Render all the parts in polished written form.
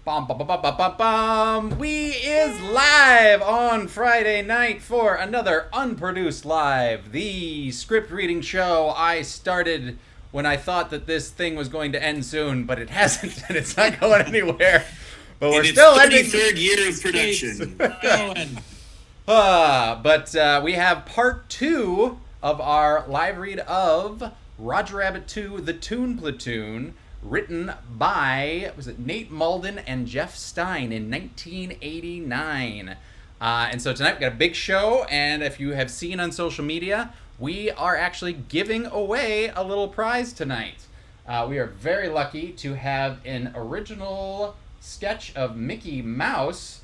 Bum, bum, bum, bum, bum, bum, bum. We is live on Friday night for another Unproduced Live, the script reading show I started when I thought that this thing was going to end soon, but it hasn't, and it's not going anywhere. But we're still ending. 33rd year of production. But we have part 2 of our live read of Roger Rabbit 2, the Toon Platoon, written by, was it Nate Malden and Jeff Stein in 1989. And so tonight we got a big show, and if you have seen on social media, we are actually giving away a little prize tonight. We are very lucky to have an original sketch of Mickey Mouse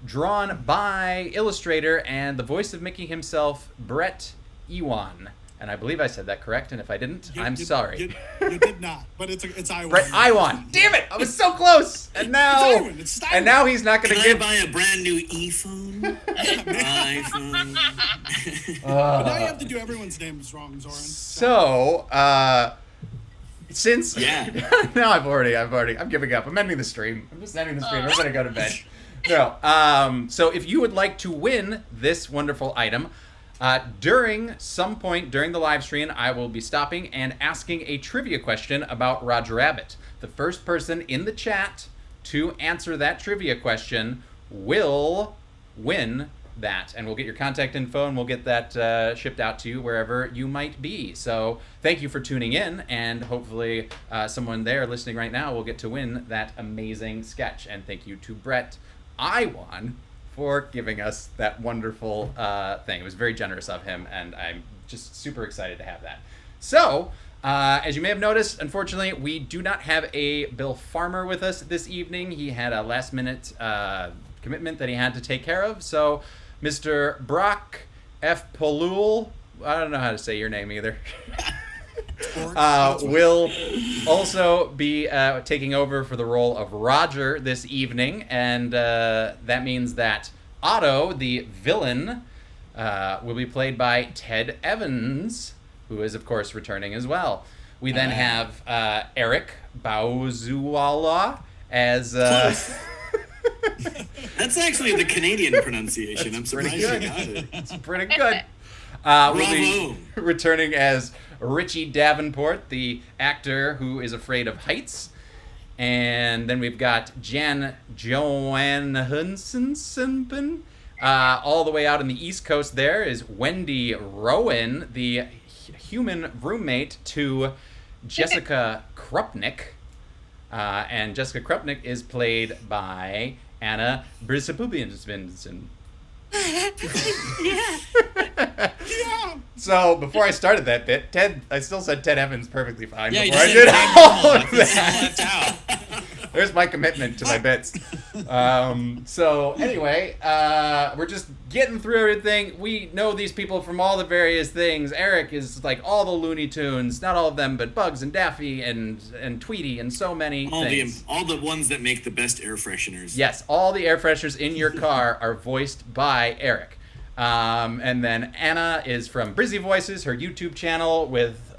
drawn by illustrator and the voice of Mickey himself, Brett Ewan. And I believe I said that correct, and if I didn't, I'm sorry. You did not, but it's Iwan. Brett Iwan. Damn it! I was so close! And now, and now he's not going to give... Can I buy a brand new iPhone? iPhone. But now you have to do everyone's names wrong, Zoran. So, since... Yeah. now I'm giving up. I'm ending the stream. I'm just ending the stream. Everybody go to bed. No. So if you would like to win this wonderful item... during some point during the live stream, I will be stopping and asking a trivia question about Roger Rabbit. The first person in the chat to answer that trivia question will win that. And we'll get your contact info and we'll get that shipped out to you wherever you might be. So thank you for tuning in, and hopefully someone there listening right now will get to win that amazing sketch. And thank you to Brett Iwan for giving us that wonderful thing. It was very generous of him, and I'm just super excited to have that. So, as you may have noticed, unfortunately, we do not have a Bill Farmer with us this evening. He had a last-minute commitment that he had to take care of. So, Mr. Brock F. Polul, I don't know how to say your name either. Will also be taking over for the role of Roger this evening, and that means that Otto, the villain, will be played by Ted Evans, who is, of course, returning as well. We then have Eric Bauzuala as... That's actually the Canadian pronunciation. I'm surprised you got it. It's pretty good. Will be returning as Richie Davenport, the actor who is afraid of heights. And then we've got Joanne Hunsensen. All the way out on the East Coast there is Wendy Rowan, the human roommate to Jessica Krupnik. And Jessica Krupnik is played by Anna Brisapubiansen. Yeah. So before I started that bit, I still said Ted Evans perfectly fine Yeah, before I you did just all of that. left out. There's my commitment to my bits. So anyway, we're just getting through everything. We know these people from all the various things. Eric is like all the Looney Tunes, not all of them, but Bugs and Daffy and Tweety and so many things. All the ones that make the best air fresheners. Yes, all the air fresheners in your car are voiced by Eric. And then Anna is from Brizzy Voices, her YouTube channel with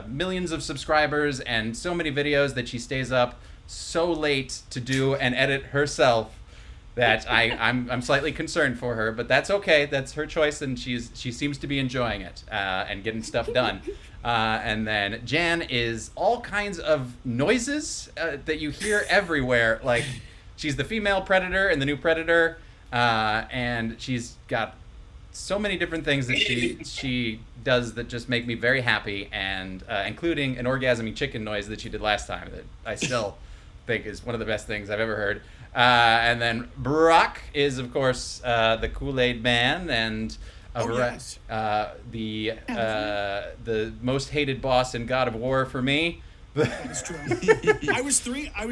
millions of subscribers and so many videos that she stays up so late to do and edit herself that I'm slightly concerned for her, but that's okay. That's her choice, and she seems to be enjoying it and getting stuff done. And then Jan is all kinds of noises that you hear everywhere. Like, she's the female Predator in the new Predator, and she's got so many different things that she does that just make me very happy, and including an orgasming chicken noise that she did last time that I still think is one of the best things I've ever heard. And then Brock is, of course, the Kool-Aid Man, and the most hated boss in God of War for me. That's true. I was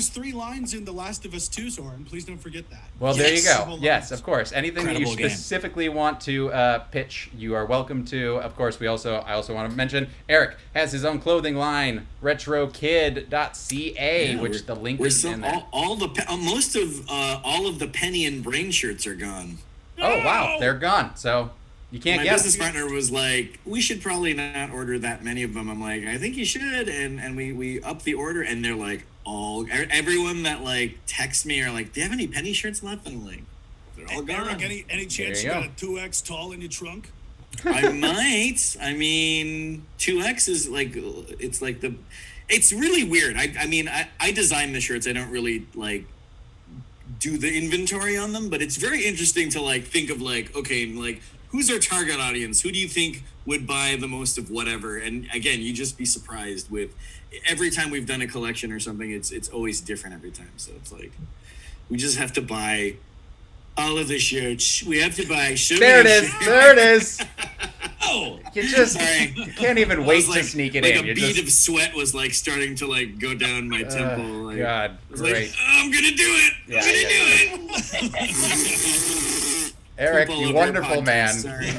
three lines in The Last of Us 2, Soren. Please don't forget that. Well, Yes. there you go. Yes, of course. Anything that you Incredible game. specifically want to pitch, you are welcome to. Of course, I also want to mention Eric has his own clothing line, retrokid.ca, which the link is in there. Most of all of the Penny and Brain shirts are gone. Oh, wow. They're gone. So you can't My get business partner was like, we should probably not order that many of them. I'm like, I think you should. And we upped the order, and they're like, everyone that like texts me are like, "Do you have any penny shirts left?" And I'm like, "They're all gone." Eric, any chance There you you got a 2X tall in your trunk? I might. I mean, 2X is like, it's like it's really weird. I mean, I design the shirts. I don't really like do the inventory on them, but it's very interesting to like think of like, okay, like who's our target audience? Who do you think would buy the most of whatever? And again, you just be surprised with every time we've done a collection or something, it's always different every time. So it's like, we just have to buy all of the shirts. We have to buy so There it many is. shirts. There it is. Oh, You just sorry. you can't even I wait was to like, sneak it like in. a You're bead just, of sweat was like starting to like go down my temple. Like, God, I was great. like, I'm gonna do it. Yeah, I'm gonna yeah, do it. Eric, Poop all you over your wonderful podcast, man. Sorry.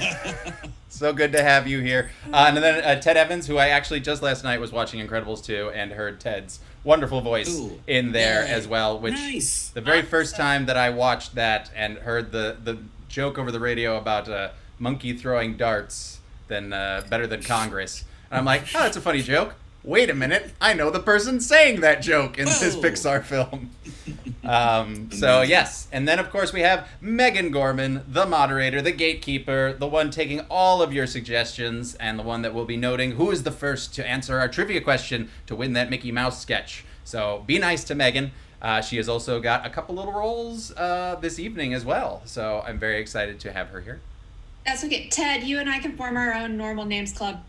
So good to have you here. And then Ted Evans, who I actually just last night was watching Incredibles 2 and heard Ted's wonderful voice Ooh. in there Yay. as well, which Nice. the very first time that I watched that and heard the joke over the radio about a monkey throwing darts better than Congress. And I'm like, oh, that's a funny joke. Wait a minute, I know the person saying that joke in this Whoa. Pixar film. So yes, and then of course we have Megan Gorman, the moderator, the gatekeeper, the one taking all of your suggestions, and the one that will be noting who is the first to answer our trivia question to win that Mickey Mouse sketch. So be nice to Megan. She has also got a couple little roles this evening as well, so I'm very excited to have her here. That's okay. Ted, you and I can form our own normal names club.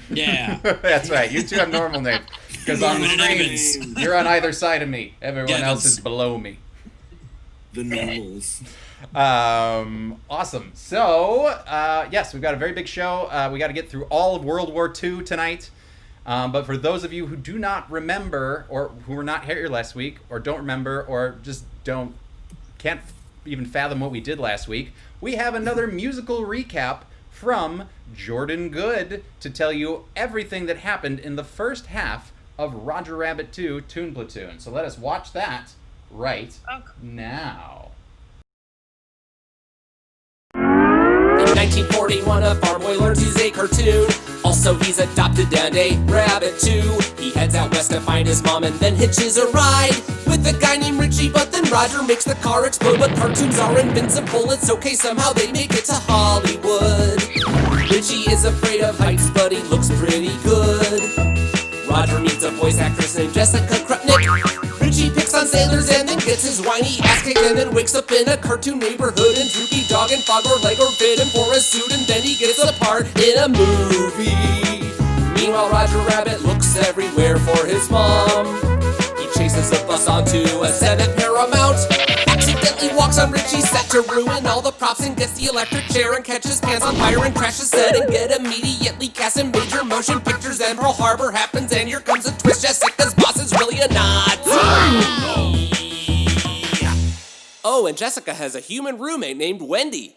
Yeah. That's right, you two have normal names. Because on the Normal screen, names. you're on either side of me. Everyone else Evans. is below me. The normals. Awesome. So, yes, we've got a very big show. We got to get through all of World War II tonight. But for those of you who do not remember, or who were not here last week, or don't remember, or just can't even fathom what we did last week, we have another musical recap from Jordan Good to tell you everything that happened in the first half of Roger Rabbit 2 Toon Platoon. So let us watch that right now. In 1941, a farm boy learns he's a cartoon. Also, he's adopted and a rabbit too. He heads out west to find his mom and then hitches a ride with a guy named Richie. But then Roger makes the car explode. But cartoons are invincible. It's okay, somehow they make it to Hollywood. Richie is afraid of heights, but he looks pretty good. Roger meets a voice actress named Jessica Krupnik. Richie picks on sailors and then gets his whiny ass kicked and then wakes up in a cartoon neighborhood. And Droopy Dog and Fog or Leg or fit him for a suit and then he gets a part in a movie. Meanwhile, Roger Rabbit looks everywhere for his mom. He chases a bus onto a set at Paramount. Accidentally walks on Richie's set to ruin all the props and gets the electric chair and catches pants on fire and crashes set and get immediately cast in major motion pictures. Then Pearl Harbor happens and here comes a twist. Jessica's boss is really a Nazi. Oh, and Jessica has a human roommate named Wendy.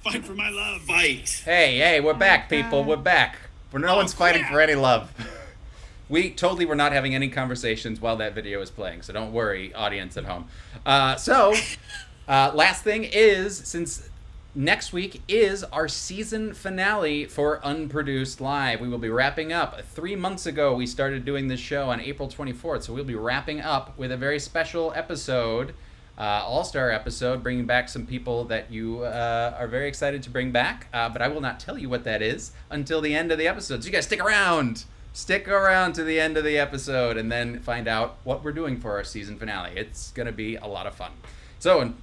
Fight for my love. Fight. Hey, we're back, people. We're back. No one's fighting for any love. We totally were not having any conversations while that video is playing, so don't worry, audience at home. Last thing is, since next week is our season finale for Unproduced Live, we will be wrapping up. 3 months ago, we started doing this show on April 24th, so we'll be wrapping up with a very special episode, all-star episode, bringing back some people that you are very excited to bring back, but I will not tell you what that is until the end of the episode, so you guys stick around! Stick around to the end of the episode and then find out what we're doing for our season finale. It's going to be a lot of fun. So,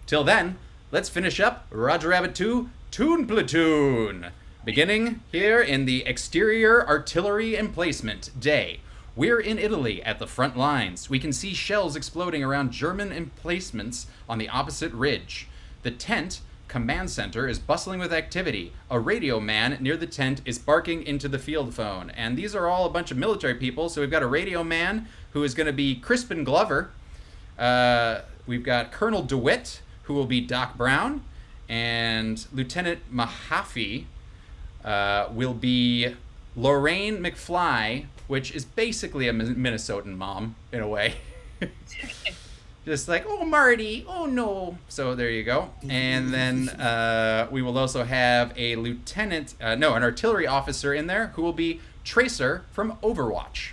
until then, let's finish up Roger Rabbit 2 Toon Platoon. Beginning here in the Exterior Artillery Emplacement Day. We're in Italy at the front lines. We can see shells exploding around German emplacements on the opposite ridge. The tent command center is bustling with activity. A radio man near the tent is barking into the field phone. And these are all a bunch of military people. So we've got a radio man who is going to be Crispin Glover. We've got Colonel DeWitt, who will be Doc Brown. And Lieutenant Mahaffey will be Lorraine McFly, which is basically a Minnesotan mom, in a way. Just like, oh, Marty, oh no. So there you go. And then we will also have a an artillery officer in there who will be Tracer from Overwatch.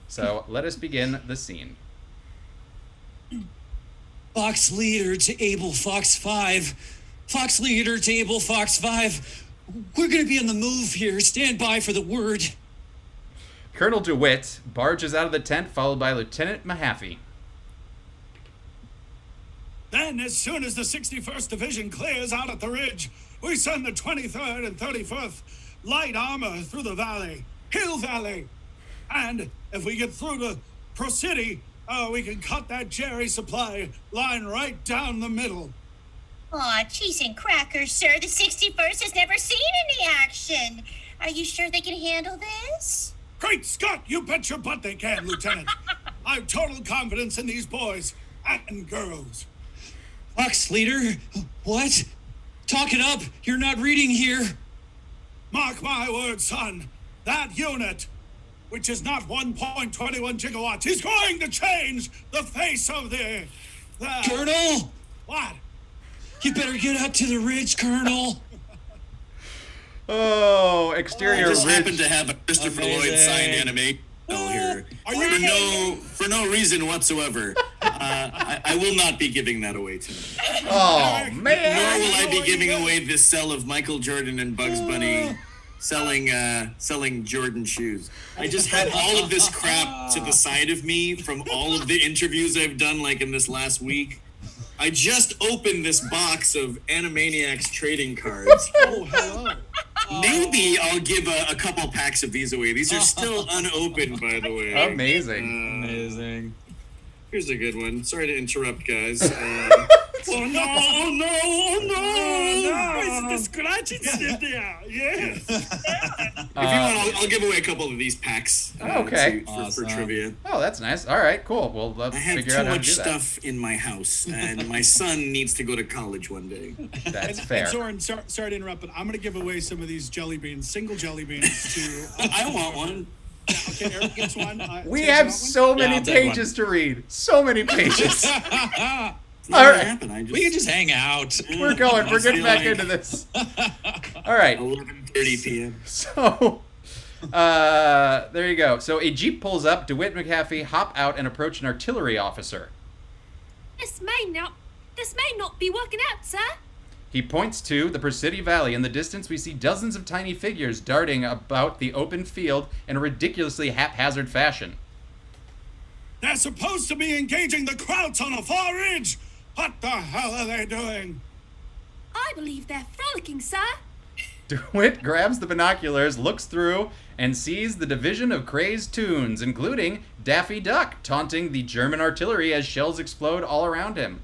So let us begin the scene. Fox leader to Able Fox 5. Fox leader to Able Fox 5. We're going to be on the move here. Stand by for the word. Colonel DeWitt barges out of the tent, followed by Lieutenant Mahaffey. Then, as soon as the 61st Division clears out at the ridge, we send the 23rd and 34th light armor through the valley, Hill Valley. And if we get through to Pro City, we can cut that Jerry supply line right down the middle. Aw, cheese and crackers, sir. The 61st has never seen any action. Are you sure they can handle this? Great Scott, you bet your butt they can, Lieutenant. I have total confidence in these boys and girls. Fox leader? What? Talk it up. You're not reading here. Mark my words, son. That unit, which is not 1.21 gigawatts, is going to change the face of the... Colonel? What? You better get up to the ridge, Colonel. Oh, exterior I just ridge. happen to have a Christopher Lloyd signed animation here. For no reason whatsoever. I will not be giving that away tonight. Oh, Nor man. will I be giving away this cell of Michael Jordan and Bugs Bunny selling Jordan shoes. I just had all of this crap to the side of me from all of the interviews I've done, like in this last week. I just opened this box of Animaniacs trading cards. Oh, hello. Maybe I'll give a couple packs of these away. These are still unopened, by the way. Amazing. Amazing. Here's a good one. Sorry to interrupt, guys. Oh no! Oh no! Oh no! It's the scratching still there. Yes. If you want, I'll give away a couple of these packs. Okay. For Awesome. trivia. Oh, that's nice. All right, cool. We'll I have figure too out how to much do that. stuff in my house, and my son needs to go to college one day. That's fair. And Soren, sorry to interrupt, but I'm going to give away some of these jelly beans, single jelly beans to... I want one. Okay, Eric gets one. We Ted, you have want one? so many I'll take pages to read. So many pages. It's All not right. gonna happen. We can just hang out. We're going. We're getting back into this. All right. 11:30 p.m. So, there you go. So a Jeep pulls up. DeWitt and McAfee hop out and approach an artillery officer. This may not be working out, sir. He points to the Persidi Valley. In the distance, we see dozens of tiny figures darting about the open field in a ridiculously haphazard fashion. They're supposed to be engaging the Krauts on a far ridge. What the hell are they doing? I believe they're frolicking, sir. DeWitt grabs the binoculars, looks through, and sees the division of crazed Toons, including Daffy Duck, taunting the German artillery as shells explode all around him.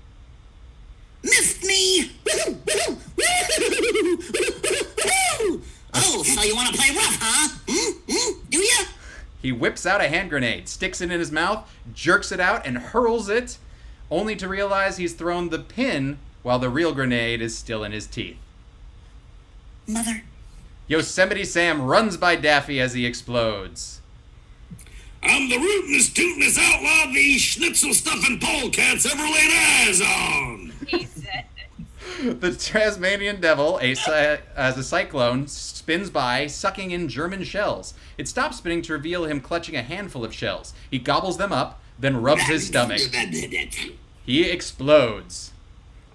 Missed me! Oh, so you want to play rough, huh? Do ya? He whips out a hand grenade, sticks it in his mouth, jerks it out, and hurls it, only to realize he's thrown the pin while the real grenade is still in his teeth. Mother. Yosemite Sam runs by Daffy as he explodes. I'm the rootin'est, tootin'est outlaw these schnitzel stuffing polecats ever laid eyes on. The Tasmanian Devil, as a cyclone, spins by, sucking in German shells. It stops spinning to reveal him clutching a handful of shells. He gobbles them up, then rubs his stomach. He explodes.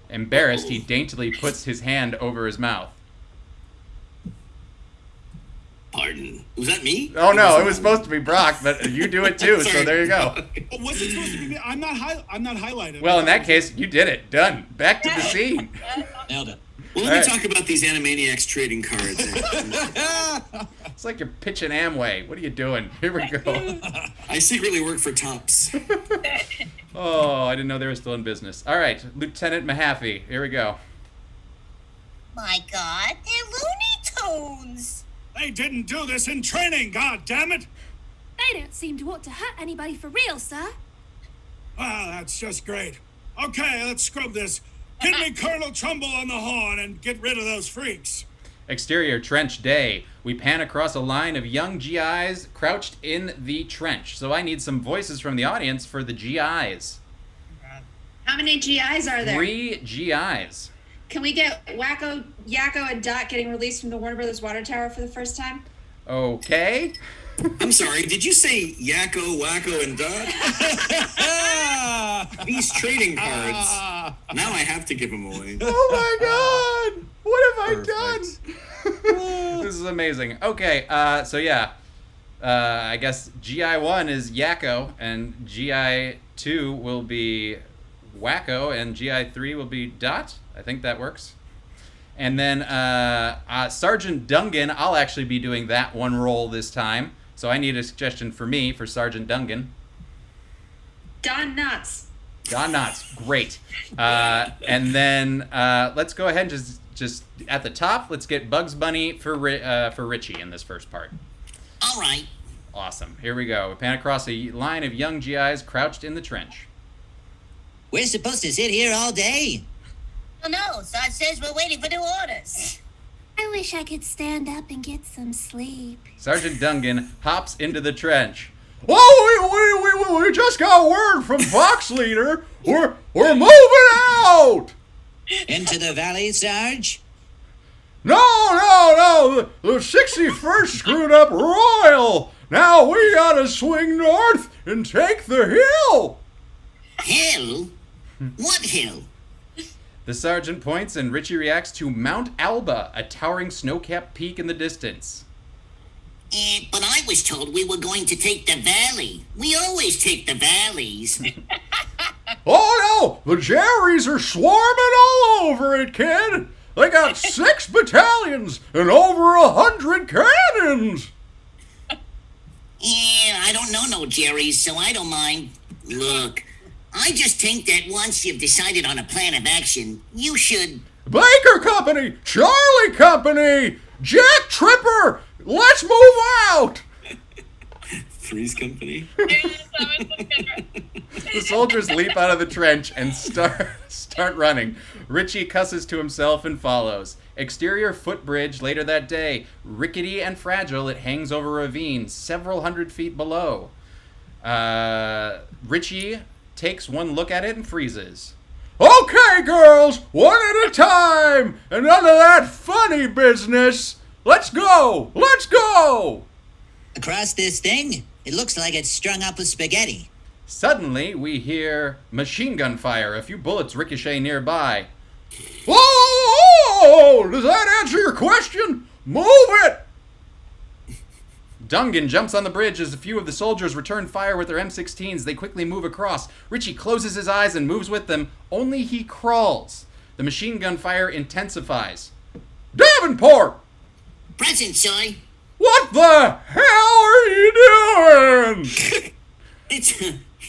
Embarrassed, he daintily puts his hand over his mouth. Pardon. Was that me? Oh no, it was supposed to be Brock, but you do it too, so there you go. Oh, was it supposed to be me? I'm not highlighted. Well, in that case, you did it. Done. Back to the scene. Nailed it. Well, let All me right. talk about these Animaniacs trading cards. It's like you're pitching Amway. What are you doing? Here we go. I secretly work for Topps. Oh, I didn't know they were still in business. All right, Lieutenant Mahaffey. Here we go. My God, they're Looney Tunes. They didn't do this in training, god damn it! They don't seem to want to hurt anybody for real, sir. Well, that's just great. Okay, let's scrub this. Get me Colonel Trumbull on the horn and get rid of those freaks. Exterior trench day. We pan across a line of young GIs crouched in the trench. So I need some voices from the audience for the GIs. How many GIs are there? 3 GIs. Can we get Wacko, Yakko, and Dot getting released from the Warner Brothers water tower for the first time? Okay. I'm sorry, did you say Yakko, Wacko, and Dot? These trading cards. Now I have to give them away. Oh my god! What have I done? This is amazing. Okay, so yeah. I guess GI1 is Yakko, and GI2 will be Wacko, and GI3 will be Dot. I think that works. And then Sergeant Dungan, I'll actually be doing that one role this time. So I need a suggestion for me for Sergeant Dungan. Don Knotts. Don Knotts, great. And then let's go ahead and just at the top, let's get Bugs Bunny for Richie in this first part. All right. Awesome. Here we go. We pan across a line of young GIs crouched in the trench. We're supposed to sit here all day. Oh, no. Sarge says we're waiting for new orders. I wish I could stand up and get some sleep. Sergeant Dungan hops into the trench. Oh, we just got word from Fox Leader. We're moving out. Into the valley, Sarge? No. The 61st screwed up royal. Now we gotta swing north and take the hill. Hill? What hill? The sergeant points and Richie reacts to Mount Alba, a towering snow-capped peak in the distance. But I was told we were going to take the valley. We always take the valleys. Oh no! The Jerrys are swarming all over it, kid! They got 6 battalions and over 100 cannons! I don't know no Jerry's, so I don't mind. Look, I just think that once you've decided on a plan of action, you should... Baker Company! Charlie Company! Jack Tripper! Let's move out! Three's Company? The soldiers leap out of the trench and start running. Richie cusses to himself and follows. Exterior footbridge later that day. Rickety and fragile, it hangs over a ravine several hundred feet below. Richie takes one look at it and freezes. Okay, girls, one at a time, and none of that funny business. Let's go! Let's go! Across this thing, it looks like it's strung up with spaghetti. Suddenly, we hear machine gun fire. A few bullets ricochet nearby. Whoa! Does that answer your question? Move it! Dungan jumps on the bridge as a few of the soldiers return fire with their M16s. They quickly move across. Richie closes his eyes and moves with them. Only he crawls. The machine gun fire intensifies. Davenport! Present, Soy. What the hell are you doing? It's...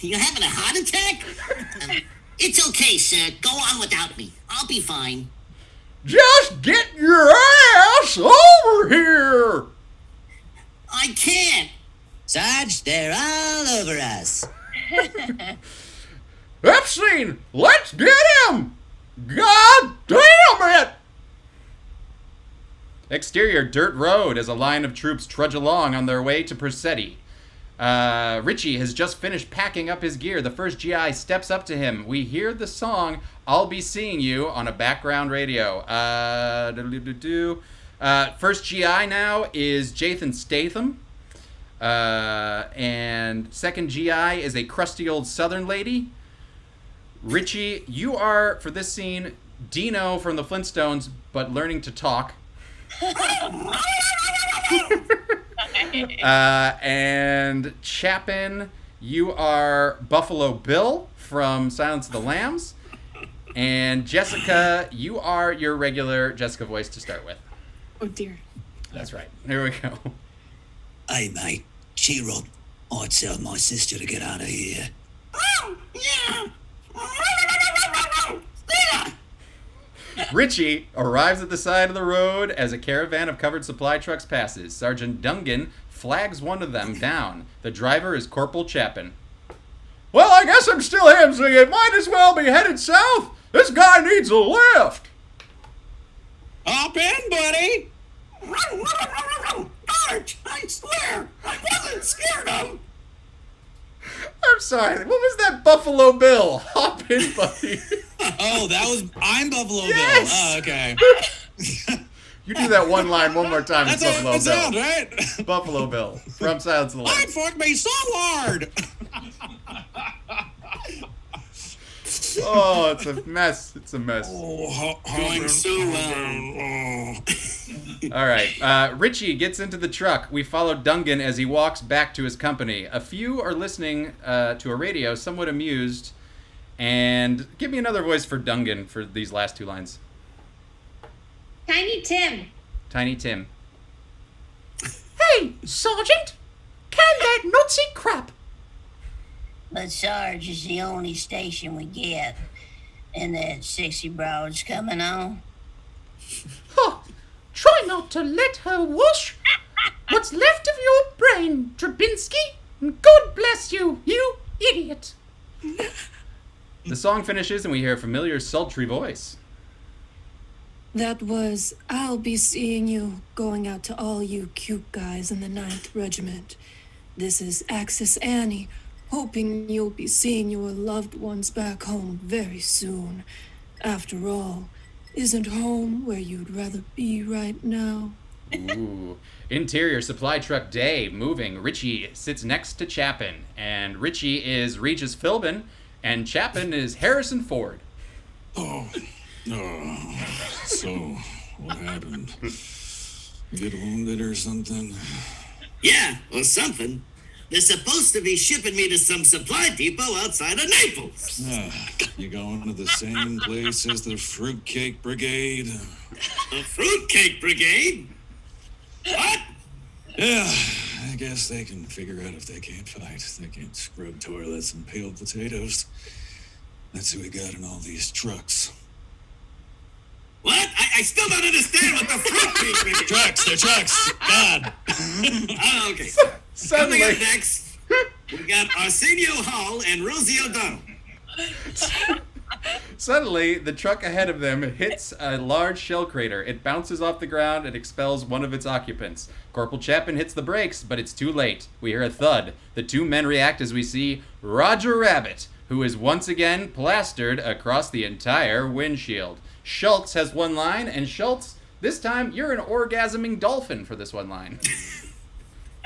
you having a heart attack? It's okay, sir. Go on without me. I'll be fine. Just get your ass over here! I can't. Sarge, they're all over us. Epstein, let's get him! God damn it! Exterior dirt road as a line of troops trudge along on their way to Persetti. Richie has just finished packing up his gear. The first GI steps up to him. We hear the song I'll Be Seeing You on a background radio. First GI now is Jathan Statham. And second GI is a crusty old southern lady. Richie, you are, for this scene, Dino from the Flintstones, but learning to talk. And Chapin, you are Buffalo Bill from Silence of the Lambs. And Jessica, you are your regular Jessica voice to start with. Oh dear. That's right. Here we go. Hey, mate. Cheer up. I'd tell my sister to get out of here. Oh, yeah. Richie arrives at the side of the road as a caravan of covered supply trucks passes. Sergeant Dungan flags one of them down. The driver is Corporal Chapin. Well, I guess I'm still hamstring it. Might as well be headed south. This guy needs a lift. Hop in, buddy. Arch, I swear, I wasn't scared of. I'm sorry. What was that Buffalo Bill? Hop in, buddy. Oh, I'm Buffalo Yes! Bill. Oh, okay. You do that one line one more time. That's Buffalo a Bill. good sound, right? Buffalo Bill from Silence of the Why Lambs. fuck me so hard? Oh, it's a mess. It's a mess. Going so well. All right. Richie gets into the truck. We follow Dungan as he walks back to his company. A few are listening to a radio, somewhat amused. And give me another voice for Dungan for these last two lines. Tiny Tim. Tiny Tim. Hey, Sergeant! Can that Nazi crap! But Sarge is the only station we get. And that sexy broad's coming on. Huh. Try not to let her wash what's left of your brain, Trubinsky. God bless you, you idiot. The song finishes and we hear a familiar sultry voice. That was I'll Be Seeing You, going out to all you cute guys in the 9th Regiment. This is Axis Annie, hoping you'll be seeing your loved ones back home very soon. After all, isn't home where you'd rather be right now? Ooh. Interior supply truck day moving. Richie sits next to Chapin, and Richie is Regis Philbin, and Chapin is Harrison Ford. Oh, so what happened? You get wounded or something? Yeah, or something. They're supposed to be shipping me to some supply depot outside of Naples. You going to the same place as the Fruitcake Brigade? The Fruitcake Brigade? What? Yeah, I guess they can figure out if they can't fight. They can't scrub toilets and peel potatoes. That's who we got in all these trucks. What? I still don't understand what the Fruitcake Brigade... They're trucks. God. Oh, okay. Suddenly, Coming up next, we got Arsenio Hall and Rosie O'Donnell. Suddenly, the truck ahead of them hits a large shell crater. It bounces off the ground and expels one of its occupants. Corporal Chapin hits the brakes, but it's too late. We hear a thud. The two men react as we see Roger Rabbit, who is once again plastered across the entire windshield. Schultz has one line, and Schultz, this time you're an orgasming dolphin for this one line.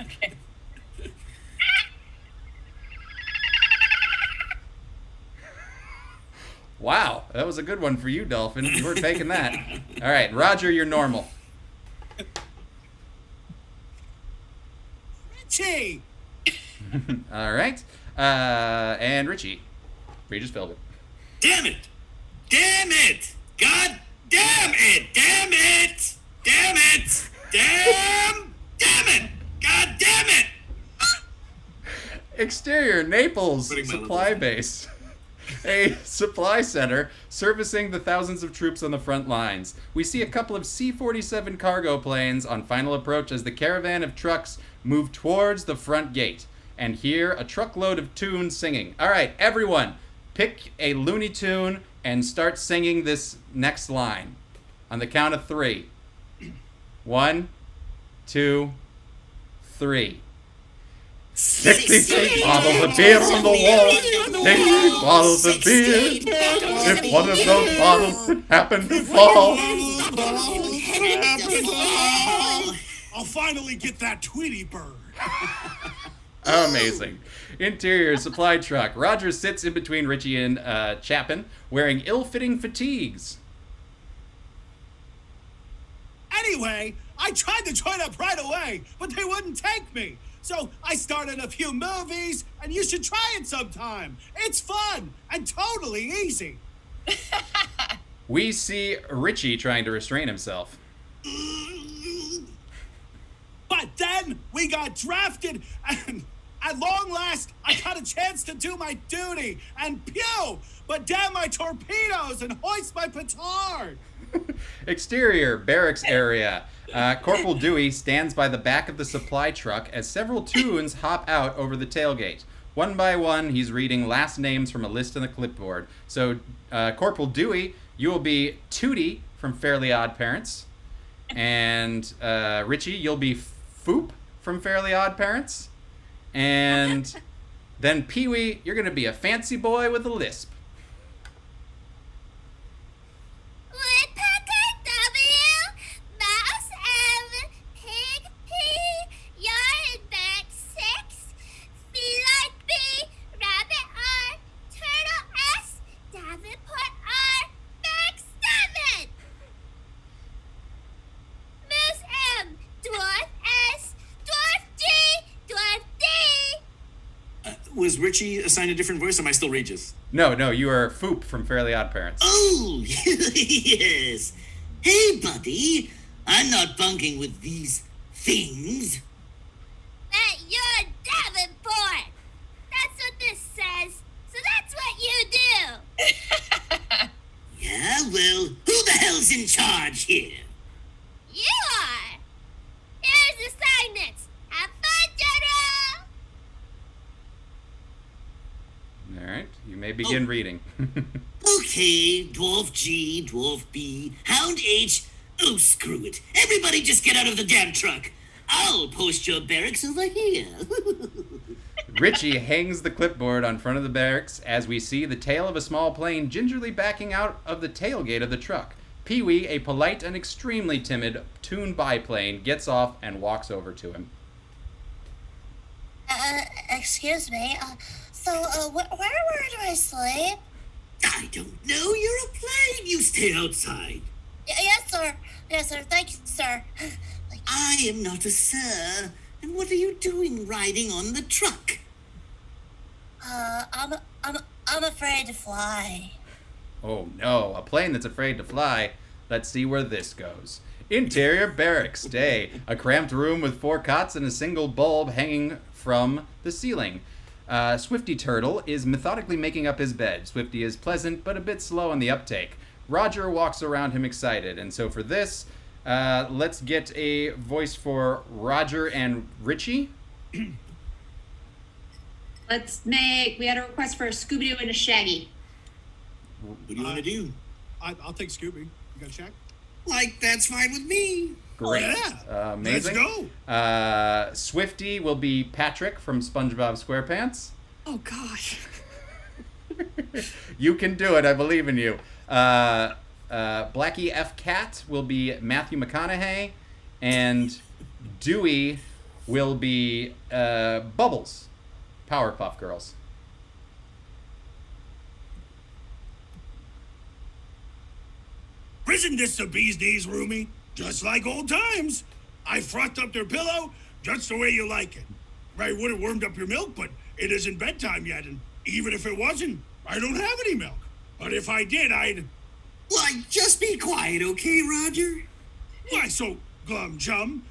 Okay. Wow, that was a good one for you, Dolphin. You were taking that. All right, Roger, you're normal. Richie! All right, and Richie. Regis Philbin. Damn it! Damn it! God damn it! Damn it! Damn it! Damn it! God damn it! Exterior, Naples Putting my supply level. base. A supply center servicing the thousands of troops on the front lines. We see a couple of C-47 cargo planes on final approach as the caravan of trucks move towards the front gate. And hear a truckload of Toon singing. All right, everyone, pick a Looney Tune and start singing this next line. On the count of 3. 1, 2, 3. 66 bottles of beer on the wall. 66 bottles of beer. If one of those bottles should happen to fall. I'll finally get that Tweety bird. Amazing. Interior supply truck. Roger sits in between Richie and Chapin, wearing ill-fitting fatigues. Anyway, I tried to join up right away, but they wouldn't take me. So I started a few movies, and you should try it sometime. It's fun and totally easy. We see Richie trying to restrain himself. But then we got drafted, and at long last, I got a chance to do my duty. And pew! But damn my torpedoes and hoist my petard. Exterior, barracks area. Corporal Dewey stands by the back of the supply truck as several Toons hop out over the tailgate. One by one, he's reading last names from a list on the clipboard. So, Corporal Dewey, you will be Tootie from Fairly Odd Parents. And Richie, you'll be Foop from Fairly Odd Parents. And Then Pee-wee, you're gonna be a fancy boy with a lisp. Woodpecker W, Mouse M, Pig P, Yarn Back 6, Feline B, Rabbit R, Turtle S, Davenport R, Back 7. Moose M, Dwarf S, Dwarf D, Dwarf D. Was Richie assigned a different voice? Or am I still Regis? No, you are Foop from Fairly Odd Parents. Oh, yes. Hey, buddy. I'm not bunking with these things. But you're Davenport. That's what this says. So that's what you do. Yeah, well, who the hell's in charge here? You are. Here's assignments. Have fun, General. All right, you may begin reading. Okay, Dwarf G, Dwarf B, Hound H. Oh, screw it. Everybody just get out of the damn truck. I'll post your barracks over here. Richie hangs the clipboard on front of the barracks as we see the tail of a small plane gingerly backing out of the tailgate of the truck. Pee-wee, a polite and extremely timid Toon biplane, gets off and walks over to him. Excuse me. Where do I sleep? I don't know. You're a plane. You stay outside. Yes, sir. Yes, sir. Thank you, sir. I am not a sir. And what are you doing riding on the truck? I'm afraid to fly. Oh no, a plane that's afraid to fly. Let's see where this goes. Interior barracks, day. A cramped room with 4 cots and a single bulb hanging from the ceiling. Swifty Turtle is methodically making up his bed. Swifty is pleasant, but a bit slow on the uptake. Roger walks around him excited, and so for this, let's get a voice for Roger and Richie. We had a request for a Scooby-Doo and a Shaggy. What do you want to do? I'll take Scooby. You got a check? Like, that's fine with me. Great. Yeah. Amazing. Let's go. Swifty will be Patrick from SpongeBob SquarePants. Oh, gosh. You can do it. I believe in you. Blackie F. Cat will be Matthew McConaughey. And Dewey will be Bubbles, Powerpuff Girls. Isn't this the bee's knees, Roomy? Just like old times. I frothed up their pillow just the way you like it. I would have warmed up your milk, but it isn't bedtime yet, and even if it wasn't, I don't have any milk. But if I did, I'd... Like, just be quiet, okay, Roger? Why so glum chum?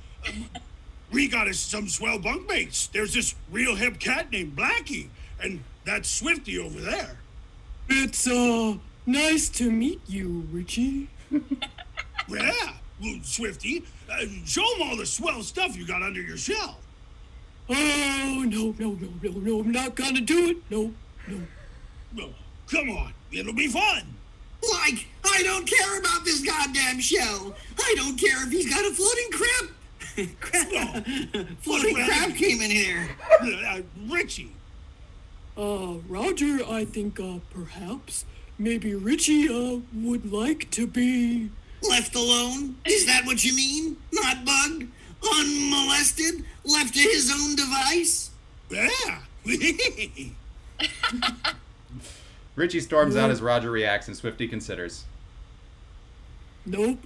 We got us some swell bunkmates. There's this real hip cat named Blackie, and that's Swifty over there. It's, nice to meet you, Richie. Yeah, well, Swifty, show them all the swell stuff you got under your shell. Oh, no, I'm not gonna do it. No. Well, come on, it'll be fun. Like, I don't care about this goddamn show. I don't care if he's got a floating crab. Floating crab came in here. Richie. Roger, I think, perhaps, maybe Richie, would like to be... Left alone? Is that what you mean? Not bugged? Unmolested? Left to his own device? Yeah. Richie storms out as Roger reacts and Swifty considers. Nope,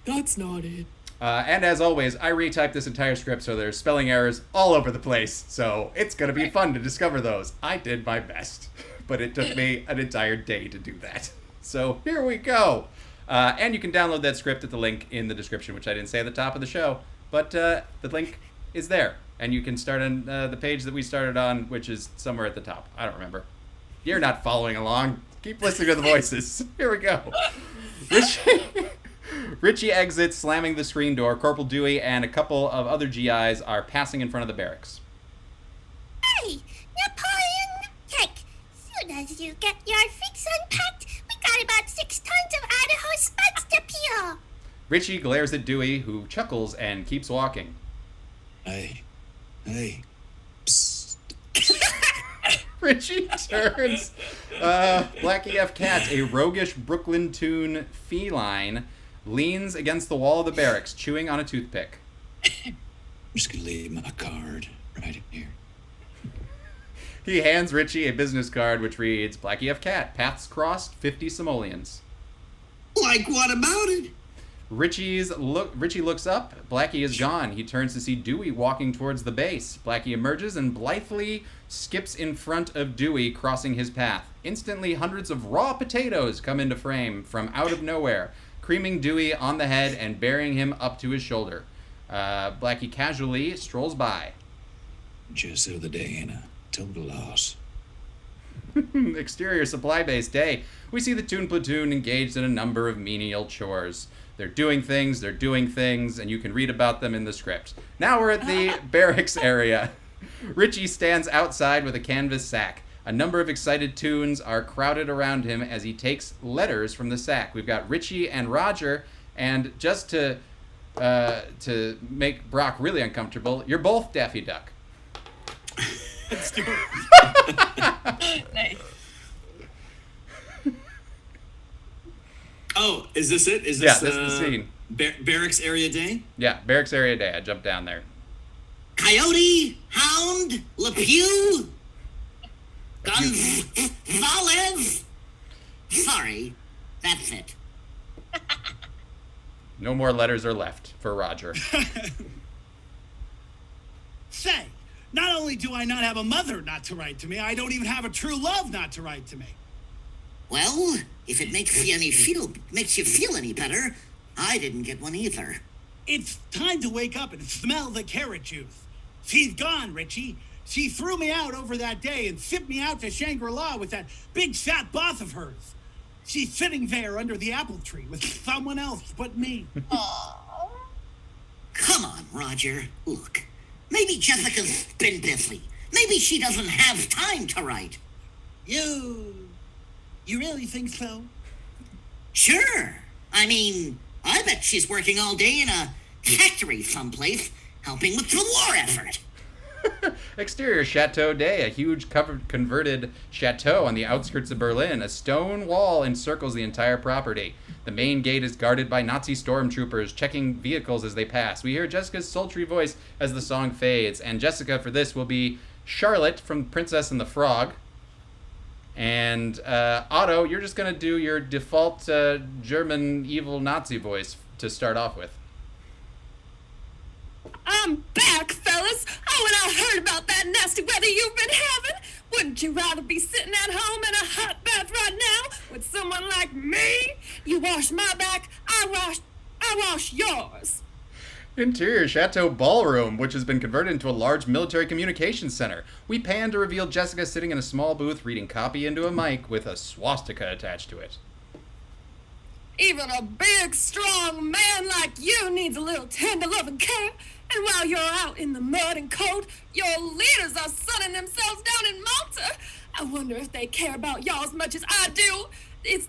that's not it. And as always, I retyped this entire script so there's spelling errors all over the place. So it's going to be fun to discover those. I did my best, but it took me an entire day to do that. So here we go. And you can download that script at the link in the description, which I didn't say at the top of the show. But the link is there. And you can start on the page that we started on, which is somewhere at the top. I don't remember. You're not following along. Keep listening to the voices. Here we go. Richie exits, slamming the screen door. Corporal Dewey and a couple of other GIs are passing in front of the barracks. Hey, Napoleon Cake. Soon as you get your fix unpacked, we got about 6 tons of Idaho spuds to peel. Richie glares at Dewey, who chuckles and keeps walking. Hey. Psst. Richie turns. Blackie F. Cat, a roguish Brooklyn Toon feline, leans against the wall of the barracks, chewing on a toothpick. I'm just gonna leave my card right here. He hands Richie a business card which reads, Blackie F. Cat, paths crossed, 50 simoleons. Like, what about it? Richie looks up. Blackie is gone. He turns to see Dewey walking towards the base. Blackie emerges and blithely skips in front of Dewey, crossing his path. Instantly, hundreds of raw potatoes come into frame from out of nowhere, creaming Dewey on the head and bearing him up to his shoulder. Blackie casually strolls by. Just the other day in a total loss. Exterior supply base day. We see the Toon Platoon engaged in a number of menial chores. They're doing things, and you can read about them in the script. Now we're at the barracks area. Richie stands outside with a canvas sack. A number of excited Toons are crowded around him as he takes letters from the sack. We've got Richie and Roger, and just to make Brock really uncomfortable, you're both Daffy Duck. Let's do it. Nice. Oh, is this it? Is this, this is the scene. Barracks area day? Yeah, barracks area day. I jumped down there. Coyote, Hound, LePew, Gonzalez. Sorry, that's it. No more letters are left for Roger. Say, not only do I not have a mother not to write to me, I don't even have a true love not to write to me. Well, if it makes you feel any better, I didn't get one either. It's time to wake up and smell the carrot juice. She's gone, Richie. She threw me out over that day and shipped me out to Shangri-La with that big fat boss of hers. She's sitting there under the apple tree with someone else but me. Come on, Roger. Look, maybe Jessica's been busy. Maybe she doesn't have time to write. You really think so? Sure. I mean, I bet she's working all day in a factory someplace, helping with the war effort. Exterior Chateau Day, a huge converted chateau on the outskirts of Berlin. A stone wall encircles the entire property. The main gate is guarded by Nazi stormtroopers checking vehicles as they pass. We hear Jessica's sultry voice as the song fades, and Jessica for this will be Charlotte from Princess and the Frog. And Otto, you're just going to do your default German evil Nazi voice to start off with. I'm back, fellas. Oh, and I heard about that nasty weather you've been having. Wouldn't you rather be sitting at home in a hot bath right now with someone like me? You wash my back, I wash yours. Interior Chateau Ballroom, which has been converted into a large military communications center. We pan to reveal Jessica sitting in a small booth reading copy into a mic with a swastika attached to it. Even a big, strong man like you needs a little tender love and care. And while you're out in the mud and cold, your leaders are sunning themselves down in Malta. I wonder if they care about y'all as much as I do. This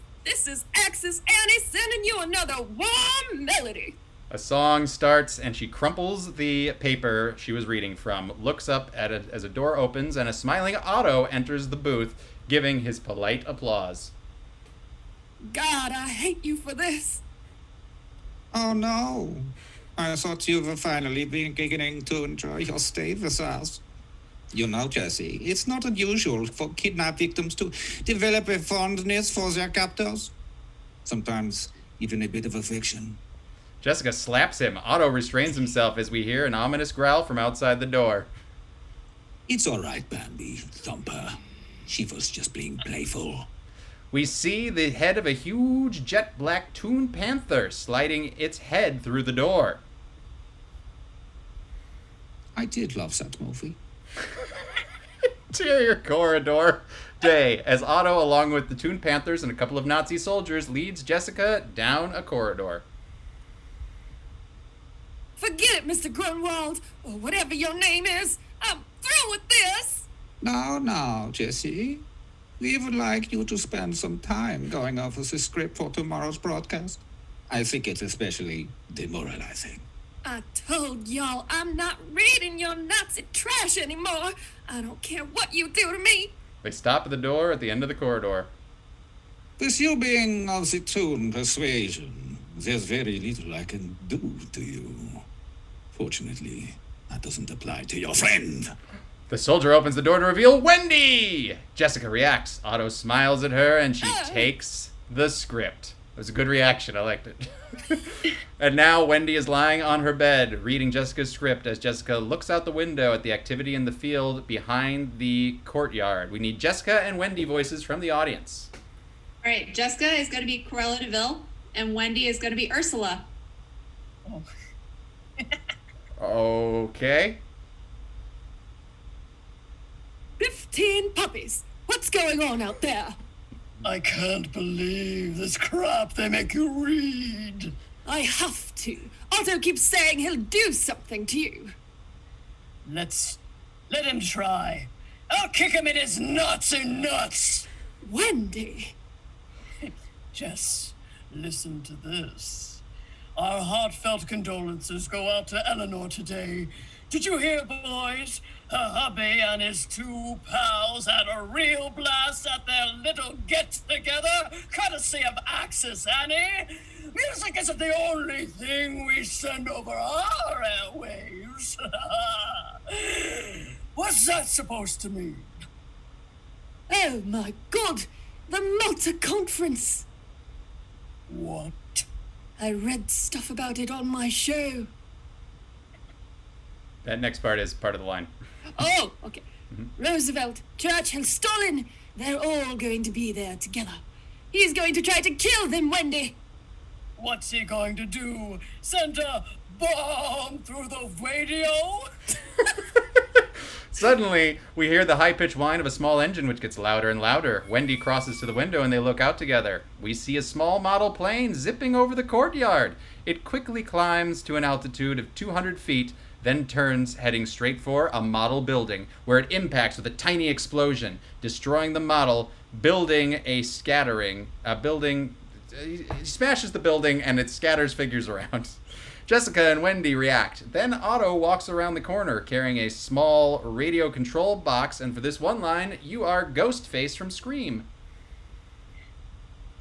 is Axis Annie sending you another warm melody. A song starts, and she crumples the paper she was reading from, looks up at it as a door opens, and a smiling Otto enters the booth, giving his polite applause. God, I hate you for this. Oh no. I thought you were finally beginning to enjoy your stay with us. You know, Jesse, it's not unusual for kidnapped victims to develop a fondness for their captors. Sometimes even a bit of affection. Jessica slaps him. Otto restrains himself as we hear an ominous growl from outside the door. It's all right, Bambi, Thumper. She was just being playful. We see the head of a huge jet black Toon panther sliding its head through the door. I did love that movie. Interior corridor day, as Otto, along with the Toon Panthers and a couple of Nazi soldiers, leads Jessica down a corridor. Forget it, Mr. Grunwald, or whatever your name is. I'm through with this. No, Jesse. We would like you to spend some time going over the script for tomorrow's broadcast. I think it's especially demoralizing. I told y'all I'm not reading your Nazi trash anymore. I don't care what you do to me. They stop at the door at the end of the corridor. With you being of the Toon persuasion, there's very little I can do to you. Fortunately, that doesn't apply to your friend. The soldier opens the door to reveal Wendy! Jessica reacts. Otto smiles at her, and she takes the script. It was a good reaction. I liked it. And now Wendy is lying on her bed, reading Jessica's script as Jessica looks out the window at the activity in the field behind the courtyard. We need Jessica and Wendy voices from the audience. All right, Jessica is going to be Cruella de Vil, and Wendy is going to be Ursula. Okay. 15 puppies. What's going on out there? I can't believe this crap they make you read. I have to. Otto keeps saying he'll do something to you. Let him try. I'll kick him in his nuts. Wendy. Jess, listen to this. Our heartfelt condolences go out to Eleanor today. Did you hear, boys? Her hubby and his 2 pals had a real blast at their little get-together, courtesy of Axis Annie. Music isn't the only thing we send over our airwaves. What's that supposed to mean? Oh my God! The Malta Conference! What? I read stuff about it on my show. That next part is part of the line. Oh, okay. Roosevelt, Churchill, Stalin, they're all going to be there together. He's going to try to kill them, Wendy. What's he going to do? Send a bomb through the radio? Suddenly, we hear the high-pitched whine of a small engine, which gets louder and louder. Wendy crosses to the window, and they look out together. We see a small model plane zipping over the courtyard. It quickly climbs to an altitude of 200 feet, then turns, heading straight for a model building, where it impacts with a tiny explosion, destroying the model, building a scattering. He smashes the building, and it scatters figures around. Jessica and Wendy react. Then Otto walks around the corner carrying a small radio control box, and for this one line, you are Ghostface from Scream.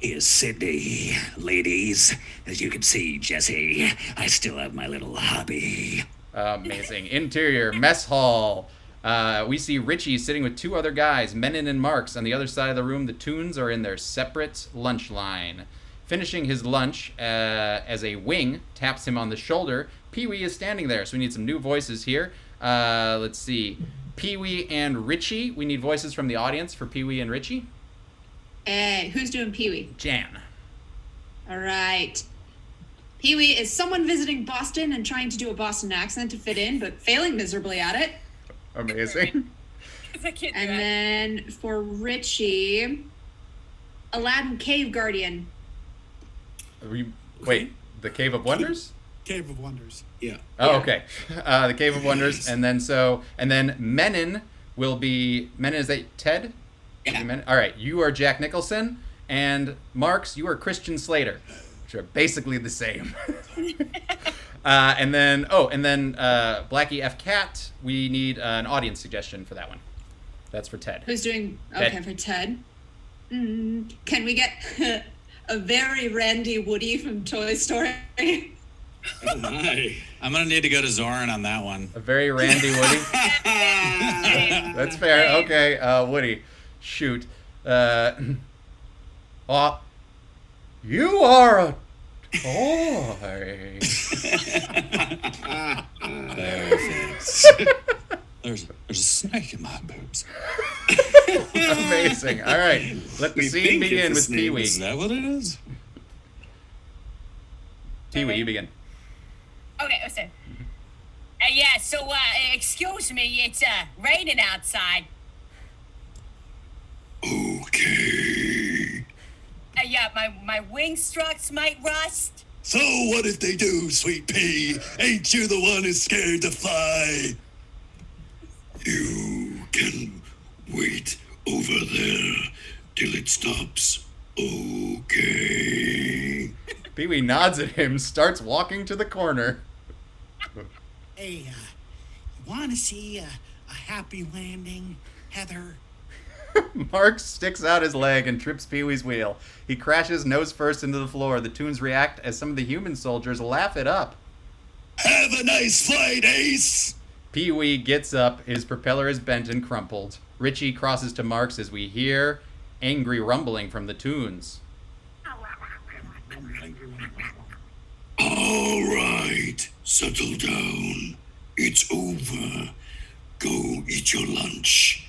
Here's Sydney. Ladies, as you can see, Jesse, I still have my little hobby. Amazing. Interior, mess hall. We see Richie sitting with 2 other guys, Menon and Marks. On the other side of the room, the Toons are in their separate lunch line. Finishing his lunch as a wing taps him on the shoulder. Pee-wee is standing there, so we need some new voices here. Let's see. Pee-wee and Richie. We need voices from the audience for Pee-wee and Richie. Hey, who's doing Pee-wee? Jan. All right. Pee-wee is someone visiting Boston and trying to do a Boston accent to fit in, but failing miserably at it. Amazing. And then for Richie, Aladdin Cave Guardian. Wait, the Cave of Wonders? Cave of Wonders. Yeah. Oh, okay. The Cave of Wonders, and then Menon will be Is that Ted? Yeah. All right, you are Jack Nicholson, and Marks, you are Christian Slater, which are basically the same. and then Blackie F. Cat. We need an audience suggestion for that one. That's for Ted. Who's doing? Ted. Okay, for Ted. Can we get a very Randy Woody from Toy Story? Oh my. I'm gonna need to go to Zoran on that one. A very Randy Woody. That's fair. Okay, Woody. Shoot. You are a toy. There's a snake in my boobs. Amazing. All right. Let the scene begin with Pee-wee. Is that what it is? Pee-wee, you begin. Okay, listen. Yeah, so, excuse me, it's, raining outside. Okay. Yeah, my wing struts might rust. So what if they do, Sweet Pea? Ain't you the one who's scared to fly? You can wait over there till it stops. Okay. Pee-wee nods at him, starts walking to the corner. Hey, you want to see a happy landing, Heather? Marks sticks out his leg and trips Pee-wee's wheel. He crashes nose first into the floor. The Toons react as some of the human soldiers laugh it up. Have a nice flight, Ace! Pee-wee gets up, his propeller is bent and crumpled. Richie crosses to Marks as we hear angry rumbling from the Toons. All right, settle down. It's over. Go eat your lunch.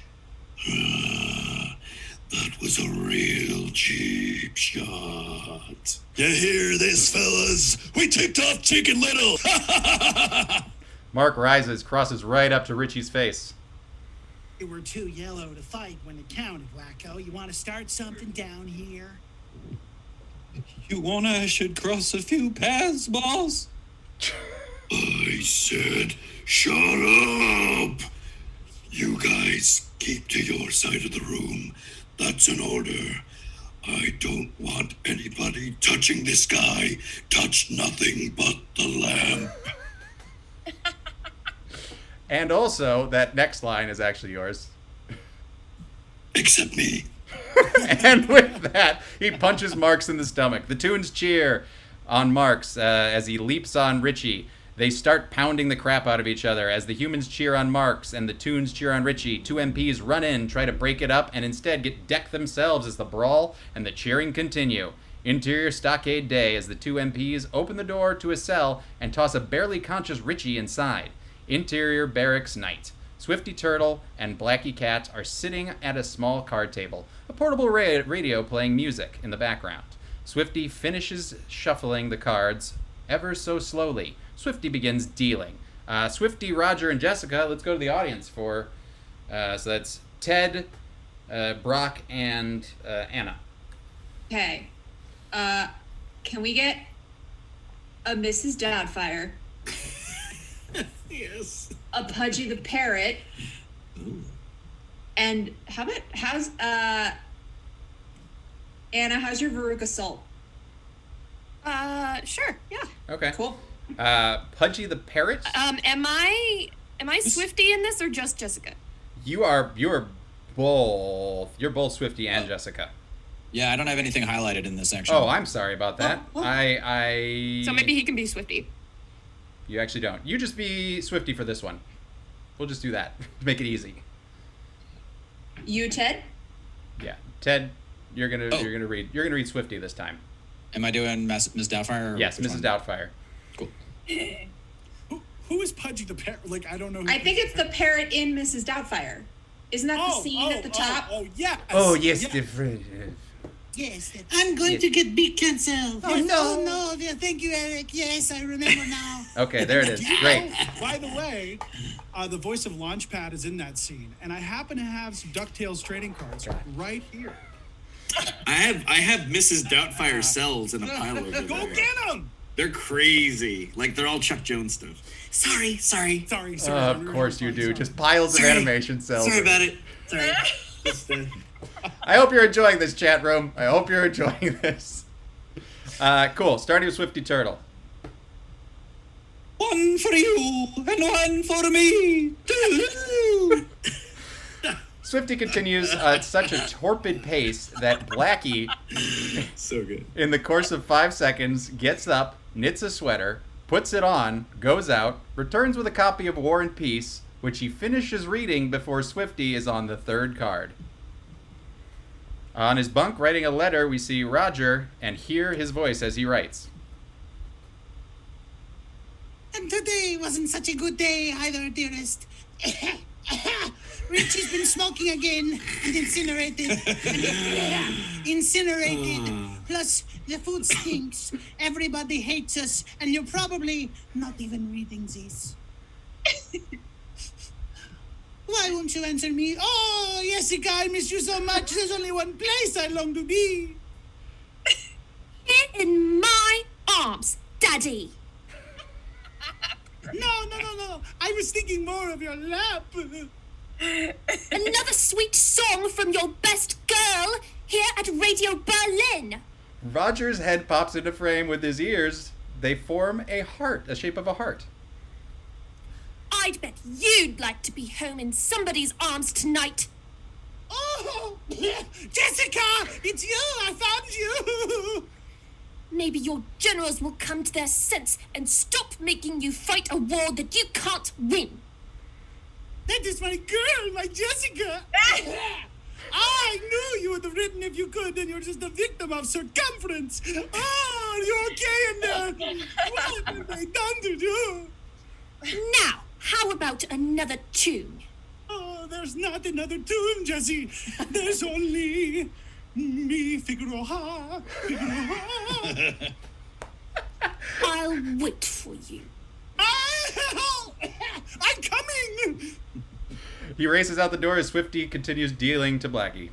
That was a real cheap shot. You hear this, fellas? We ticked off Chicken Little. Mark rises, crosses right up to Richie's face. You were too yellow to fight when it counted, wacko. You want to start something down here? You want I should cross a few paths, boss? I said, shut up. You guys keep to your side of the room. That's an order. I don't want anybody touching this guy. Touch nothing but the lamp. And also, that next line is actually yours. Except me. And with that, he punches Marks in the stomach. The Toons cheer on Marks as he leaps on Richie. They start pounding the crap out of each other as the humans cheer on Marks and the Toons cheer on Richie. Two MPs run in, try to break it up, and instead get decked themselves as the brawl and the cheering continue. Interior stockade day as the two MPs open the door to a cell and toss a barely conscious Richie inside. Interior barracks night. Swifty Turtle and Blackie Cat are sitting at a small card table, a portable radio playing music in the background. Swifty finishes shuffling the cards ever so slowly. Swifty begins dealing. Swifty, Roger, and Jessica, let's go to the audience for... so that's Ted, Brock, and Anna. Okay. Can we get a Mrs. Doubtfire? Yes. A Pudgy the Parrot. Ooh. And how's Anna, how's your Veruca Salt? Sure, yeah. Okay. Cool. Pudgy the Parrot? Am I Swifty in this or just Jessica? You're both. You're both Swifty and Jessica. Yeah, I don't have anything highlighted in this section. Oh, I'm sorry about that. Oh. I So maybe he can be Swifty. You actually don't. You just be Swifty for this one. We'll just do that. Make it easy. You, Ted? Yeah. Ted, you're gonna read Swifty this time. Am I doing Ms. Doubtfire? Or yes, Mrs. Doubtfire. Cool. Who is Pudgy the Parrot? Like, I don't know. I think it's the parrot in Mrs. Doubtfire. Isn't that the scene at the top? Yeah. Oh, yes, Yeah. Yes. I'm going to get beak cancer. Oh, no. Yeah, thank you, Eric. Yes, I remember now. Okay, there it is. Great. By the way, the voice of Launchpad is in that scene, and I happen to have some DuckTales trading cards right here. I have Mrs. Doubtfire cells in a pile over there. Go get them! They're crazy. Like, they're all Chuck Jones stuff. Sorry. Of course you do. Just piles of animation cells. Sorry about it. Sorry. Just, I hope you're enjoying this, chat room. I hope you're enjoying this. Cool. Starting with Swifty Turtle. One for you and one for me. Swifty continues at such a torpid pace that Blackie, so good, in the course of 5 seconds, gets up, knits a sweater, puts it on, goes out, returns with a copy of War and Peace, which he finishes reading before Swifty is on the third card. On his bunk writing a letter, we see Roger and hear his voice as he writes. And today wasn't such a good day either, dearest. Richie's been smoking again and incinerated. Plus, the food stinks. Everybody hates us, and you're probably not even reading this. Why won't you answer me? Oh, Jessica, I miss you so much. There's only one place I long to be. Here in my arms, Daddy. No. I was thinking more of your lap. Another sweet song from your best girl here at Radio Berlin. Roger's head pops into frame with his ears. They form a heart, a shape of a heart. I'd bet you'd like to be home in somebody's arms tonight. Oh, Jessica, it's you. I found you. Maybe your generals will come to their sense and stop making you fight a war that you can't win. That is my girl, my Jessica. I knew you would have written if you could, and you're just a victim of circumference. Oh, are you okay in there? What have they done to you? Now, how about another tune? Oh, there's not another tune, Jesse. There's only me, Figaro. I'll wait for you. I'm coming! He races out the door as Swifty continues dealing to Blackie.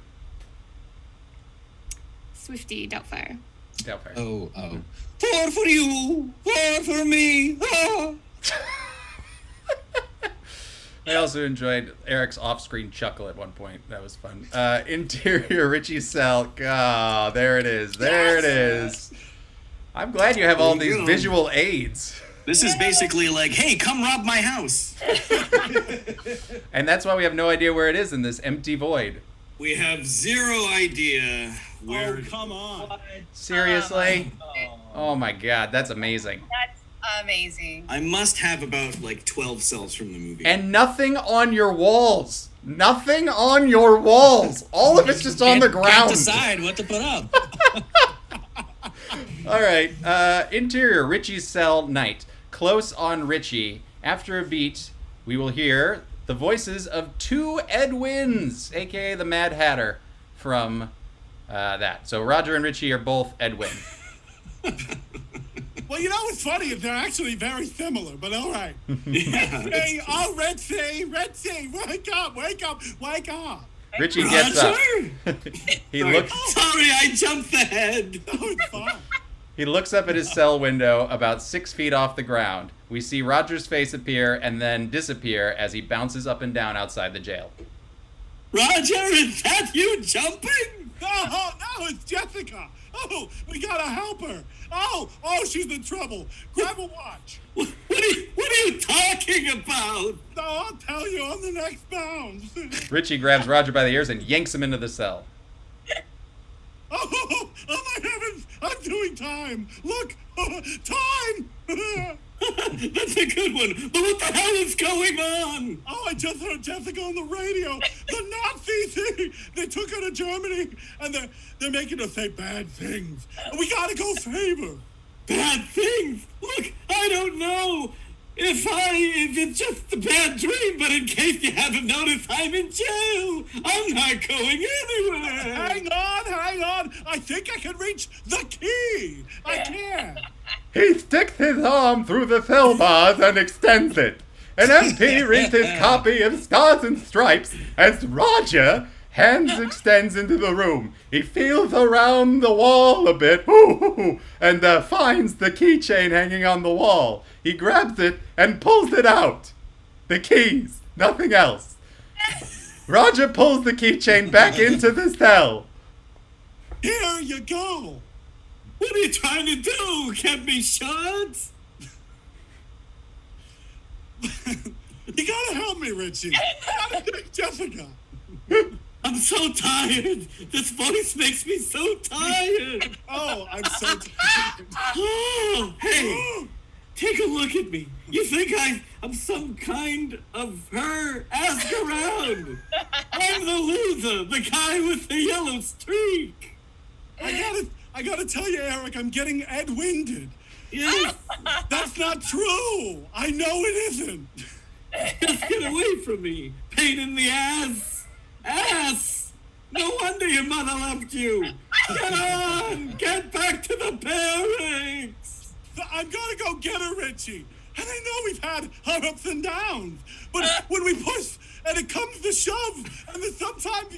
Swifty, Doubtfire. Doubtfire. Oh. 4 for you, 4 for me. Ah. I also enjoyed Eric's off-screen chuckle at one point. That was fun. Interior Richie's cell. Ah, there it is. There it is. I'm glad you have all these visual aids. This is basically like, hey, come rob my house. And that's why we have no idea where it is in this empty void. We have zero idea where. Oh, come on. Seriously? Oh my god, that's amazing. That's amazing. I must have about like 12 cells from the movie. And nothing on your walls. Nothing on your walls. All of it's just on the ground. Can't decide what to put up. All right. Interior Richie's cell night. Close on Richie. After a beat, we will hear the voices of 2 Edwins, aka the Mad Hatter, from that. So Roger and Richie are both Edwin. Well, you know what's funny? They're actually very similar, but all right. Hey, oh, Richie, wake up. Richie gets up. He looks. Sorry, I jumped ahead. No, it's fine. He looks up at his cell window about 6 feet off the ground. We see Roger's face appear and then disappear as he bounces up and down outside the jail. Roger, is that you jumping? No, it's Jessica. Oh, we gotta help her. Oh, she's in trouble. Grab a watch. What are you talking about? No, I'll tell you on the next bound. Richie grabs Roger by the ears and yanks him into the cell. Oh my heavens! I'm doing time. Look, time. That's a good one. But what the hell is going on? Oh, I just heard Jessica on the radio. The Nazi thing. They took her to Germany, and they're making her say bad things. We gotta go save her. Bad things? Look, I don't know if it's just a bad dream, but in case you haven't noticed, I'm in jail. I'm not going anywhere. Hang on. I think I can reach the key. I can. He sticks his arm through the cell bars and extends it. An MP reads his copy of Stars and Stripes as Roger hands extends into the room. He feels around the wall a bit and finds the keychain hanging on the wall. He grabs it and pulls it out. The keys, nothing else. Roger pulls the keychain back into the cell. Here you go. What are you trying to do? Get me shot? You gotta help me, Richie. I gotta take Jessica. I'm so tired. This voice makes me so tired. Oh, I'm so tired. Oh, hey, take a look at me. You think I'm some kind of her? Ask around. I'm the loser, the guy with the yellow streak. I gotta tell you, Eric, I'm getting Ed-winded. Yes. That's not true. I know it isn't. Just get away from me. Pain in the ass. Ass. No wonder your mother left you. Get on. Get back to the barracks. I'm gonna go get her, Richie. And I know we've had our ups and downs. But when we push and it comes to shove, and then sometimes,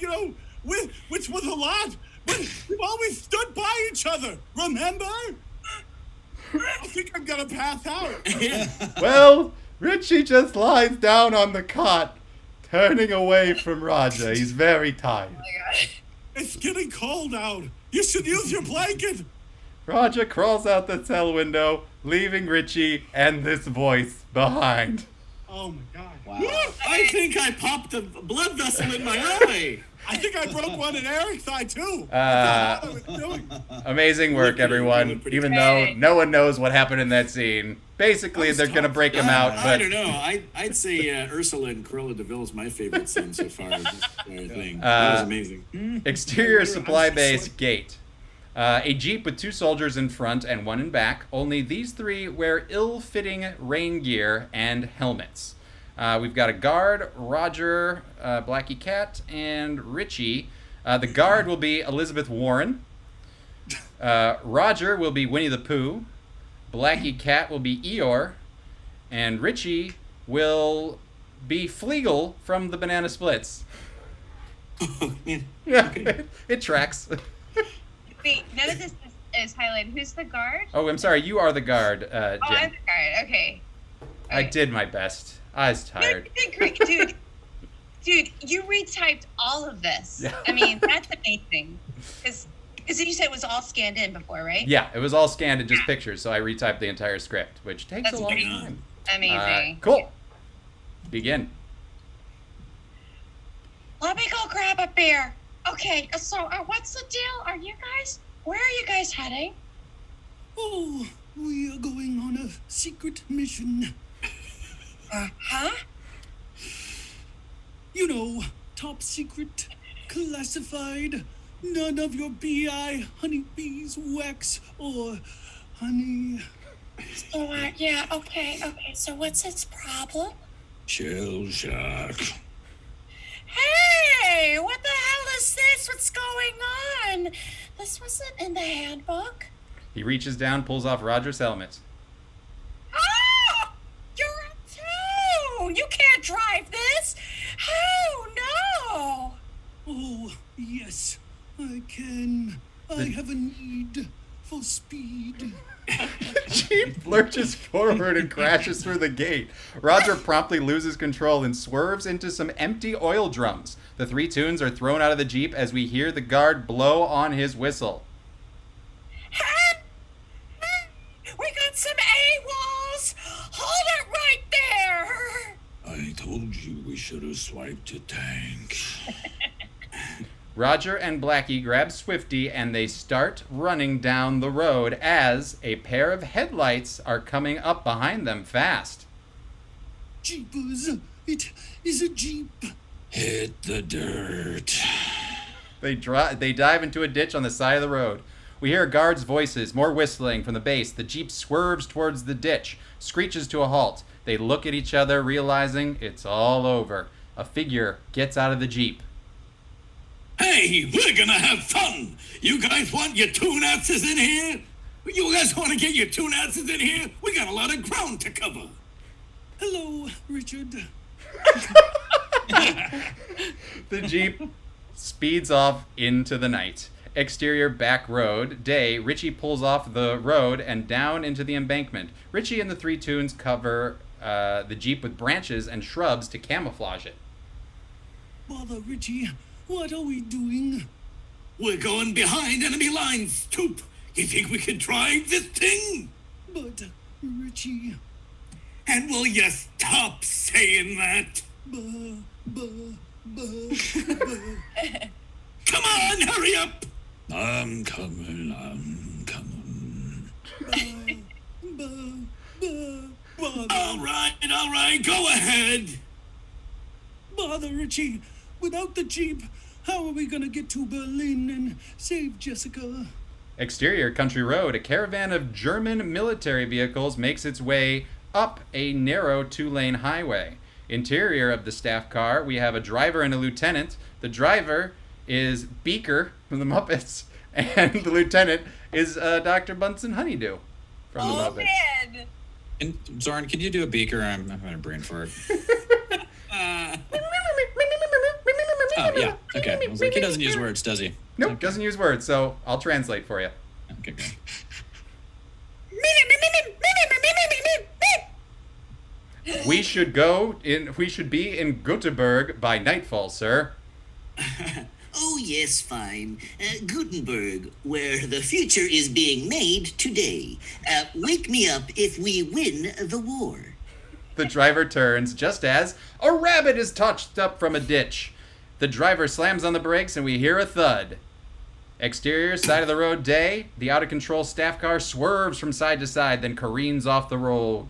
which was a lot, but we've always stood by each other. Remember? I think I'm gonna pass out. Well, Richie just lies down on the cot, turning away from Roger. He's very tired. Oh my God. It's getting cold out. You should use your blanket. Roger crawls out the cell window, leaving Richie and this voice behind. Oh my God. Wow. I think I popped a blood vessel in my eye. I think I broke one in Eric's thigh too. Amazing work, everyone. Even though no one knows what happened in that scene. Basically, they're going to break him out. I But don't know. I'd say Ursula and Cruella de Vil is my favorite scene so far. This thing. Uh, That was amazing. exterior supply base gate. A Jeep with 2 soldiers in front and 1 in back. Only these 3 wear ill-fitting rain gear and helmets. We've got a guard, Roger, Blackie Cat, and Richie. The guard will be Elizabeth Warren. Roger will be Winnie the Pooh. Blackie Cat will be Eeyore. And Richie will be Fleagle from the Banana Splits. Yeah, it tracks. Wait, none of this is highlighted. Who's the guard? Oh, I'm sorry. You are the guard, Jen. Oh, I'm the guard. Okay. I did my best. I was tired. You did great, dude. Dude, you retyped all of this. Yeah. I mean, that's amazing. Because you said it was all scanned in before, right? Yeah, it was all scanned and just pictures, so I retyped the entire script, which takes That's a long great. time. Amazing. Cool. Begin. Let me go grab a beer. Okay, so what's the deal? Where are you guys heading? Oh, we are going on a secret mission. Huh? You know, top secret, classified, none of your BI honeybees wax or honey. So, yeah, okay, so what's its problem? Shell shock. Hey, what the hell is this? What's going on? This wasn't in the handbook. He reaches down, pulls off Roger's helmet. Oh, you're a Toon! You can't drive this! Oh, no! Oh, yes, I can. I have a need for speed. Jeep lurches forward and crashes through the gate. Roger promptly loses control and swerves into some empty oil drums. The 3 Toons are thrown out of the Jeep as we hear the guard blow on his whistle. We got some AWOLs! Hold it right there! I told you we should have swiped a tank. Roger and Blackie grab Swifty and they start running down the road as a pair of headlights are coming up behind them fast. Jeepers, it is a Jeep. Hit the dirt. They dive into a ditch on the side of the road. We hear guards' voices, more whistling from the base. The Jeep swerves towards the ditch, screeches to a halt. They look at each other, realizing it's all over. A figure gets out of the Jeep. Hey, we're gonna have fun! You guys want your Toon asses in here? You guys want to get your Toon asses in here? We got a lot of ground to cover. Hello, Richard. The Jeep speeds off into the night. Exterior back road. Day, Richie pulls off the road and down into the embankment. Richie and the 3 Toons cover the Jeep with branches and shrubs to camouflage it. Bother, Richie. What are we doing? We're going behind enemy lines, Toop. You think we can drive this thing? But, Richie... And will you stop saying that? Come on, hurry up! I'm coming. All right, go ahead. Bother, Richie. Without the Jeep, how are we gonna get to Berlin and save Jessica? Exterior country road. A caravan of German military vehicles makes its way up a narrow 2-lane highway. Interior of the staff car, we have a driver and a lieutenant. The driver is Beaker from the Muppets, and the lieutenant is Dr. Bunsen Honeydew from the Muppets. Man. And Zorn, can you do a Beaker? I'm having a brain fart. Oh, yeah. Okay. I was like, he doesn't use words, does he? Nope, Okay. doesn't use words, so I'll translate for you. Okay, great. We should be in Göteborg by nightfall, sir. Oh, yes, fine. Gutenberg, where the future is being made today. Wake me up if we win the war. The driver turns just as a rabbit is touched up from a ditch. The driver slams on the brakes and we hear a thud. Exterior, side of the road day. The out-of-control staff car swerves from side to side, then careens off the road.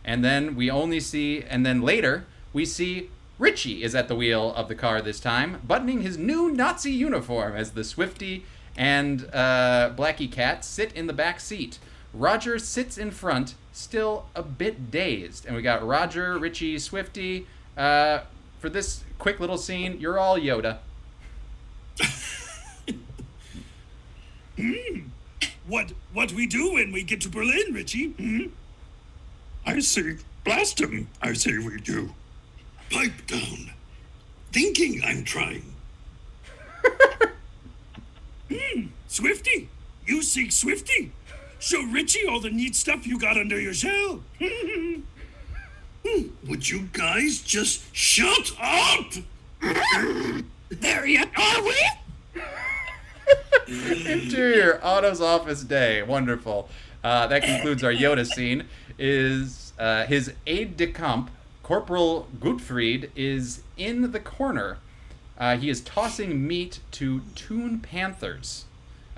And then later, we see Richie is at the wheel of the car this time, buttoning his new Nazi uniform as the Swiftie and Blackie Cat sit in the back seat. Roger sits in front, still a bit dazed. And we got Roger, Richie, Swiftie. For this quick little scene, you're all Yoda. What we do when we get to Berlin, Richie? I say, blast him. I say we do. Pipe down. Thinking I'm trying. Swiftie, you seek Swiftie. Show Richie all the neat stuff you got under your shell. Would you guys just shut up? There yet are we? Interior, Otto's office day. Wonderful. That concludes our Yoda scene. Is his aide-de-camp, Corporal Gottfried, is in the corner. He is tossing meat to Toon Panthers.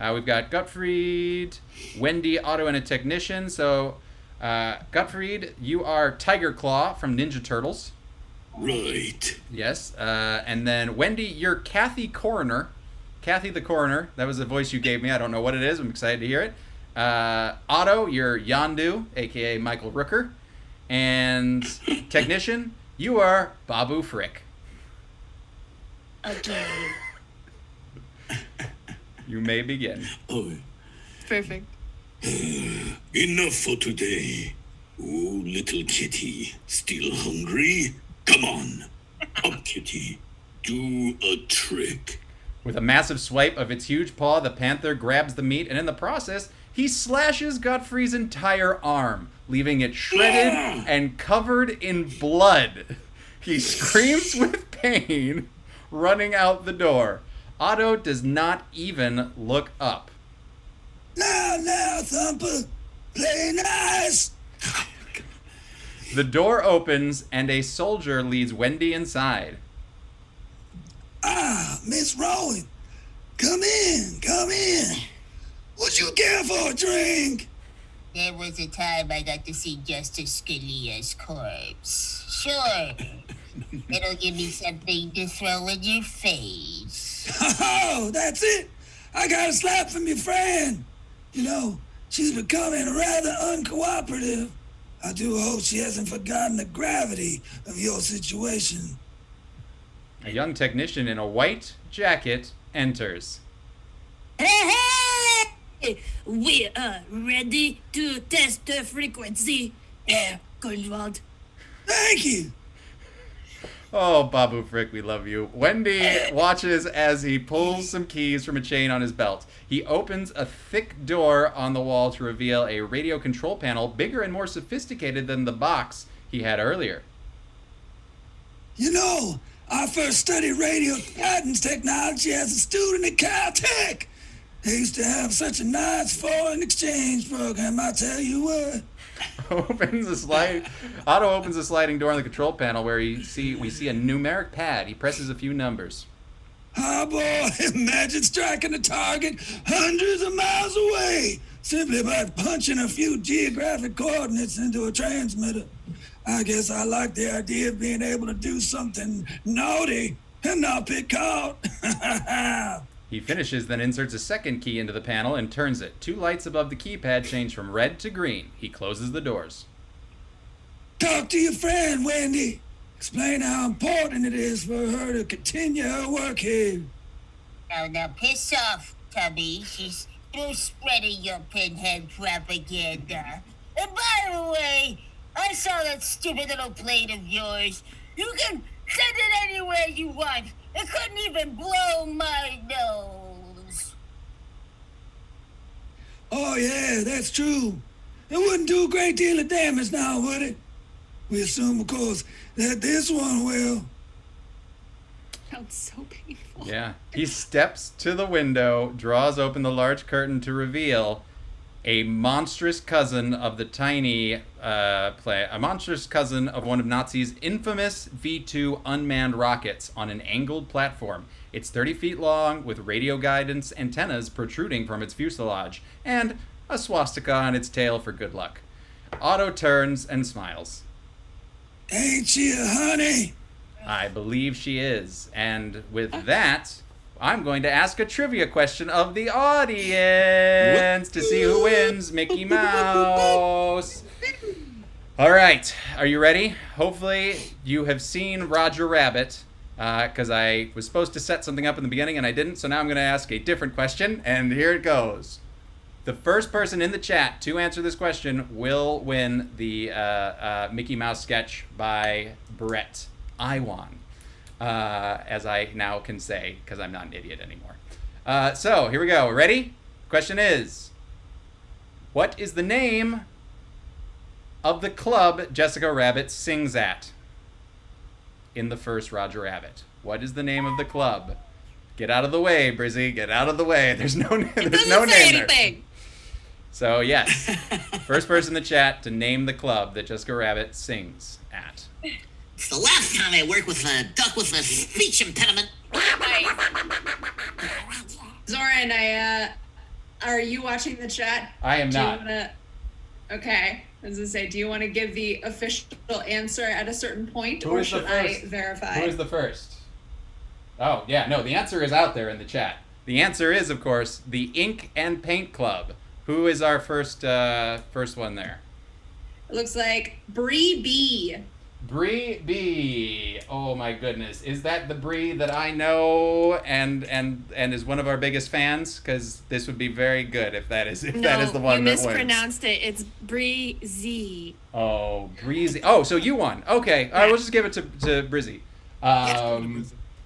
We've got Gottfried, Wendy, Otto, and a technician. So, Gottfried, you are Tiger Claw from Ninja Turtles. Right. Yes. And then Wendy, you're Kathy Coroner. Kathy the Coroner. That was the voice you gave me. I don't know what it is. I'm excited to hear it. Otto, you're Yondu, a.k.a. Michael Rooker. And technician, you are Babu Frick. Okay. You may begin. Oh. Perfect. Enough for today. Oh, little kitty, still hungry? Come on. Up, kitty. Do a trick. With a massive swipe of its huge paw, the panther grabs the meat, and in the process, he slashes Gottfried's entire arm, leaving it shredded and covered in blood. He screams with pain, running out the door. Otto does not even look up. Now, Thumper. Play nice. The door opens, and a soldier leads Wendy inside. Miss Rowan. Come in. Would you care for a drink? There was a time I got to see Justice Scalia's corpse. Sure. It'll give me something to throw in your face. Oh, that's it. I got a slap from your friend. You know, she's becoming rather uncooperative. I do hope she hasn't forgotten the gravity of your situation. A young technician in a white jacket enters. Hey! We are ready to test the frequency. Conrad. Thank you. Oh, Babu Frick, we love you. Wendy watches as he pulls some keys from a chain on his belt. He opens a thick door on the wall to reveal a radio control panel bigger and more sophisticated than the box he had earlier. You know, I first studied radio guidance technology as a student at Caltech. They used to have such a nice foreign exchange program, I tell you what. Otto opens a sliding door on the control panel where we see a numeric pad. He presses a few numbers. Oh boy, imagine striking a target hundreds of miles away simply by punching a few geographic coordinates into a transmitter. I guess I like the idea of being able to do something naughty and not get caught. He finishes, then inserts a second key into the panel and turns it. 2 lights above the keypad change from red to green. He closes the doors. Talk to your friend, Wendy. Explain how important it is for her to continue her work here. Now piss off, Tubby. She's through spreading your pinhead propaganda. And by the way, I saw that stupid little plane of yours. You can send it anywhere you want. It couldn't even blow my nose. Oh, yeah, that's true. It wouldn't do a great deal of damage now, would it? We assume, of course, that this one will. That's so painful. Yeah. He steps to the window, draws open the large curtain to reveal A monstrous cousin of the tiny a monstrous cousin of one of Nazi's infamous V-2 unmanned rockets on an angled platform. It's 30 feet long with radio guidance antennas protruding from its fuselage and a swastika on its tail for good luck. Otto turns and smiles. Ain't she a honey? I believe she is. And with that, I'm going to ask a trivia question of the audience to see who wins Mickey Mouse. All right, are you ready? Hopefully you have seen Roger Rabbit, because I was supposed to set something up in the beginning and I didn't, so now I'm going to ask a different question, and here it goes. The first person in the chat to answer this question will win the Mickey Mouse sketch by Brett. I won. As I now can say, because I'm not an idiot anymore. So, here we go. Ready? Question is, what is the name of the club Jessica Rabbit sings at in the first Roger Rabbit? What is the name of the club? Get out of the way, Brizzy. Get out of the way. There's no name there. So, yes. First person in the chat to name the club that Jessica Rabbit sings at. It's the last time I work with a duck with a speech impediment. Zoran, are you watching the chat? I am not. Okay. As I say, do you want to give the official answer at a certain point, or should I verify? Who is the first? Oh, yeah, no, the answer is out there in the chat. The answer is, of course, the Ink and Paint Club. Who is our first one there? It looks like Bree B. Bree B. Oh my goodness. Is that the Bree that I know and is one of our biggest fans? Because this would be very good if that is the one that wins. You mispronounced it. It's Bree Z. Oh, Breezy. Oh, so you won. Okay. All right, we'll just give it to Brizzy.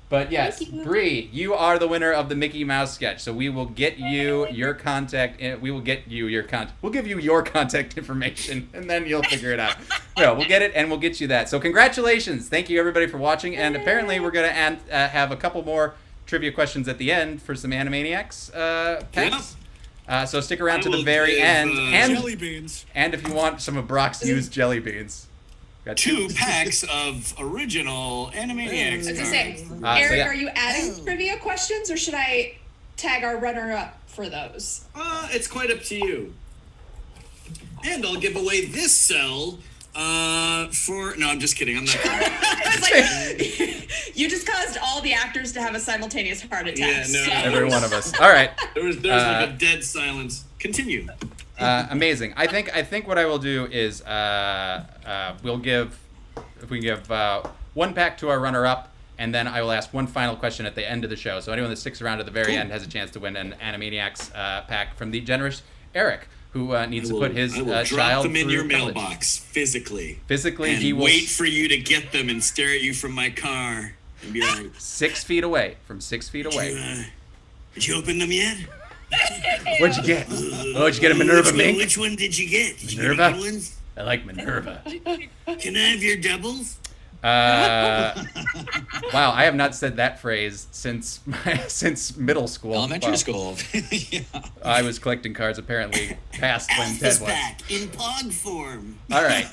But yes, Bree, you are the winner of the Mickey Mouse sketch. So we will get you your contact. We'll give you your contact information, and then you'll figure it out. No, we'll get it, and we'll get you that. So congratulations. Thank you, everybody, for watching. And apparently we're going to have a couple more trivia questions at the end for some Animaniacs packs. So stick around to the very end. And jelly beans. And if you want some of Brock's used jelly beans. Got 2 packs of original Animaniacs. As I say, Eric, are you adding trivia questions, or should I tag our runner-up for those? It's quite up to you. And I'll give away this cell for... No, I'm just kidding. I'm not kidding. I was like, you just caused all the actors to have a simultaneous heart attack. Yeah, no. Every one of us. All right. There was like a dead silence. Continue. Amazing. I think what I will do is we'll give one pack to our runner-up, and then I will ask one final question at the end of the show. So anyone that sticks around to the very end has a chance to win an Animaniacs pack from the generous Eric, who needs to put his child through drop them in your college. mailbox physically. Physically, and he will wait for you to get them and stare at you from my car and be like 6 feet away. From 6 feet away. Did you open them yet? What'd you get? Oh, did you get a Minerva mink? Which one did you get? Did you Minerva? get good ones? I like Minerva. Can I have your doubles? Wow, I have not said that phrase since middle school. Elementary school. Yeah. I was collecting cards apparently past when Ted was. Back in pog form. All right.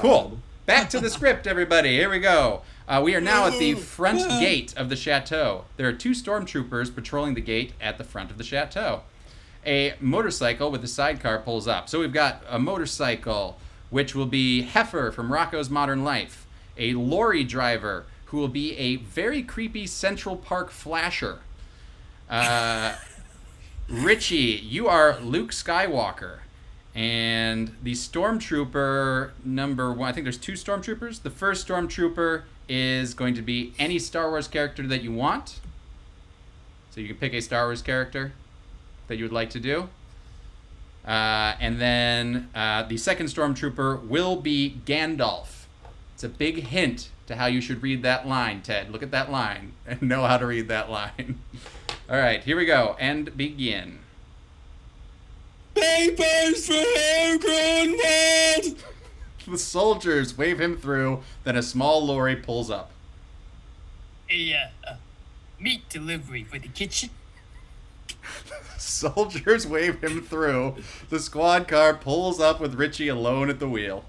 Cool. Back to the script, everybody. Here we go. We are now at the front gate of the chateau. There are 2 stormtroopers patrolling the gate at the front of the chateau. A motorcycle with a sidecar pulls up. So we've got a motorcycle, which will be Heifer from Rocco's Modern Life. A lorry driver, who will be a very creepy Central Park flasher. Richie, you are Luke Skywalker. And the stormtrooper number 1, I think there's 2 stormtroopers. The first stormtrooper is going to be any Star Wars character that you want. So you can pick a Star Wars character that you would like to do. And then the second stormtrooper will be Gandalf. It's a big hint to how you should read that line, Ted. Look at that line and know how to read that line. All right, here we go, and begin. Papers for Hairgrown World! The soldiers wave him through, then a small lorry pulls up. A meat delivery for the kitchen. Soldiers wave him through. The squad car pulls up with Richie alone at the wheel.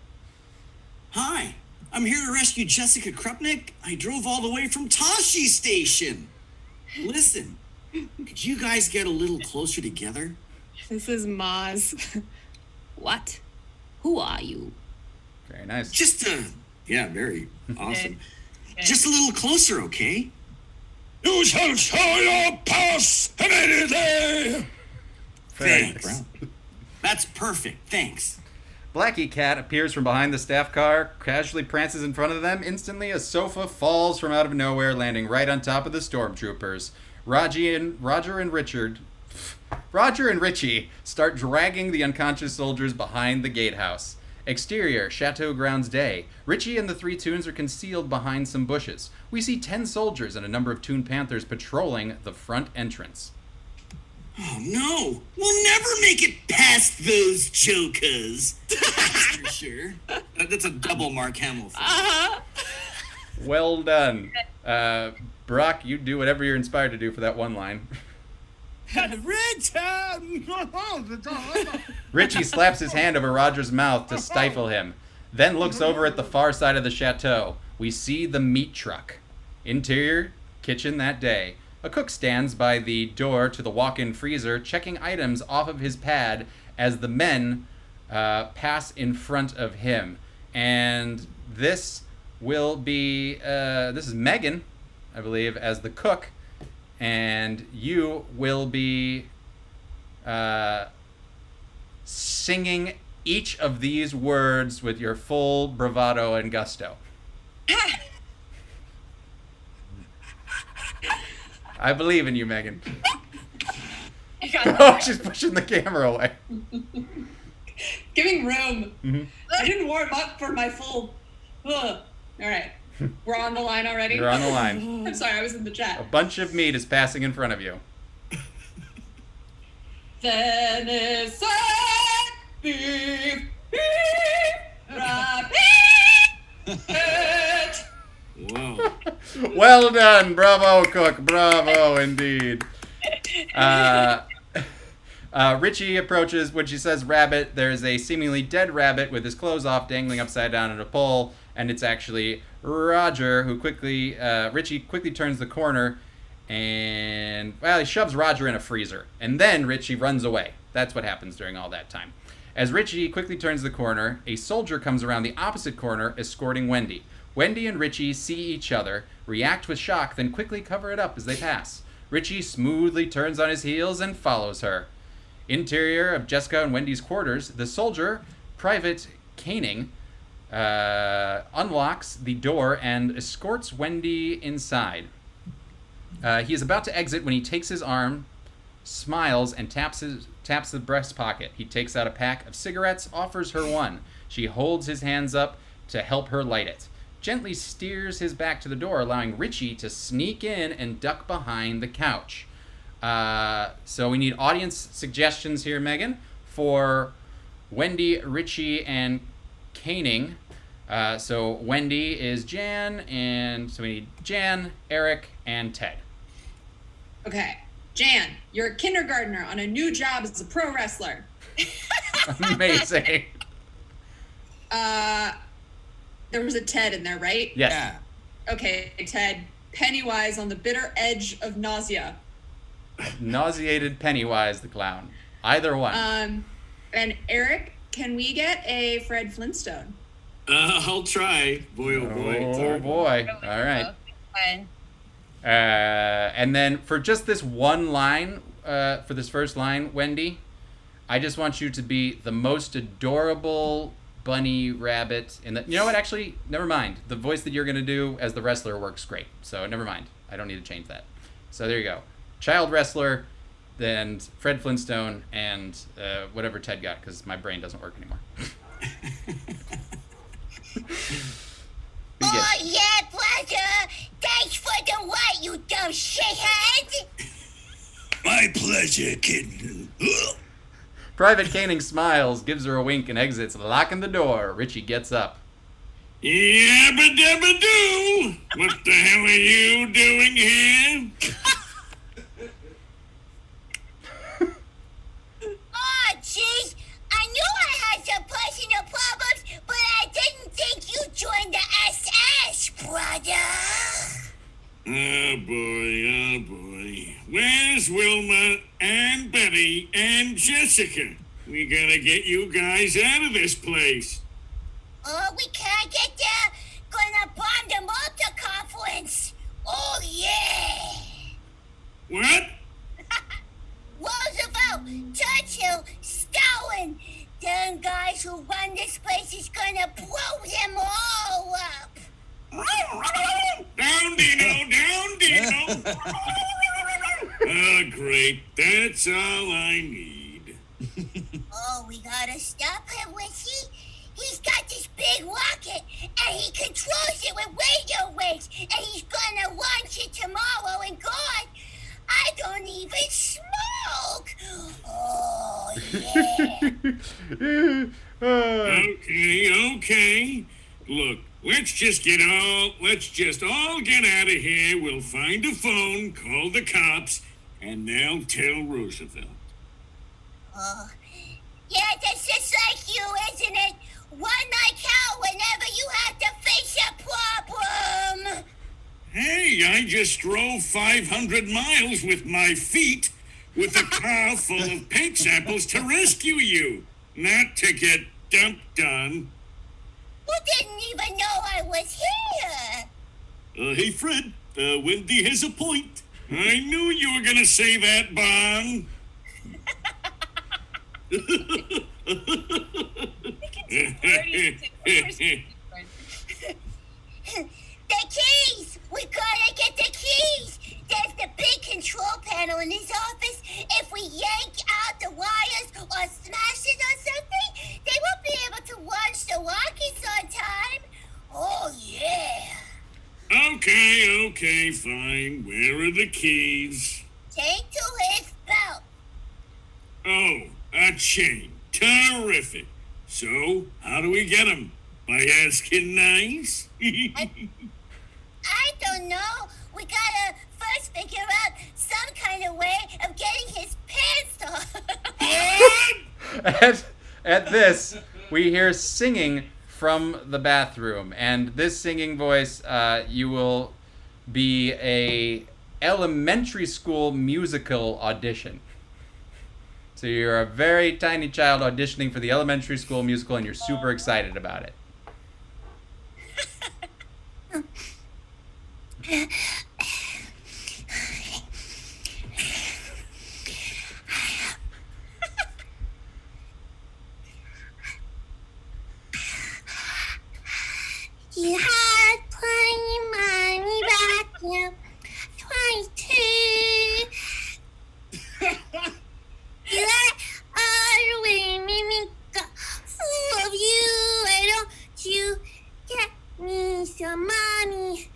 Hi, I'm here to rescue Jessica Krupnik. I drove all the way from Tashi Station. Listen, could you guys get a little closer together? This is Maz. What? Who are you? Very nice. Just, yeah, very awesome. Just a little closer, okay? You shall show your pass immediately! Thanks. That's perfect, thanks. Blackie Cat appears from behind the staff car, casually prances in front of them. Instantly, a sofa falls from out of nowhere, landing right on top of the stormtroopers. Roger and Richie start dragging the unconscious soldiers behind the gatehouse. Exterior, Chateau Grounds Day. Richie and the 3 Toons are concealed behind some bushes. We see 10 soldiers and a number of Toon Panthers patrolling the front entrance. Oh no, we'll never make it past those jokers. That's for sure. That's a double Mark Hamill thing. Well done. Brock, you do whatever you're inspired to do for that one line. Richie slaps his hand over Roger's mouth to stifle him, then looks over at the far side of the chateau. We see the meat truck. Interior, kitchen that day. A cook stands by the door to the walk-in freezer, checking items off of his pad as the men pass in front of him. And this will be, this is Megan, I believe, as the cook. And you will be singing each of these words with your full bravado and gusto. I believe in you, Megan. Oh, she's pushing the camera away. Giving room. Mm-hmm. I didn't warm up for my full. All right. We're on the line already? You're on the line. I'm sorry, I was in the chat. A bunch of meat is passing in front of you. Venison, beef, rabbit. Whoa. Well done. Bravo, cook. Bravo, indeed. Richie approaches. When she says rabbit, there's a seemingly dead rabbit with his clothes off dangling upside down in a pole, and it's actually Roger, who Richie quickly turns the corner, and, well, he shoves Roger in a freezer, and then Richie runs away. That's what happens during all that time. As Richie quickly turns the corner, a soldier comes around the opposite corner, escorting Wendy. Wendy and Richie see each other, react with shock, then quickly cover it up as they pass. Richie smoothly turns on his heels and follows her. Interior of Jessica and Wendy's quarters, the soldier, Private Caning, unlocks the door and escorts Wendy inside. He is about to exit when he takes his arm, smiles, and taps the breast pocket. He takes out a pack of cigarettes, offers her one. She holds his hands up to help her light it. Gently steers his back to the door, allowing Richie to sneak in and duck behind the couch. So we need audience suggestions here, Megan, for Wendy, Richie, and Caning. So Wendy is Jan, and so we need Jan, Eric, and Ted. Okay. Jan, you're a kindergartner on a new job as a pro wrestler. Amazing. There was a Ted in there, right? Yes. Yeah. Okay, Ted. Pennywise on the bitter edge of nausea. Nauseated Pennywise the clown. Either one. And Eric, can we get a Fred Flintstone? I'll try. Boy, oh boy. Oh boy. All right. And then for just this one line, for this first line, Wendy, I just want you to be the most adorable bunny rabbit in the. You know what? Actually, never mind. The voice that you're gonna do as the wrestler works great. So never mind. I don't need to change that. So there you go. Child wrestler, then Fred Flintstone, and whatever Ted got, because my brain doesn't work anymore. Oh, yeah, brother. Thanks for the what, you dumb shithead. My pleasure, kitten. Private Caning smiles, gives her a wink, and exits, locking the door. Richie gets up. Yabba dabba doo! What the hell are you doing here? Anna and Betty and Jessica. We gotta get you guys out of this place. Oh, we can't get there. Gonna bomb the Malta conference. Oh, yeah. What? Roosevelt, Churchill, Stalin. Them guys who run this place is gonna blow them all up. Down, Dino, down, Dino. Great. That's all I need. Oh, we gotta stop him, Wissy. He's got this big rocket, and he controls it with radio waves, and he's gonna launch it tomorrow, and God, I don't even smoke! Oh, yeah. Okay. Look, let's just all get out of here. We'll find a phone, call the cops, and they'll tell Roosevelt. Yeah, that's just like you, isn't it? Run like hell whenever you have to face a problem. Hey, I just drove 500 miles with my feet with a car full of paint samples to rescue you, not to get dumped on. You didn't even know I was here. Hey, Fred, Wendy has a point. I knew you were gonna say that, Bong. The keys! We gotta get the keys! There's the big control panel in his office. If we yank out the wires or smash it or something, they won't be able to launch the rockets on time. Oh, yeah. Okay, fine. Where are the keys? Take to his belt. Oh, a chain. Terrific. So, how do we get him? By asking nice? I don't know. We gotta first figure out some kind of way of getting his pants off. At this, we hear singing from the bathroom, and this singing voice, you will be a elementary school musical audition. So you're a very tiny child auditioning for the elementary school musical, and you're super excited about it. You had plenty money back in 22. You let all the women make a fool of you. Why don't you get me some money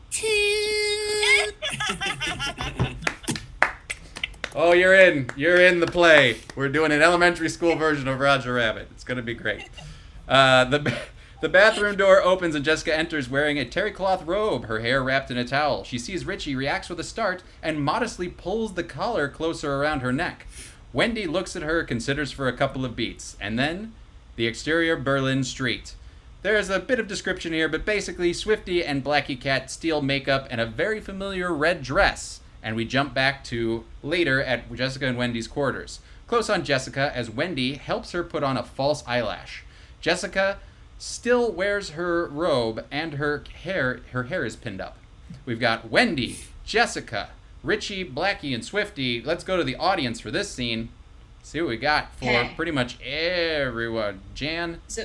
too? Oh, you're in the play. We're doing an elementary school version of Roger Rabbit. It's gonna be great. The bathroom door opens and Jessica enters wearing a terry cloth robe, her hair wrapped in a towel. She sees Richie, reacts with a start, and modestly pulls the collar closer around her neck. Wendy looks at her, considers for a couple of beats, and then the exterior Berlin street. There's a bit of description here, but basically Swifty and Blackie Cat steal makeup and a very familiar red dress, and we jump back to later at Jessica and Wendy's quarters. Close on Jessica as Wendy helps her put on a false eyelash. Jessica still wears her robe and her hair is pinned up. We've got Wendy, Jessica, Richie, Blackie, and Swifty. Let's go to the audience for this scene. See what we got for pretty much everyone. Jan? So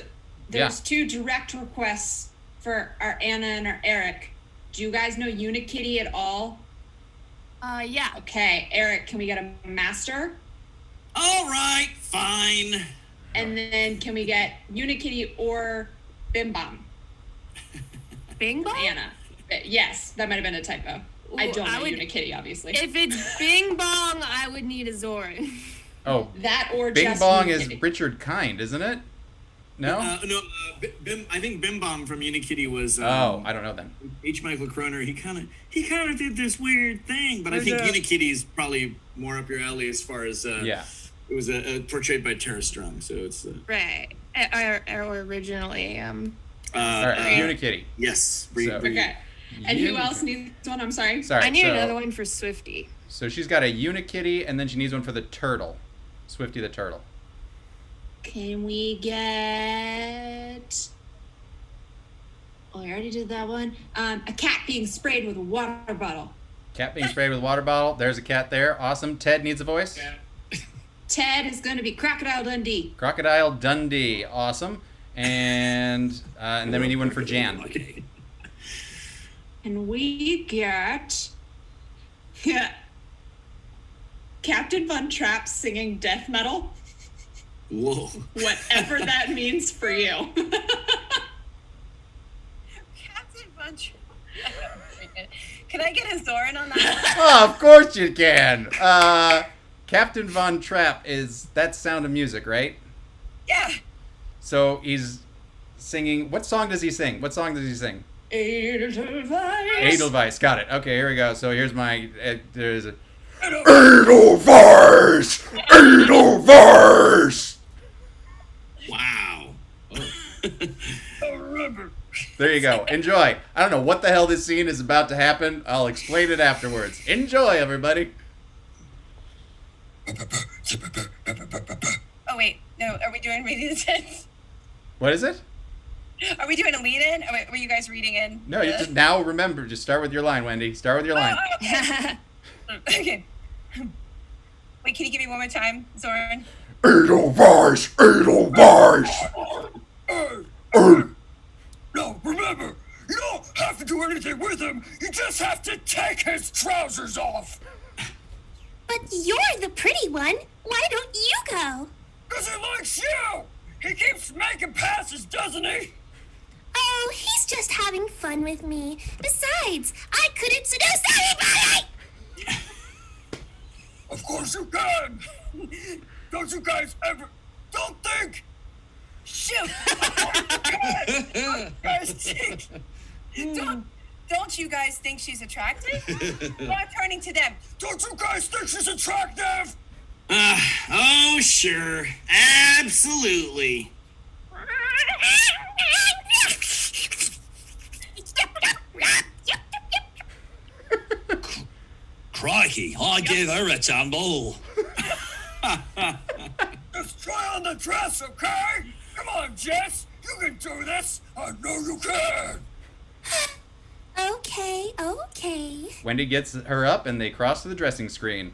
there's two direct requests for our Anna and our Eric. Do you guys know Unikitty at all? Yeah. Okay, Eric, can we get a master? All right, fine. And then can we get Unikitty or Bim Bom? Bing Bong? Anna. Yes, that might have been a typo. I don't know Unikitty, obviously. If it's Bing Bong, I would need a Zoran. Oh, that or Bing just Bong Unikitty. is Richard Kind, isn't it? No? I think Bim Bom from Unikitty was. I don't know then. H. Michael Kroner. He kind of did this weird thing, but I think Unikitty is probably more up your alley as far as. It was portrayed by Tara Strong, so it's right. Or originally, Unikitty. Yes. Okay. And who else needs one? I'm sorry. I need another one for Swifty. So she's got a Unikitty, and then she needs one for the turtle. Swifty the turtle. Can we get... Oh, I already did that one. A cat being sprayed with a water bottle. Cat being sprayed with a water bottle. There's a cat there. Awesome. Ted needs a voice. Ted is going to be Crocodile Dundee. Crocodile Dundee. Awesome. And then we need one for Jan. Okay. And we get... Yeah. Captain Von Trapp singing death metal. Whoa. Whatever that means for you. Captain Von Trapp. Can I get a Zoran on that? Oh, of course you can. Captain Von Trapp that's Sound of Music, right? Yeah. So he's singing. What song does he sing? What song does he sing? Edelweiss. Edelweiss. Got it. Okay, here we go. So here's my. There's a. Edelweiss! Edelweiss! Wow. There you go. Enjoy. I don't know what the hell this scene is about to happen. I'll explain it afterwards. Enjoy, everybody. Oh wait, no. Are we doing reading the text? What is it? Are we doing a lead-in? Were you guys reading in? No, you just now remember. Just start with your line, Wendy. Start with your line. Oh, okay. Okay. Wait, can you give me one more time, Zoran? Edelweiss! Edelweiss! No, remember, you don't have to do anything with him. You just have to take his trousers off. But you're the pretty one. Why don't you go? Because he likes you. He keeps making passes, doesn't he? Oh, he's just having fun with me. Besides, I couldn't seduce anybody! Of course you can. Don't you guys ever... Don't think... Shoot! Guys, don't you guys think she's attractive? Well, I'm turning to them. Don't you guys think she's attractive? Oh, sure. Absolutely. Crikey, I give her a tumble. Just try on the dress, okay? Come on, Jess. You can do this. I know you can. Okay. Wendy gets her up, and they cross to the dressing screen.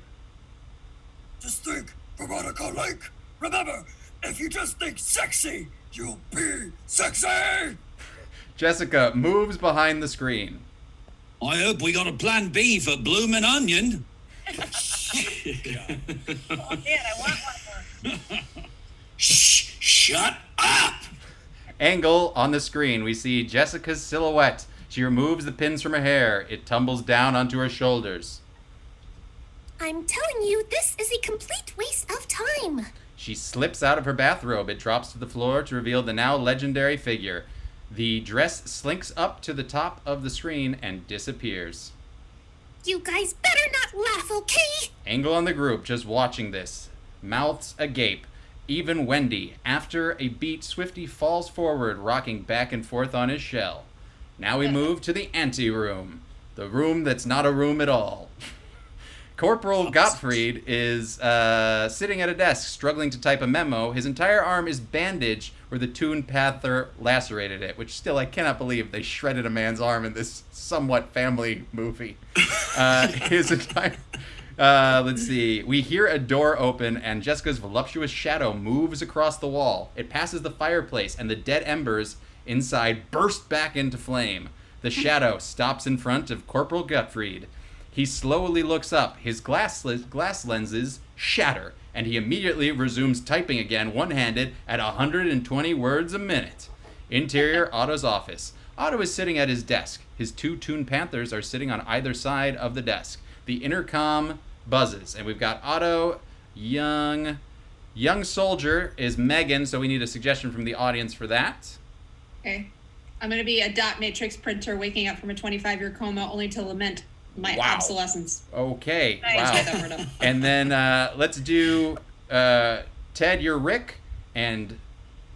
Just think, Veronica Lake. Remember, if you just think sexy, you'll be sexy. Jessica moves behind the screen. I hope we got a plan B for Bloomin' Onion. Oh man, I want one more. Shut up! Angle on the screen. We see Jessica's silhouette. She removes the pins from her hair. It tumbles down onto her shoulders. I'm telling you, this is a complete waste of time. She slips out of her bathrobe. It drops to the floor to reveal the now legendary figure. The dress slinks up to the top of the screen and disappears. You guys better not laugh, okay? Angle on the group, just watching this. Mouths agape. Even Wendy. After a beat, Swifty falls forward, rocking back and forth on his shell. Now we move to the anteroom. The room that's not a room at all. Corporal Gottfried is sitting at a desk, struggling to type a memo. His entire arm is bandaged where the Toon Panther lacerated it, which still I cannot believe they shredded a man's arm in this somewhat family movie. His entire... let's see. We hear a door open, and Jessica's voluptuous shadow moves across the wall. It passes the fireplace, and the dead embers inside burst back into flame. The shadow stops in front of Corporal Gottfried. He slowly looks up. His glass lenses shatter, and he immediately resumes typing again, one-handed, at 120 words a minute. Interior, Otto's office. Otto is sitting at his desk. His two Toon Panthers are sitting on either side of the desk. The intercom buzzes, and we've got Otto, young soldier is Megan, so we need a suggestion from the audience for that. Okay. I'm going to be a dot matrix printer waking up from a 25-year coma only to lament my obsolescence. Okay. Nice. Wow. And then let's do Ted, you're Rick, and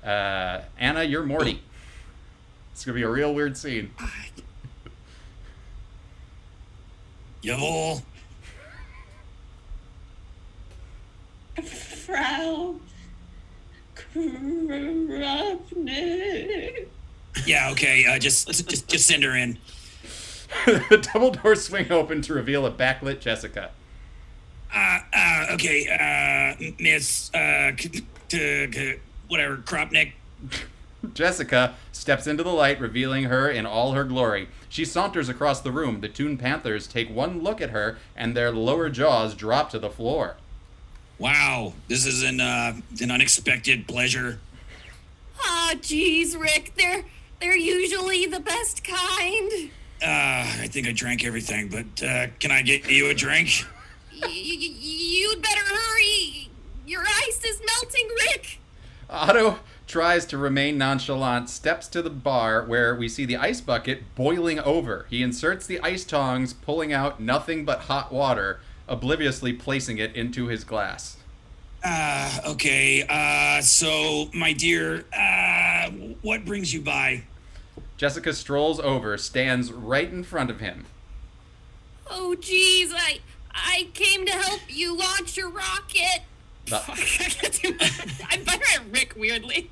Anna, you're Morty. It's going to be a real weird scene. Jawohl. Frau Krupnik. Yeah, okay. Just send her in. The double doors swing open to reveal a backlit Jessica. Okay. Miss whatever, Kropnik. Jessica steps into the light, revealing her in all her glory. She saunters across the room. The Toon Panthers take one look at her, and their lower jaws drop to the floor. Wow, this is an unexpected pleasure. Ah, geez, Rick. They're usually the best kind. I think I drank everything, but can I get you a drink? You'd better hurry. Your ice is melting, Rick. Otto tries to remain nonchalant, steps to the bar where we see the ice bucket boiling over. He inserts the ice tongs, pulling out nothing but hot water, obliviously placing it into his glass. Okay. So, my dear, what brings you by? Jessica strolls over, stands right in front of him. Oh, geez, I came to help you launch your rocket. I'm better at Rick, weirdly.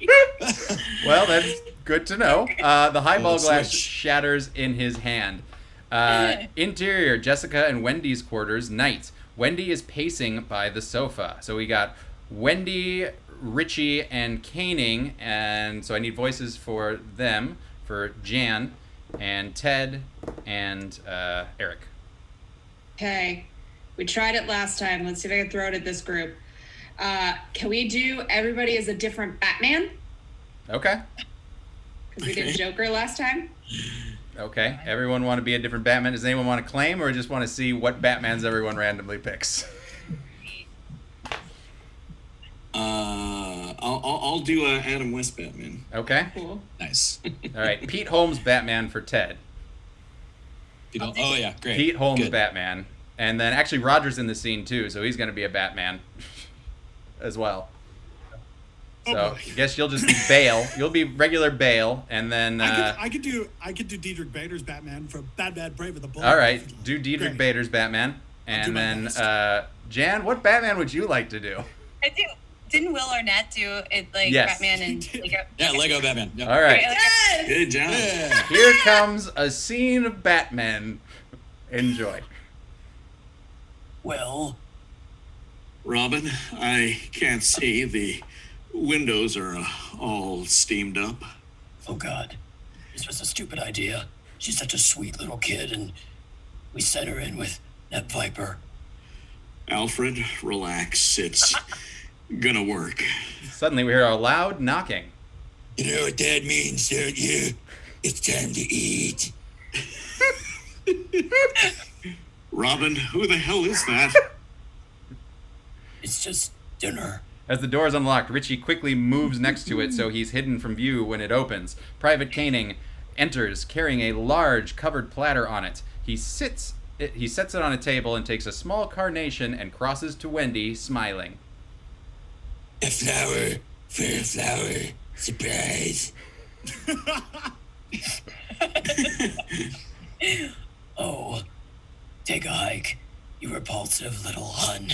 Well, that's good to know. The highball glass shatters in his hand. Interior, Jessica and Wendy's quarters, night. Wendy is pacing by the sofa. So we got Wendy, Richie, and Caning. And so I need voices for them, for Jan, and Ted, and Eric. Okay. We tried it last time. Let's see if I can throw it at this group. Can we do everybody as a different Batman? Okay. Because we did Joker last time. Okay. Everyone want to be a different Batman? Does anyone want to claim, or just want to see what Batmans everyone randomly picks? I'll do Adam West Batman. Okay. Cool. Nice. All right. Pete Holmes Batman for Ted. Oh yeah, great. Pete Holmes Good. Batman. And then actually Roger's in the scene too, so he's going to be a Batman as well. So I guess you'll just be Bale. You'll be regular Bale, and then I could do Diedrich Bader's Batman for Bad Brave of the Bull. all right, do Diedrich Bader's Batman, and then Jan, what Batman would you like to do? I do. Didn't Will Arnett do it like Yes. Batman and Lego? Yeah, Lego Batman. Yep. All right, Good job. Yeah. here comes a scene of Batman. Enjoy. Well, Robin, I can't see. The windows are all steamed up. oh God, this was a stupid idea. She's such a sweet little kid, and we sent her in with that Viper. Alfred, relax. It's gonna work. Suddenly we hear a loud knocking. You know what that means, don't you? It's time to eat. Robin, who the hell is that? It's just dinner. As the door is unlocked, Richie quickly moves next to it so he's hidden from view when it opens. Private Caning enters, carrying a large covered platter on it. He sets it on a table and takes a small carnation and crosses to Wendy, smiling. A flower for a flower. Surprise. Oh, take a hike, you repulsive little Hun.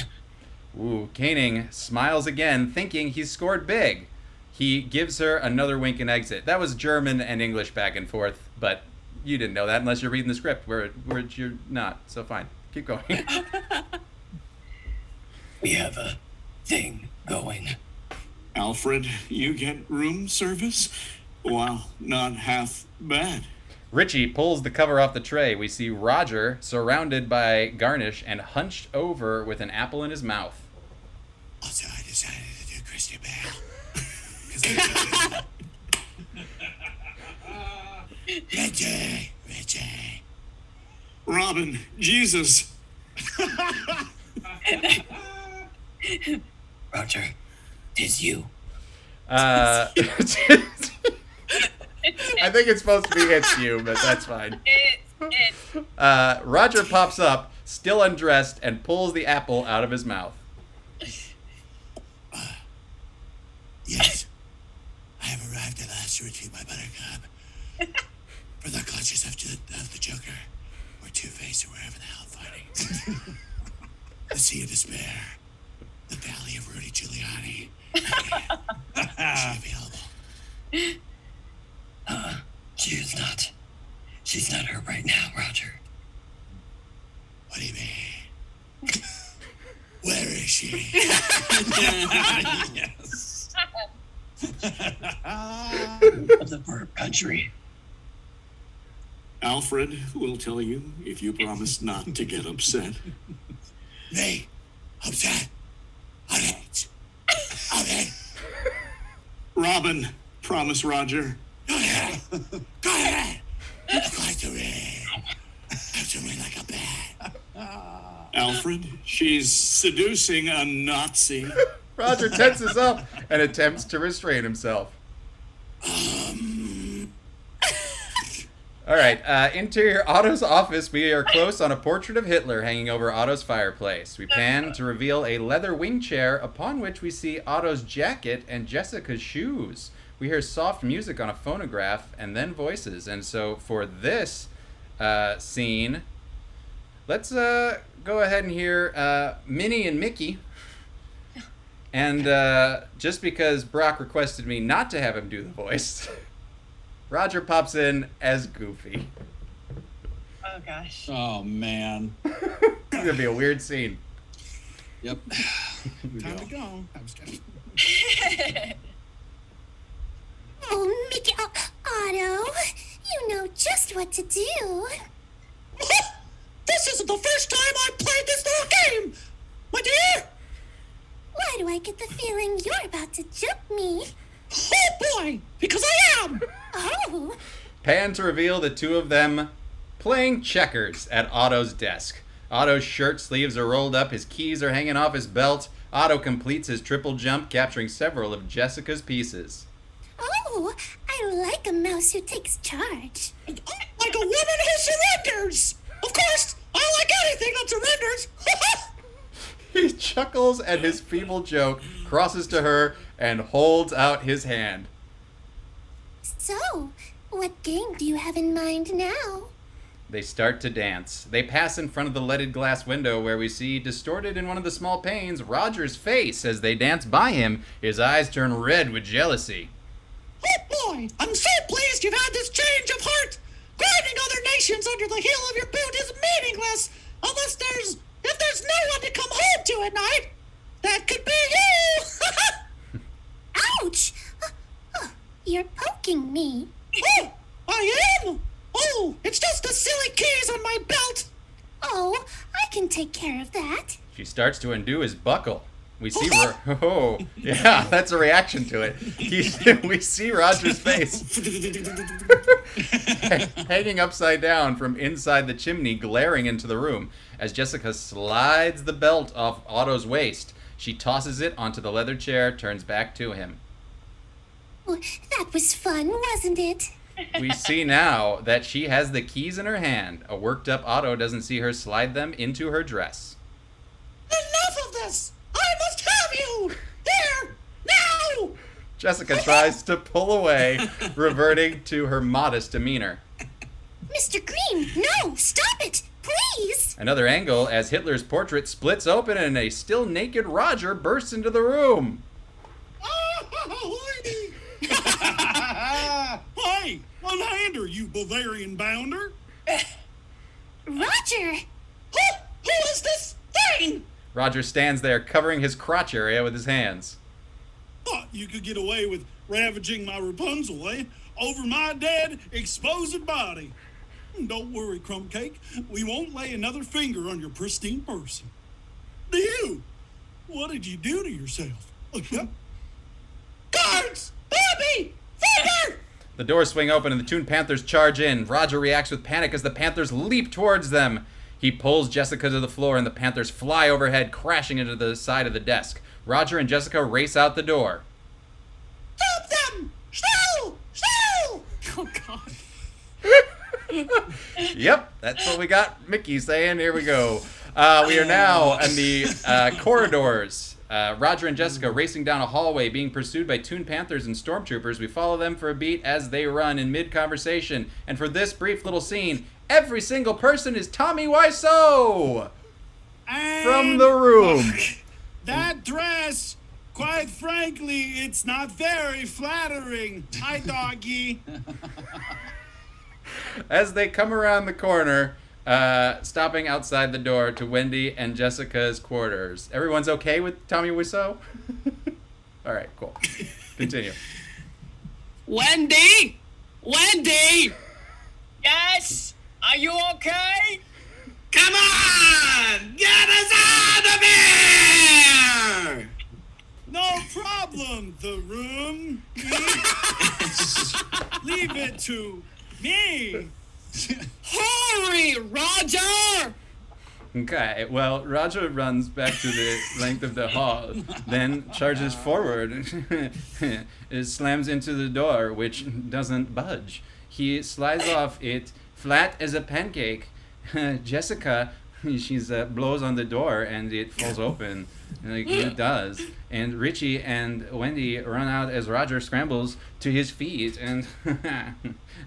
Ooh, Caning smiles again, thinking he's scored big. He gives her another wink and exit. That was German and English back and forth, but you didn't know that unless you're reading the script, where you're not. So fine, keep going. We have a thing going. Alfred, you get room service? Wow, not half bad. Richie pulls the cover off the tray. We see Roger surrounded by garnish and hunched over with an apple in his mouth. Also, I decided to do Christian Bale. Richie. Robin, Jesus. Roger, tis you. I think it's supposed to be it's you, but that's fine. Roger pops up, still undressed, and pulls the apple out of his mouth. Yes, I have arrived at last to retrieve my buttercup. For the clutches of the Joker, or Two-Face, or wherever the hell I'm fighting. The Sea of Despair, the Valley of Rudy She's not. She's not hurt right now, Roger. What do you mean? Where is she? Yes. Of the burp country. Alfred will tell you if you promise not to get upset. Me? Upset? All right. Okay. Robin, promise Roger. Go ahead. Go ahead. I'd like to read. Have to read like a bat. Alfred, she's seducing a Nazi. Roger tenses up and attempts to restrain himself. All right, interior Otto's office. We are close on a portrait of Hitler hanging over Otto's fireplace. We pan to reveal a leather wing chair upon which we see Otto's jacket and Jessica's shoes. We hear soft music on a phonograph and then voices. And so for this scene, let's go ahead and hear Minnie and Mickey. And just because Brock requested me not to have him do the voice, Roger pops in as Goofy. Oh gosh. Oh man. It's gonna be a weird scene. Yep. Time to go. I was kidding. Oh, Mickey, Otto, you know just what to do. This isn't the first time I've played this little game, my dear. Why do I get the feeling you're about to jump me? Oh boy, because I am. Oh. Pan to reveal the two of them playing checkers at Otto's desk. Otto's shirt sleeves are rolled up, his keys are hanging off his belt. Otto completes his triple jump, capturing several of Jessica's pieces. Oh, I like a mouse who takes charge. Like a woman who surrenders. Of course, I like anything that surrenders. He chuckles at his feeble joke, crosses to her, and holds out his hand. So, what game do you have in mind now? They start to dance. They pass in front of the leaded glass window where we see, distorted in one of the small panes, Roger's face. As they dance by him, his eyes turn red with jealousy. Oh boy, I'm so pleased you've had this change of heart. Grinding other nations under the heel of your boot is meaningless unless if there's no one to come home to at night. That could be you. Ouch! You're poking me. Oh, I am? Oh, it's just the silly keys on my belt. Oh, I can take care of that. She starts to undo his buckle. We see oh, yeah, that's a reaction to it. We see Roger's face hanging upside down from inside the chimney, glaring into the room. As Jessica slides the belt off Otto's waist, she tosses it onto the leather chair, turns back to him. Oh, that was fun, wasn't it? We see now that she has the keys in her hand. A worked up Otto doesn't see her slide them into her dress. Enough of this! I must have you! Here! Now! Jessica tries to pull away, reverting to her modest demeanor. Mr. Green, no! Stop it! Please! Another angle as Hitler's portrait splits open and a still naked Roger bursts into the room. Hey, one-hander, you Bavarian bounder. Roger! Who is this thing? Roger stands there, covering his crotch area with his hands. Thought you could get away with ravaging my Rapunzel, eh? Over my dead, exposed body. Don't worry, Crumb Cake. We won't lay another finger on your pristine person. Do you? What did you do to yourself? Guards! Baby! Finger! The doors swing open and the Toon Panthers charge in. Roger reacts with panic as the Panthers leap towards them. He pulls Jessica to the floor and the Panthers fly overhead, crashing into the side of the desk. Roger and Jessica race out the door. Stop them! Shell! Shell! Oh, God. Yep, that's what we got Mickey saying. Here we go. We are now in the corridors. Roger and Jessica racing down a hallway, being pursued by Toon Panthers and stormtroopers. We follow them for a beat as they run in mid-conversation. And for this brief little scene, every single person is Tommy Wiseau from the room. That dress Quite frankly, it's not very flattering. Hi, doggy. As they come around the corner, stopping outside the door to Wendy and Jessica's quarters. Everyone's okay with Tommy Wiseau? All right, cool. Continue. Wendy! Wendy! Yes? Are you okay? Come on! Get us out of here! No problem, the room. Leave it to me. Hurry, Roger! Okay, well, Roger runs back to the length of the hall, then charges forward, slams into the door, which doesn't budge. He slides off it flat as a pancake. Jessica, she's blows on the door and it falls open, like it does. And Richie and Wendy run out as Roger scrambles to his feet, and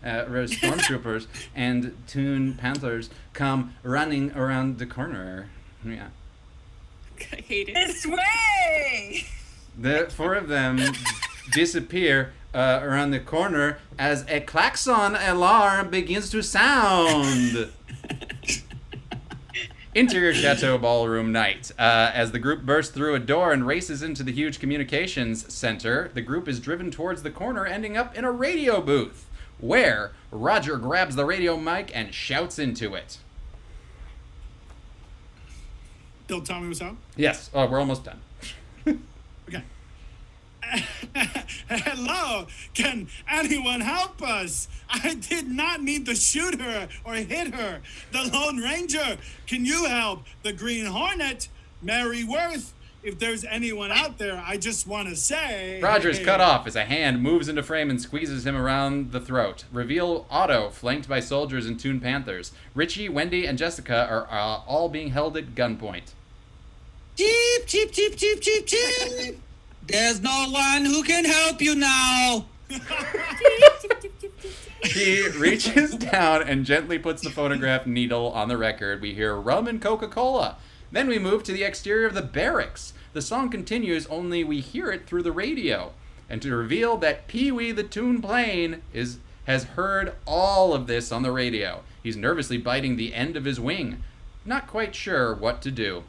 stormtroopers and Toon Panthers come running around the corner. Yeah. I hate it. This way! The four of them disappear around the corner as a klaxon alarm begins to sound. Interior Chateau Ballroom night. As the group bursts through a door and races into the huge communications center, the group is driven towards the corner, ending up in a radio booth, where Roger grabs the radio mic and shouts into it. Still Tommy Wiseau? Yes. Oh, we're almost done. Okay. Hello, can anyone help us? I did not mean to shoot her or hit her. The Lone Ranger, can you help? The Green Hornet, Mary Worth. If there's anyone out there, I just want to say... Roger's cut off as a hand moves into frame and squeezes him around the throat. Reveal Otto, flanked by soldiers and Toon Panthers. Richie, Wendy, and Jessica are all being held at gunpoint. Cheep, cheep, cheep, cheep, cheep, cheep. There's no one who can help you now. He reaches down and gently puts the phonograph needle on the record. We hear rum and Coca-Cola. Then we move to the exterior of the barracks. The song continues, only we hear it through the radio. And to reveal that Pee-wee the Toon Plane has heard all of this on the radio. He's nervously biting the end of his wing, not quite sure what to do.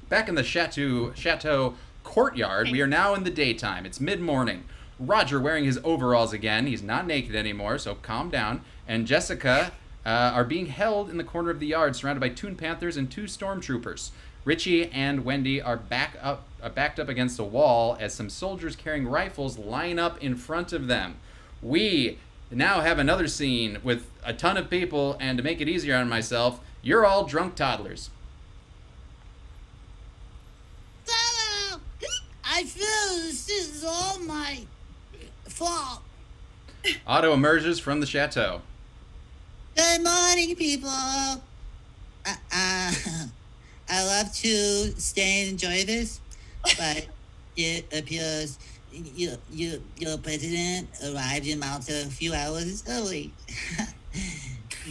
Back in the chateau courtyard, we are now in the daytime. It's mid-morning. Roger wearing his overalls again. He's not naked anymore, so calm down. And Jessica are being held in the corner of the yard, surrounded by Toon Panthers and 2 stormtroopers. Richie and Wendy are backed up against a wall as some soldiers carrying rifles line up in front of them. We now have another scene with a ton of people, and to make it easier on myself, you're all drunk toddlers. I feel this is all my fault. Otto emerges from the chateau. Good morning, people. I love to stay and enjoy this, but it appears your president arrived in Malta a few hours early.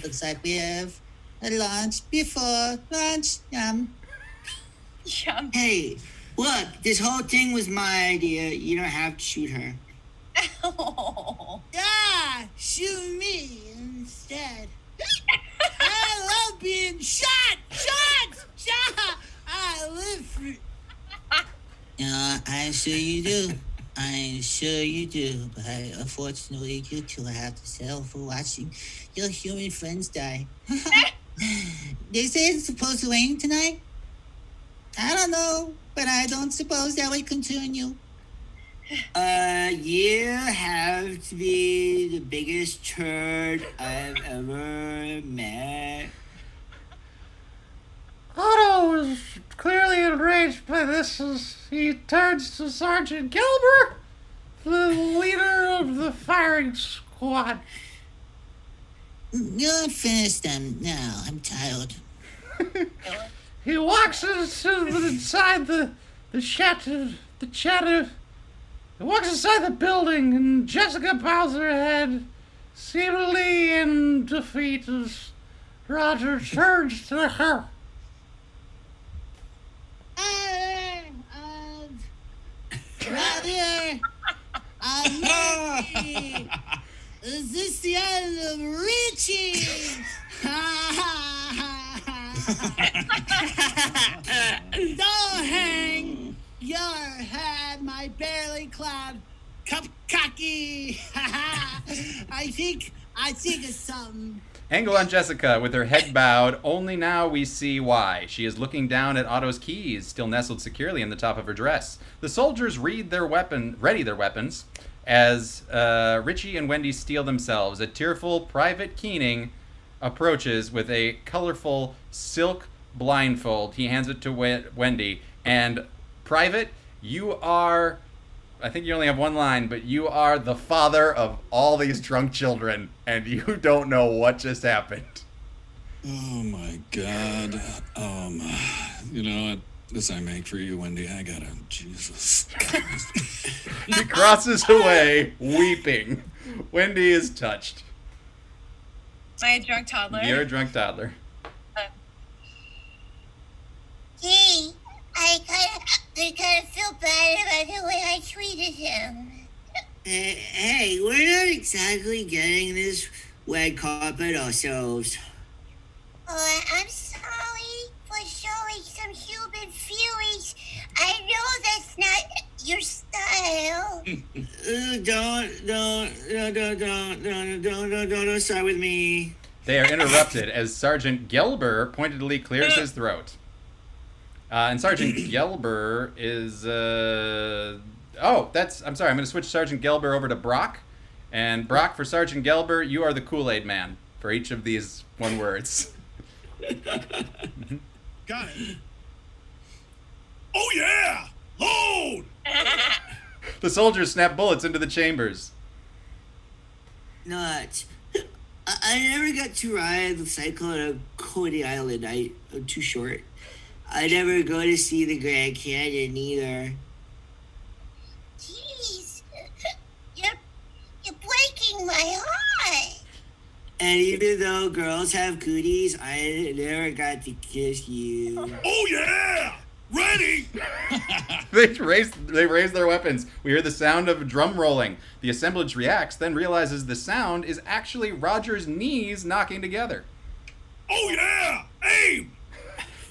Looks like we have a lunch before lunch. Yum. Yum. Hey, look, this whole thing was my idea. You don't have to shoot her. Yeah, shoot me instead. I love being shot. I live for it. I'm sure you do. But unfortunately, you two have to settle for watching your human friends die. They say it's supposed to rain tonight. I don't know, but I don't suppose that would concern you. You have to be the biggest turd I've ever met. Otto is clearly enraged by this as he turns to Sergeant Gilbert, the leader of the firing squad. You're finished them now. I'm tired. He walks inside the chateau. He walks inside the building, and Jessica bows her head, seemingly in defeat as Roger turns to her. Lordy! Is this the end of Richie? Don't hang your head, my barely clad cupcocky. I think it's something. Angle on Jessica with her head bowed. Only now we see why. She is looking down at Otto's keys, still nestled securely in the top of her dress. The soldiers ready their weapons, as Richie and Wendy steel themselves. A tearful Private Keening approaches with a colorful silk blindfold. He hands it to Wendy. And Private, you are... I think you only have one line, but you are the father of all these drunk children, and you don't know what just happened. Oh my God. You know what? This I make for you, Wendy. I gotta, Jesus. He crosses away, weeping. Wendy is touched. Am I a drunk toddler? You're a drunk toddler. Gee, I kind of feel bad about the way I treated him. Hey, we're not exactly getting this red carpet ourselves. Oh, I'm sorry for showing some human feelings. I know that's not your style. Don't start with me. They are interrupted as Sergeant Gelber pointedly clears his throat. And Sergeant Gelber is... I'm sorry. I'm going to switch Sergeant Gelber over to Brock. And Brock, for Sergeant Gelber, you are the Kool-Aid man for each of these one words. Got it. Oh, yeah! Load! The soldiers snap bullets into the chambers. Not. I never got to ride the cycle on Coney Island. I'm too short. I never go to see the Grand Canyon either. Jeez, you're breaking my heart. And even though girls have cooties, I never got to kiss you. Oh yeah! Ready! They raise their weapons. We hear the sound of drum rolling. The assemblage reacts, then realizes the sound is actually Roger's knees knocking together. Oh yeah! Aim!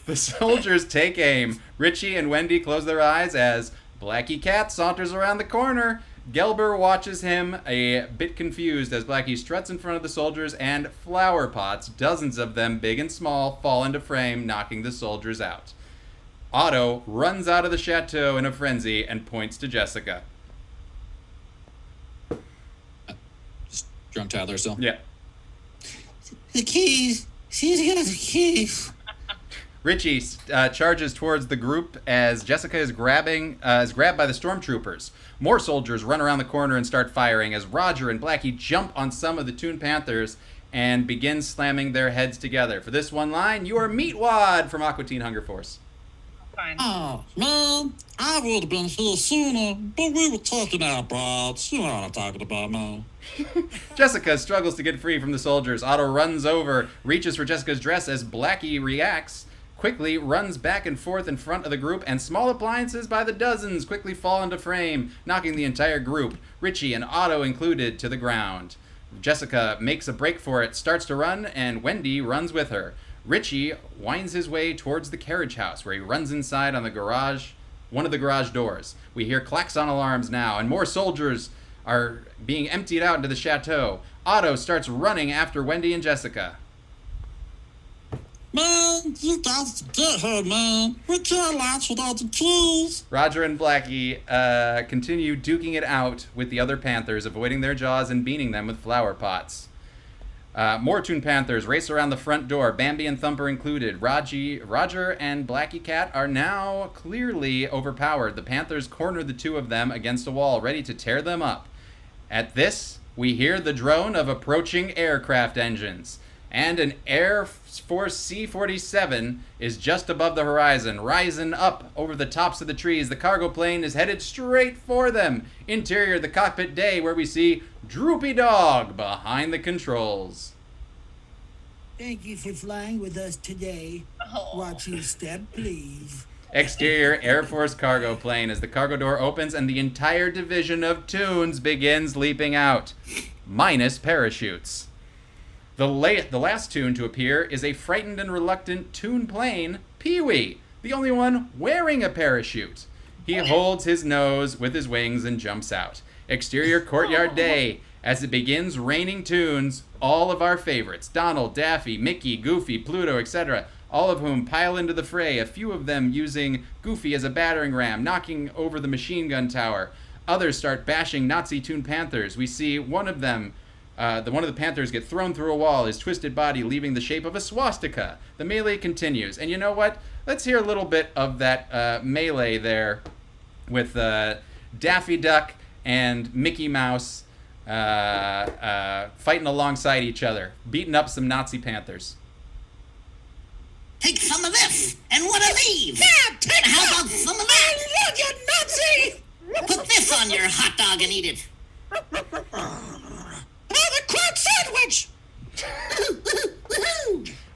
The soldiers take aim. Richie and Wendy close their eyes as Blackie Cat saunters around the corner. Gelber watches him, a bit confused, as Blackie struts in front of the soldiers, and flower pots, dozens of them, big and small, fall into frame, knocking the soldiers out. Otto runs out of the chateau in a frenzy and points to Jessica. Just drunk toddler still? Yeah. The keys. She's got the keys. Richie charges towards the group as Jessica is grabbed by the stormtroopers. More soldiers run around the corner and start firing as Roger and Blackie jump on some of the Toon Panthers and begin slamming their heads together. For this one line, you are Meatwad from Aqua Teen Hunger Force. Fine. Oh, man, I would have been here sooner, but we were talking out, broads. You know what I'm talking about, man. Jessica struggles to get free from the soldiers. Otto runs over, reaches for Jessica's dress as Blackie reacts, quickly runs back and forth in front of the group, and small appliances by the dozens quickly fall into frame, knocking the entire group, Richie and Otto included, to the ground. Jessica makes a break for it, starts to run, and Wendy runs with her. Richie winds his way towards the carriage house, where he runs inside on one of the garage doors. We hear klaxon alarms now, and more soldiers are being emptied out into the chateau. Otto starts running after Wendy and Jessica. Man, you guys get her, man. We can't latch without the keys. Roger and Blackie continue duking it out with the other Panthers, avoiding their jaws and beating them with flower pots. More Toon Panthers race around the front door, Bambi and Thumper included. Roger and Blackie Cat are now clearly overpowered. The Panthers corner the two of them against a wall, ready to tear them up. At this, we hear the drone of approaching aircraft engines. And an Air Force C-47 is just above the horizon, rising up over the tops of the trees. The cargo plane is headed straight for them. Interior, the cockpit day, where we see Droopy Dog behind the controls. Thank you for flying with us today. Watch your step, please. Exterior Air Force cargo plane as the cargo door opens and the entire division of Toons begins leaping out, minus parachutes. The last Toon to appear is a frightened and reluctant Toon plane, Pee-wee, the only one wearing a parachute. He holds his nose with his wings and jumps out. Exterior Courtyard Day as it begins raining Toons, all of our favorites, Donald, Daffy, Mickey, Goofy, Pluto, etc., all of whom pile into the fray, a few of them using Goofy as a battering ram, knocking over the machine gun tower. Others start bashing Nazi Toon Panthers. We see one of them, one of the Panthers get thrown through a wall, his twisted body leaving the shape of a swastika. The melee continues. And you know what? Let's hear a little bit of that melee there with Daffy Duck and Mickey Mouse fighting alongside each other, beating up some Nazi Panthers. Take some of this and one of these. Yeah, take How about some of that? I love you, Nazi! Put this on your hot dog and eat it. The crab sandwich!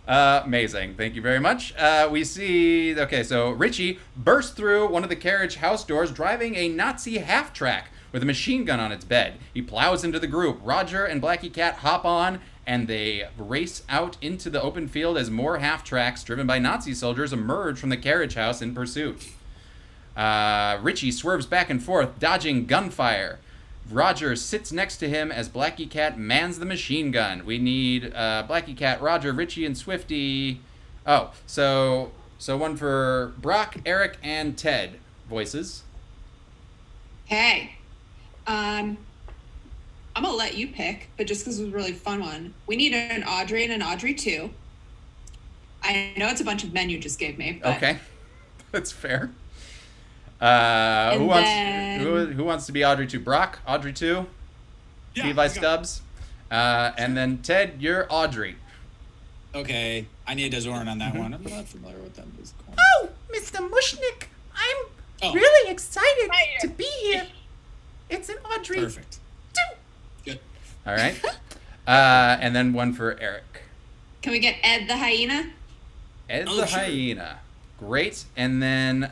Amazing. Thank you very much. We see, okay, so Richie bursts through one of the carriage house doors driving a Nazi half-track with a machine gun on its bed. He plows into the group. Roger and Blackie Cat hop on, and they race out into the open field as more half-tracks driven by Nazi soldiers emerge from the carriage house in pursuit. Richie swerves back and forth, dodging gunfire. Roger sits next to him as Blackie Cat mans the machine gun. We need Blackie Cat, Roger, Richie, and Swifty. Oh, so one for Brock, Eric, and Ted. Voices. Hey, I'm gonna let you pick, but just because it was a really fun one. We need an Audrey and an Audrey 2. I know it's a bunch of men you just gave me, but... Okay, that's fair. Who wants to be Audrey 2? Brock, Audrey 2, Yeah, Levi I got it. Stubbs, and then Ted, you're Audrey. Okay, I need a Zoran on that one. I'm not familiar with them. Oh, Mr. Mushnik, I'm really excited to be here. It's an Audrey. Perfect. Good. All right, and then one for Eric. Can we get Ed the hyena? Ed Oh, the sure. hyena. Great. And then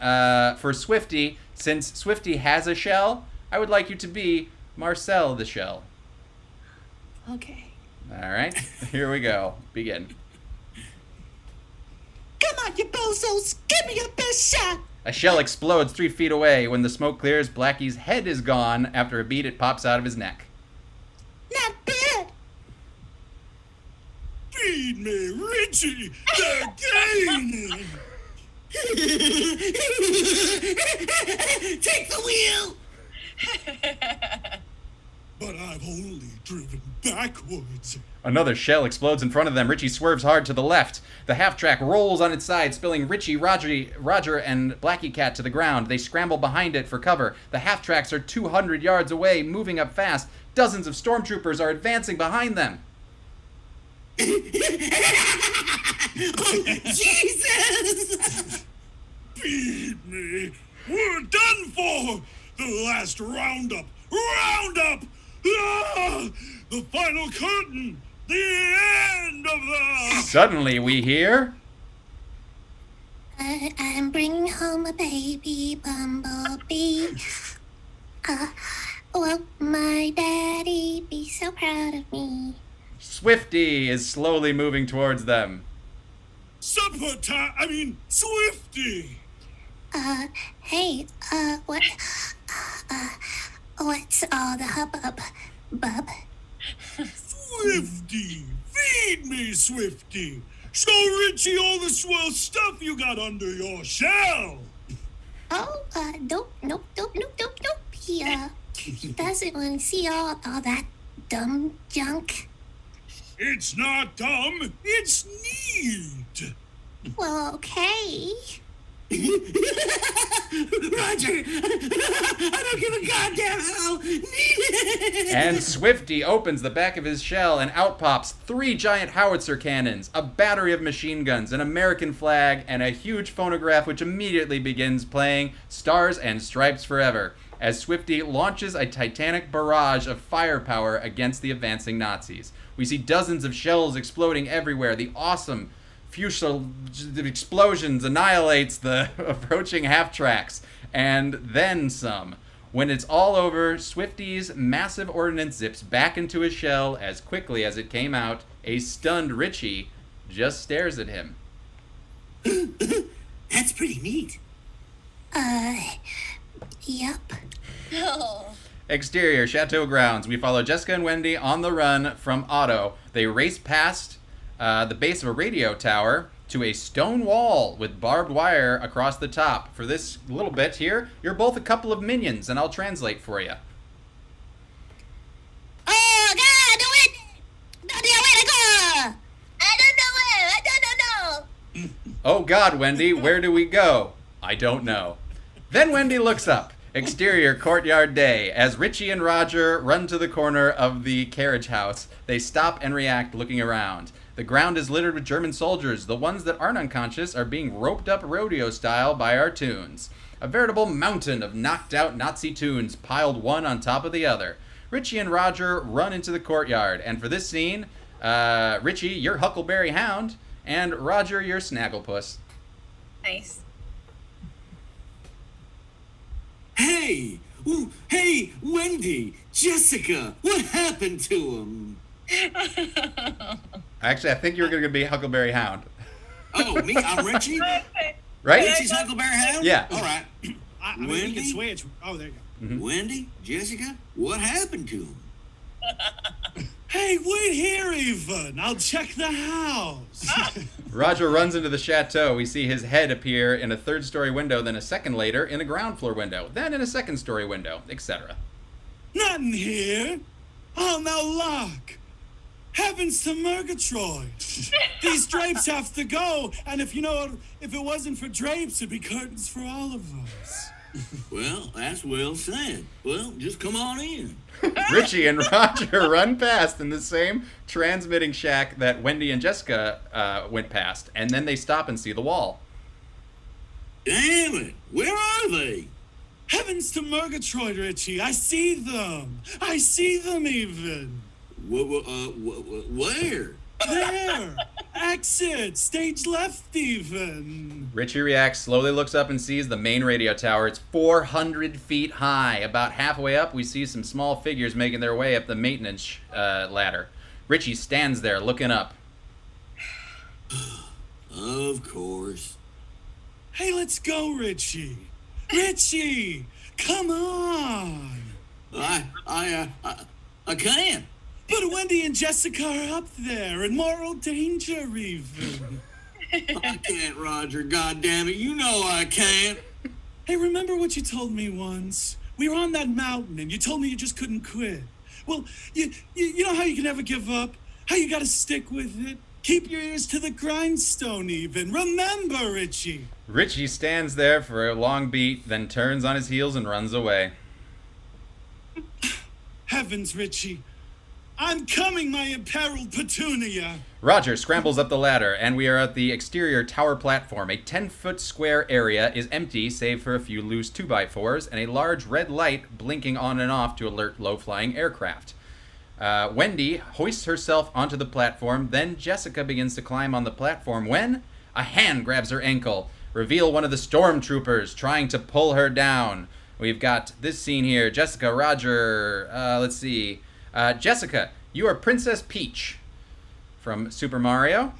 for Swifty, since Swifty has a shell, I would like you to be Marcel the shell. Okay. All right, here we go. Begin. Come on, you bozos. Give me your best shot. A shell explodes 3 feet away. When the smoke clears, Blackie's head is gone. After a beat, it pops out of his neck. Not bad. Feed me, Richie, the gaining. Take the wheel. But I've only driven backwards. Another shell explodes in front of them. Richie swerves hard to the left. The half-track rolls on its side, spilling Richie, Roger, and Blackie Cat to the ground. They scramble behind it for cover. The half-tracks are 200 yards away, moving up fast. Dozens of stormtroopers are advancing behind them. Jesus! Feed me. We're done for. The last roundup. Roundup! Ah! The final curtain. The end of the... Suddenly, we hear... I'm bringing home a baby bumblebee. Will my daddy be so proud of me? Swifty is slowly moving towards them. Supper time. I mean, Swifty. Hey, what's all the hubbub, bub? Swifty. Feed me, Swifty. Show Richie all the swell stuff you got under your shell. Oh, nope. He doesn't want to see all that dumb junk. It's not dumb. It's neat. Well, okay. Roger, I don't give a goddamn how. And Swifty opens the back of his shell and out pops 3 giant howitzer cannons, a battery of machine guns, an American flag, and a huge phonograph which immediately begins playing Stars and Stripes Forever as Swifty launches a titanic barrage of firepower against the advancing Nazis. We see dozens of shells exploding everywhere. The awesome explosions, annihilates the approaching half-tracks, and then some. When it's all over, Swifty's massive ordnance zips back into his shell as quickly as it came out. A stunned Richie just stares at him. That's pretty neat. Yep. Exterior, Chateau grounds. We follow Jessica and Wendy on the run from Otto. They race past the base of a radio tower to a stone wall with barbed wire across the top. For this little bit here, you're both a couple of minions, and I'll translate for you. Oh, God, do it! No, where to go? I don't know where. I don't know. Oh God, Wendy, where do we go? I don't know. Then Wendy looks up. Exterior, courtyard day. As Richie and Roger run to the corner of the carriage house, they stop and react, looking around. The ground is littered with German soldiers. The ones that aren't unconscious are being roped up rodeo style by our Toons. A veritable mountain of knocked out Nazi Toons piled one on top of the other. Richie and Roger run into the courtyard, and for this scene, Richie, you're Huckleberry Hound, and Roger, you're Snagglepuss. Nice. Hey! Ooh, hey, Wendy! Jessica! What happened to him? Actually, I think you were going to be Huckleberry Hound. Oh, me? I'm Richie? Right? Richie's Huckleberry Hound? Yeah. All right. I mean, we can switch. Oh, there you go. Mm-hmm. Wendy? Jessica? What happened to him? Hey, wait here, even. I'll check the house. Roger runs into the chateau. We see his head appear in a third-story window, then a second later in a ground-floor window, then in a second-story window, etc. Nothing here. Oh, now look. Heavens to Murgatroyd. These drapes have to go. And if it wasn't for drapes, it'd be curtains for all of us. Well, that's well said. Well, just come on in. Richie and Roger run past in the same transmitting shack that Wendy and Jessica went past, and then they stop and see the wall. Damn it! Where are they? Heavens to Murgatroyd, Richie. I see them. I see them even. Where? There. Exit. Stage left even. Richie reacts, slowly looks up and sees the main radio tower. It's 400 feet high. About halfway up, we see some small figures making their way up the maintenance ladder. Richie stands there looking up. Of course. Hey, let's go, Richie. Richie, come on. I can't. But Wendy and Jessica are up there in mortal danger even. I can't, Roger. God damn it. You know I can't. Hey, remember what you told me once? We were on that mountain and you told me you just couldn't quit. Well, you know how you can never give up? How you gotta stick with it? Keep your ears to the grindstone even. Remember, Richie. Richie stands there for a long beat, then turns on his heels and runs away. Heavens, Richie. I'm coming, my imperiled Petunia. Roger scrambles up the ladder, and we are at the exterior tower platform. A 10-foot square area is empty, save for a few loose 2x4s, and a large red light blinking on and off to alert low-flying aircraft. Wendy hoists herself onto the platform, then Jessica begins to climb on the platform when a hand grabs her ankle. Reveal one of the stormtroopers trying to pull her down. We've got this scene here. Jessica, Roger, let's see. Jessica, you are Princess Peach from Super Mario.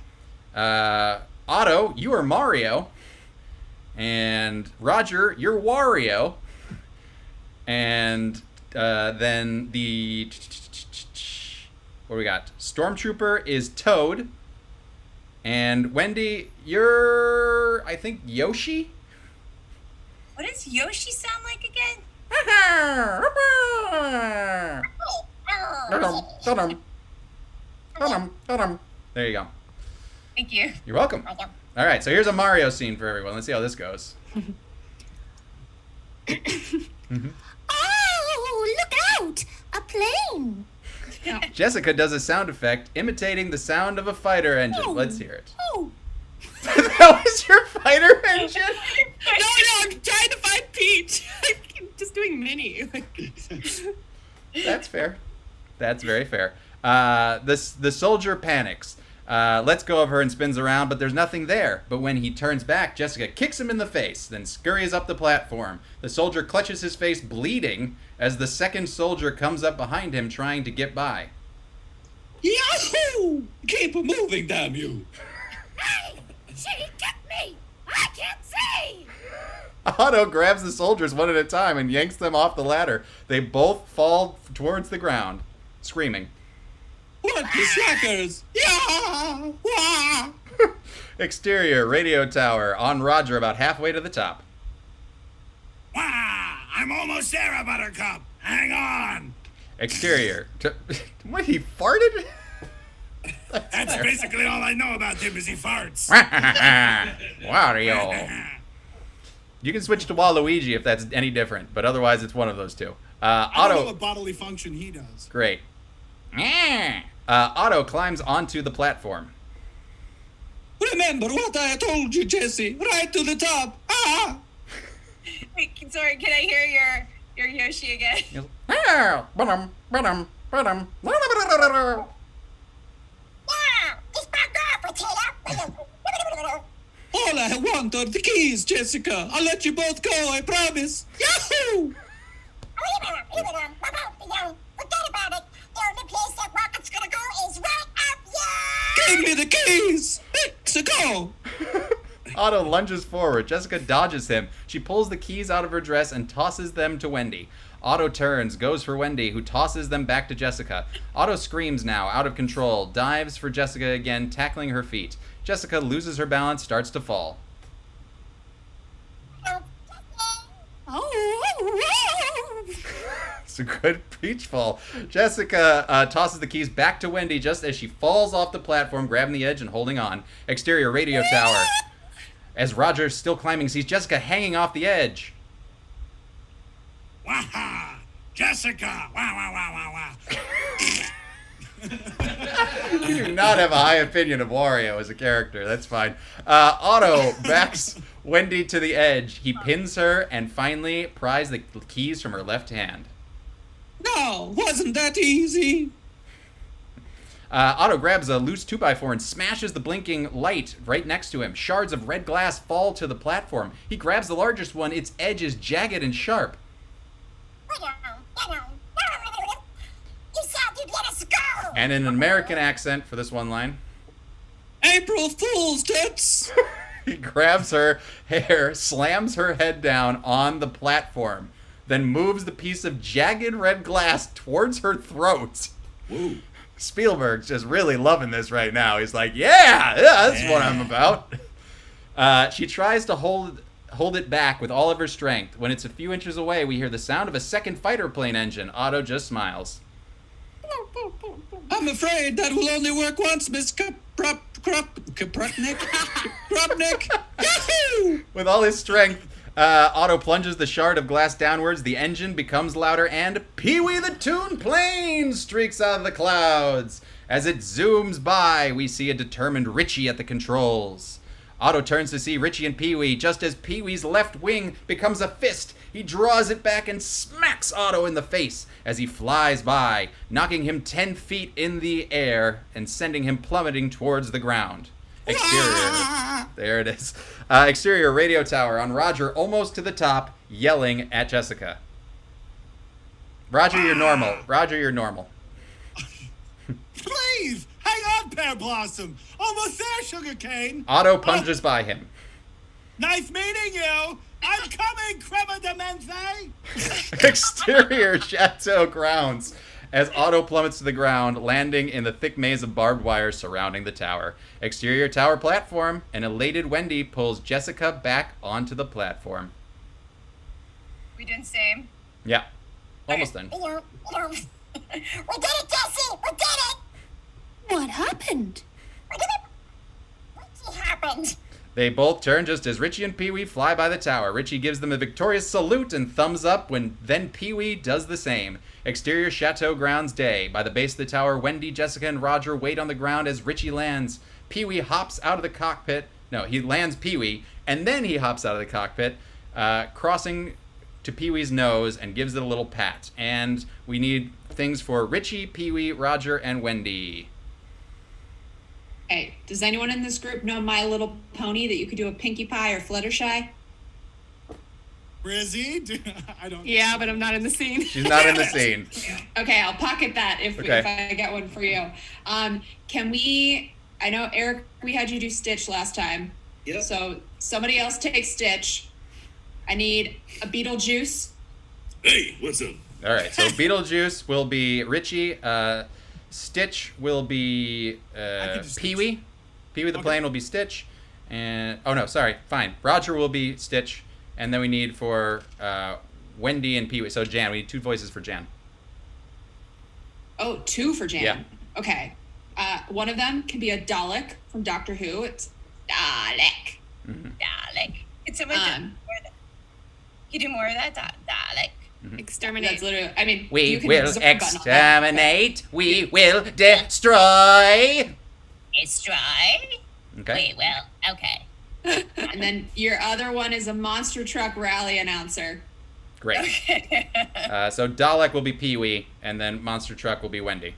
Otto, you are Mario. And Roger, you're Wario. And then the... What do we got? Stormtrooper is Toad. And Wendy, you're... I think Yoshi? What does Yoshi sound like again? There you go. Thank you. You're welcome. All right, so here's a Mario scene for everyone. Let's see how this goes. Oh, look out! A plane! Jessica does a sound effect imitating the sound of a fighter engine. Oh. Let's hear it. Oh. That was your fighter engine? No, I'm trying to find Peach. I'm just doing Minnie. That's fair. That's very fair. The soldier panics. Lets go of her and spins around, but there's nothing there. But when he turns back, Jessica kicks him in the face, then scurries up the platform. The soldier clutches his face, bleeding, as the second soldier comes up behind him, trying to get by. Yahoo! Keep moving, damn you! Hey! She get me! I can't see! Otto grabs the soldiers one at a time and yanks them off the ladder. They both fall towards the ground, screaming. What the slackers? Yeah! Wah! Exterior, radio tower, on Roger about halfway to the top. Wah! I'm almost there, Buttercup. Hang on. Exterior. What, he farted? That's basically all I know about him is he farts. Wario. You can switch to Waluigi if that's any different, but otherwise it's one of those two. I don't know Otto. what bodily function he does. Great. Otto climbs onto the platform. Remember what I told you, Jesse. Right to the top. Ah! Wait, sorry, can I hear your Yoshi again? All I want are the keys, Jessica. I'll let you both go, I promise. Yahoo! Forget about it. The only place that rocket's gonna go is right up here. Give me the keys! Mexico! Otto lunges forward. Jessica dodges him. She pulls the keys out of her dress and tosses them to Wendy. Otto turns, goes for Wendy, who tosses them back to Jessica. Otto screams now, out of control, dives for Jessica again, tackling her feet. Jessica loses her balance, starts to fall. It's a good beach fall. Jessica tosses the keys back to Wendy just as she falls off the platform, grabbing the edge and holding on. Exterior radio tower. As Roger, still climbing, sees Jessica hanging off the edge. Wah! Jessica! Wah, wah, wah, wah, wah. You do not have a high opinion of Wario as a character. That's fine. Otto backs Wendy to the edge. He pins her and finally pries the keys from her left hand. No, wasn't that easy? Otto grabs a loose 2x4 and smashes the blinking light right next to him. Shards of red glass fall to the platform. He grabs the largest one. Its edge is jagged and sharp. You said you'd let us go. And in an American accent for this one line. April Fool's tits! He grabs her hair, slams her head down on the platform, then moves the piece of jagged red glass towards her throat. Whoa. Spielberg's just really loving this right now. He's like, yeah, that's what I'm about. She tries to hold it back with all of her strength. When it's a few inches away, we hear the sound of a second fighter plane engine. Otto just smiles. I'm afraid that will only work once, Miss Kropnik. Yahoo! With all his strength, Otto plunges the shard of glass downwards. The engine becomes louder, and Pee-wee the Toon plane streaks out of the clouds. As it zooms by, we see a determined Richie at the controls. Otto turns to see Richie and Pee-wee. Just as Pee-wee's left wing becomes a fist, he draws it back and smacks Otto in the face as he flies by, knocking him 10 feet in the air and sending him plummeting towards the ground. Exterior. There it is. Exterior radio tower on Roger, almost to the top, yelling at Jessica. Roger, you're normal. Roger, you're normal. Please! Hang on, Pear Blossom! Almost there, Sugarcane! Otto plunges by him. Nice meeting you! I'm coming, Crema de Menthe! Exterior chateau grounds. As Otto plummets to the ground, landing in the thick maze of barbed wire surrounding the tower. Exterior tower platform. An elated Wendy pulls Jessica back onto the platform. We doing same? Yeah. Almost done. We did it, Jesse! We did it! What happened? What happened? They both turn just as Richie and Pee-wee fly by the tower. Richie gives them a victorious salute and thumbs up when then Pee-wee does the same. Exterior chateau grounds day. By the base of the tower, Wendy, Jessica, and Roger wait on the ground as Richie lands. Pee-wee hops out of the cockpit. No, he lands Pee-wee, and then he hops out of the cockpit, crossing to Pee-wee's nose and gives it a little pat. And we need things for Richie, Pee-wee, Roger, and Wendy. Okay. Does anyone in this group know My Little Pony that you could do a Pinkie Pie or Fluttershy? Rizzy? I don't. Yeah, but I'm not in the scene. She's not in the scene. Okay, I'll pocket that if Okay. I get one for you. Can we? I know Eric, we had you do Stitch last time. Yeah. So somebody else take Stitch. I need a Beetlejuice. Hey, what's up? All right, so Beetlejuice will be Richie. Stitch will be Pee-wee. Pee-wee the Plane will be Stitch. And oh no, sorry, fine. Roger will be Stitch. And then we need for Wendy and Pee-wee. So Jan, we need 2 voices for Jan. Oh, 2 for Jan. Yeah. Okay. One of them can be a Dalek from Doctor Who. It's Dalek. Mm-hmm. Dalek. It's so much. You do more of that, Dalek. Mm-hmm. Exterminate. That's literally. I mean, We you can will use a button on that. exterminate. We will destroy. Destroy? Okay. We will. Okay. And then your other one is a monster truck rally announcer. Great. So Dalek will be Pee-wee, and then Monster Truck will be Wendy.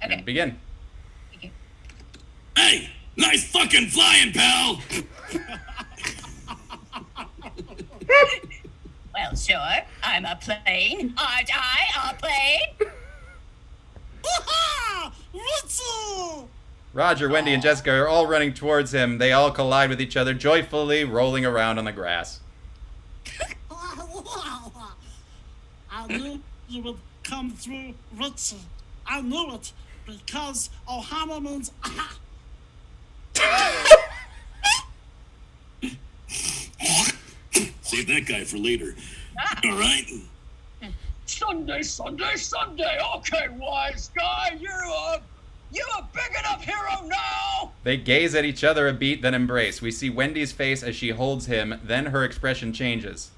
Okay. And begin. Hey, nice fucking flying, pal. Well, sure. I'm a plane. Aren't I a plane? Ritzel! Roger, Wendy, and Jessica are all running towards him. They all collide with each other, joyfully rolling around on the grass. I knew you would come through, Ritzel. I knew it because Ohana means aha. Save that guy for later. All right. Sunday, Sunday, Sunday. Okay, wise guy, you a big enough hero now. They gaze at each other a beat, then embrace. We see Wendy's face as she holds him, then her expression changes.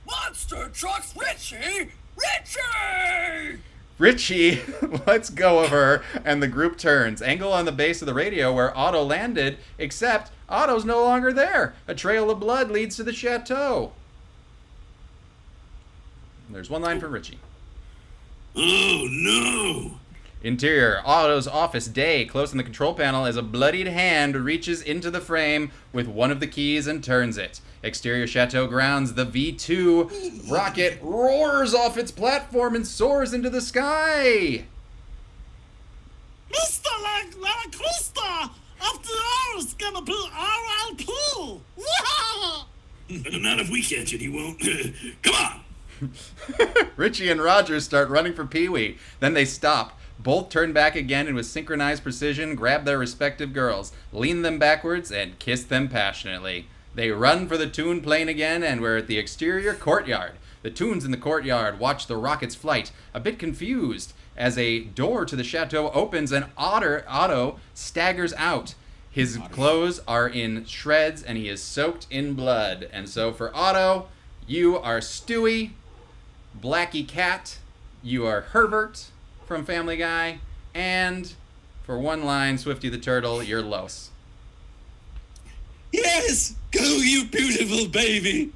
Monster trucks, Richie, Richie. Richie lets go of her, and the group turns. Angle on the base of the radio where Otto landed, except Otto's no longer there. A trail of blood leads to the chateau. There's one line from Richie. Oh, no. Interior, Otto's office, day. Close in the control panel as a bloodied hand reaches into the frame with one of the keys and turns it. Exterior chateau grounds, the V2 rocket roars off its platform and soars into the sky. Mr. La Crista, after all, it's gonna be R.I.P. Not if we catch it, he won't. Come on. Richie and Roger start running for Pee-wee. Then they stop. Both turn back again and with synchronized precision grab their respective girls, lean them backwards, and kiss them passionately. They run for the Toon plane again, and we're at the exterior courtyard. The Toons in the courtyard watch the rocket's flight, a bit confused, as a door to the chateau opens and Otto staggers out. His clothes are in shreds, and he is soaked in blood. And so for Otto, you are Stewie, Blackie Cat, you are Herbert from Family Guy, and for one line, Swifty the Turtle, you're Los. Yes! Go, you beautiful baby!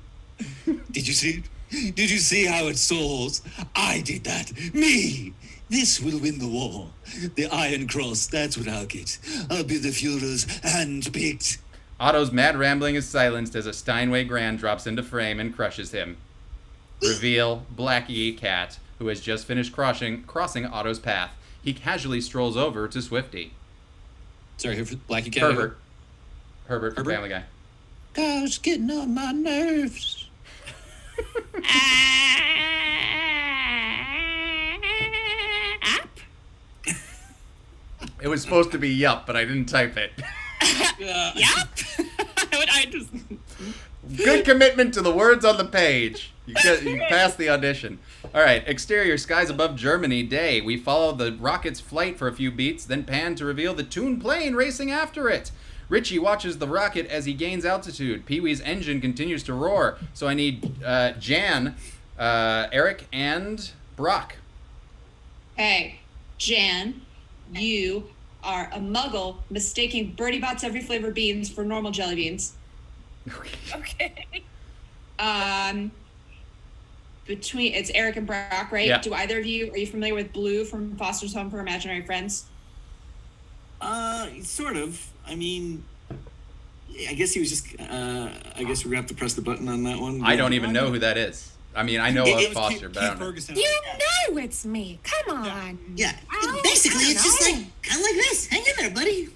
Did you see it? Did you see how it soars? I did that. Me! This will win the war. The Iron Cross, that's what I'll get. I'll be the Führer's handpicked. Otto's mad rambling is silenced as a Steinway Grand drops into frame and crushes him. Reveal Blackie Cat, who has just finished crossing Otto's path. He casually strolls over to Swifty. Sorry, Blackie Cat? Herbert from Family Guy. God's getting on my nerves. It was supposed to be yup, but I didn't type it. Yup. I just. Good commitment to the words on the page. You passed the audition. All right, exterior, skies above Germany, day. We follow the rocket's flight for a few beats, then pan to reveal the Toon plane racing after it. Richie watches the rocket as he gains altitude. Pee-wee's engine continues to roar, so I need Jan, Eric, and Brock. Hey, Jan, you are a muggle mistaking Bertie Bott's every flavor beans for normal jelly beans. Okay. It's Eric and Brock, right? Yeah. Are you familiar with Blue from Foster's Home for Imaginary Friends? Sort of. I mean, I guess he was just. I guess we're gonna have to press the button on that one. I don't even know who that is. I mean, I know of Foster, but I don't know. Ferguson. You know it's me. Come on. Yeah. Oh, Basically, it's just no. like kind of like this. Hang in there, buddy.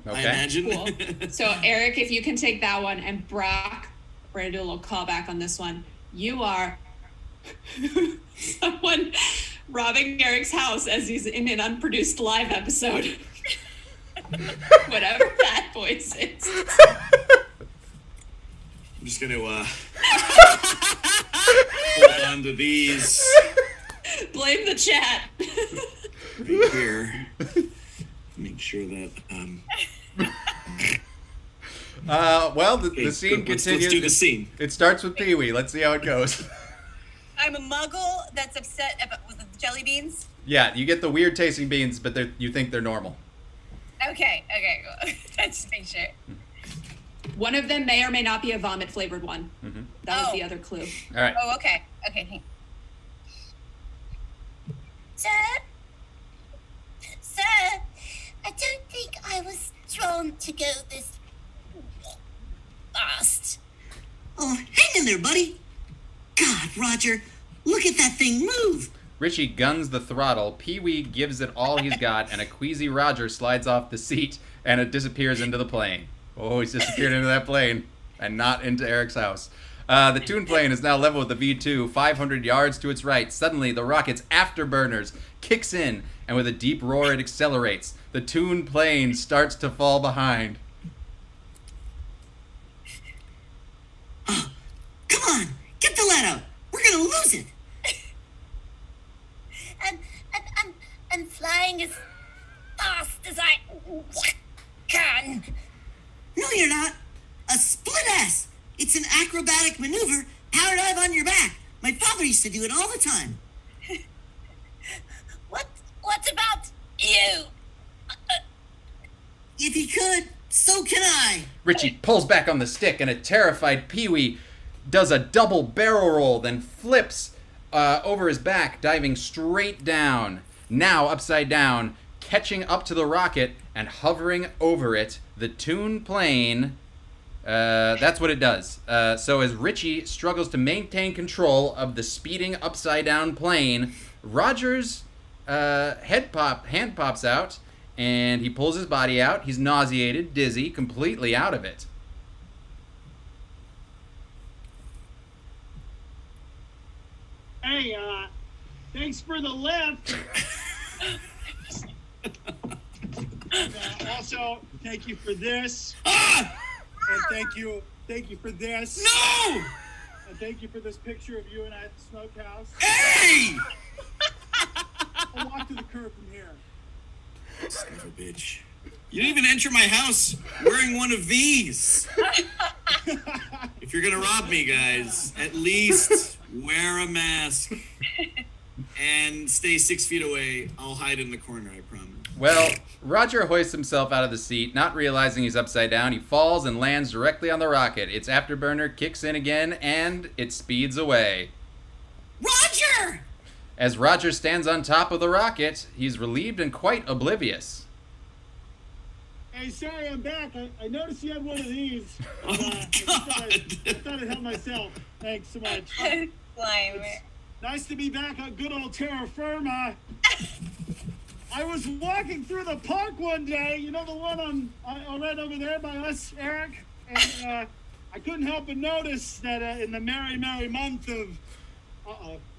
I imagine. Cool. So Eric, if you can take that one, and Brock, we're gonna do a little callback on this one. You are someone robbing Eric's house as he's in an Unproduced live episode. Whatever that voice is. I'm just gonna hold on to these. Blame the chat. Right here. Make sure that. Well, the scene continues. Let's do the scene. It starts with Pee Wee. Let's see how it goes. I'm a muggle that's upset about with the jelly beans. Yeah, you get the weird tasting beans, but you think they're normal. Okay, cool. Just make sure. One of them may or may not be a vomit flavored one. Mm-hmm. That was the other clue. All right. Oh, okay. Okay. Sir? Sir, I don't think I was drawn to go this fast. Oh, hang in there, buddy. God, Roger, look at that thing move. Richie guns the throttle. Pee Wee gives it all he's got, and a queasy Roger slides off the seat, and it disappears into the plane. Oh, he's disappeared into that plane, and not into Eric's house. The Toon plane is now level with the V2, 500 yards to its right. Suddenly, the rocket's afterburners kicks in, and with a deep roar, it accelerates. The Toon plane starts to fall behind. Oh, come on, get the lead out. We're gonna lose it. I'm flying as fast as I can. No, you're not. A split S. It's an acrobatic maneuver, power dive on your back. My father used to do it all the time. What about you? If he could, so can I. Richie pulls back on the stick, and a terrified Pee Wee does a double barrel roll, then flips over his back, diving straight down. Now upside down, catching up to the rocket and hovering over it. The Toon plane, that's what it does. So as Richie struggles to maintain control of the speeding upside down plane, Roger's hand pops out, and he pulls his body out. He's nauseated, dizzy, completely out of it. Hey, thanks for the lift. And, also, thank you for this. And thank you for this. No! And thank you for this picture of you and I at the smokehouse. Hey! I'll walk to the curb from here. Son of a bitch. You didn't even enter my house wearing one of these. If you're gonna rob me, guys, at least wear a mask and stay 6 feet away. I'll hide in the corner, I promise. Well, Roger hoists himself out of the seat, not realizing he's upside down. He falls and lands directly on the rocket. Its afterburner kicks in again, and it speeds away. Roger! As Roger stands on top of the rocket, he's relieved and quite oblivious. Hey, sorry I'm back. I noticed you had one of these. Oh, God. I thought I'd help myself. Thanks so much. Slime. Nice to be back on good old terra firma. I was walking through the park one day, you know, the one on right over there by us, Eric, and I couldn't help but notice that in the merry month of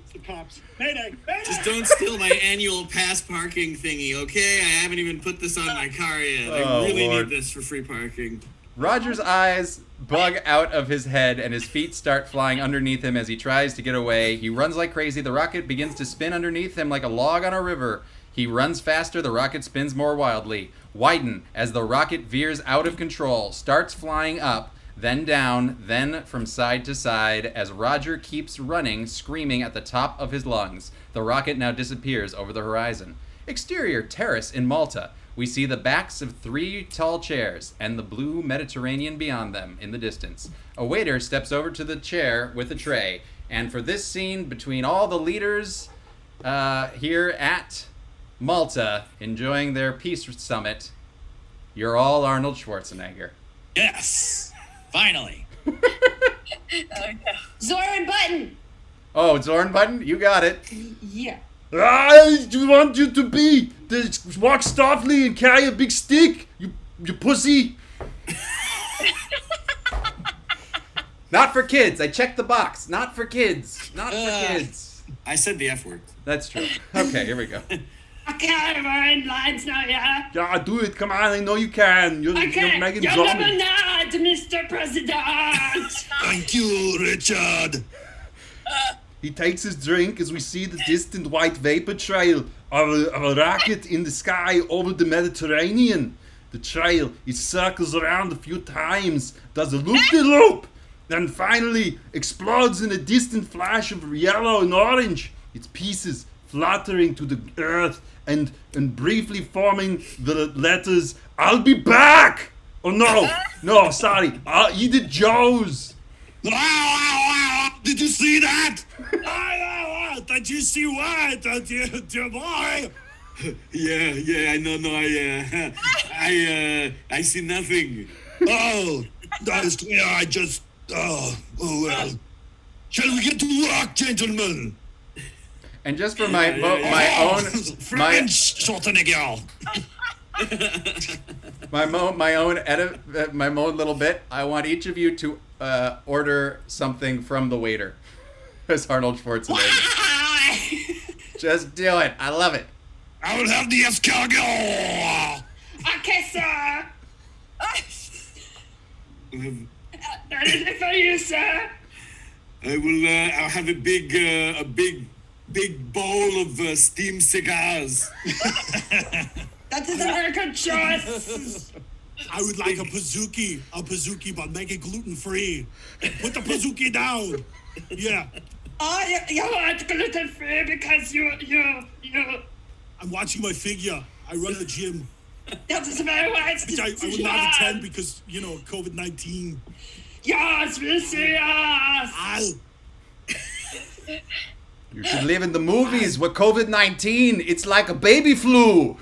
it's the cops. Mayday! Just don't steal my annual pass parking thingy, okay? I haven't even put this on my car yet. I really Lord. need this for free parking. Roger's eyes bug out of his head, and his feet start flying underneath him as he tries to get away. He runs like crazy. The rocket begins to spin underneath him like a log on a river. He runs faster. The rocket spins more wildly. Widen as the rocket veers out of control, starts flying up, then down, then from side to side as Roger keeps running, screaming at the top of his lungs. The rocket now disappears over the horizon. Exterior terrace in Malta. We see the backs of 3 tall chairs and the blue Mediterranean beyond them in the distance. A waiter steps over to the chair with a tray. And for this scene between all the leaders here at Malta enjoying their peace summit, You're all Arnold Schwarzenegger. Yes. Finally. Zoran Button. Oh, Zorn Button? You got it. Yeah. I want you to be. Walk softly and carry a big stick. You pussy. Not for kids. I checked the box. Not for kids. Not for kids. I said the F word. That's true. Okay, here we go. I can't run lines now, yeah. Yeah, do it. Come on. I know you can. You're Megan You're Zombie. never not, Mr. President. Thank you, Richard. He takes his drink as we see the distant white vapor trail of a rocket in the sky over the Mediterranean. The trail, it circles around a few times, does a loop-de-loop, then finally explodes in a distant flash of yellow and orange, its pieces fluttering to the earth and briefly forming the letters, "I'll be back!" Oh no, sorry, I'll eat it Joe's. Did you see that? Did you see what, dear boy? Yeah, I see nothing. Oh, that's clear. Oh well. Shall we get to work, gentlemen? And just for my own French Schwarzenegger. my own little bit. I want each of you to order something from the waiter, as Arnold Schwarzenegger. Just do it. I love it. I will have the escargot. Okay, sir. That is it for you, sir. I will. I'll have a big bowl of steamed cigars. That is a very good choice. I would like a pizookie, but make it gluten-free. Put the pizookie down. Yeah. Oh, you want gluten-free because you. I'm watching my figure. I run a gym. That is very wise. I would not attend because, COVID-19. Yes, we'll see us. You should live in the movies with COVID-19. It's like a baby flu.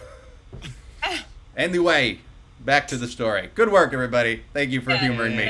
Anyway, back to the story. Good work, everybody. Thank you for humoring me.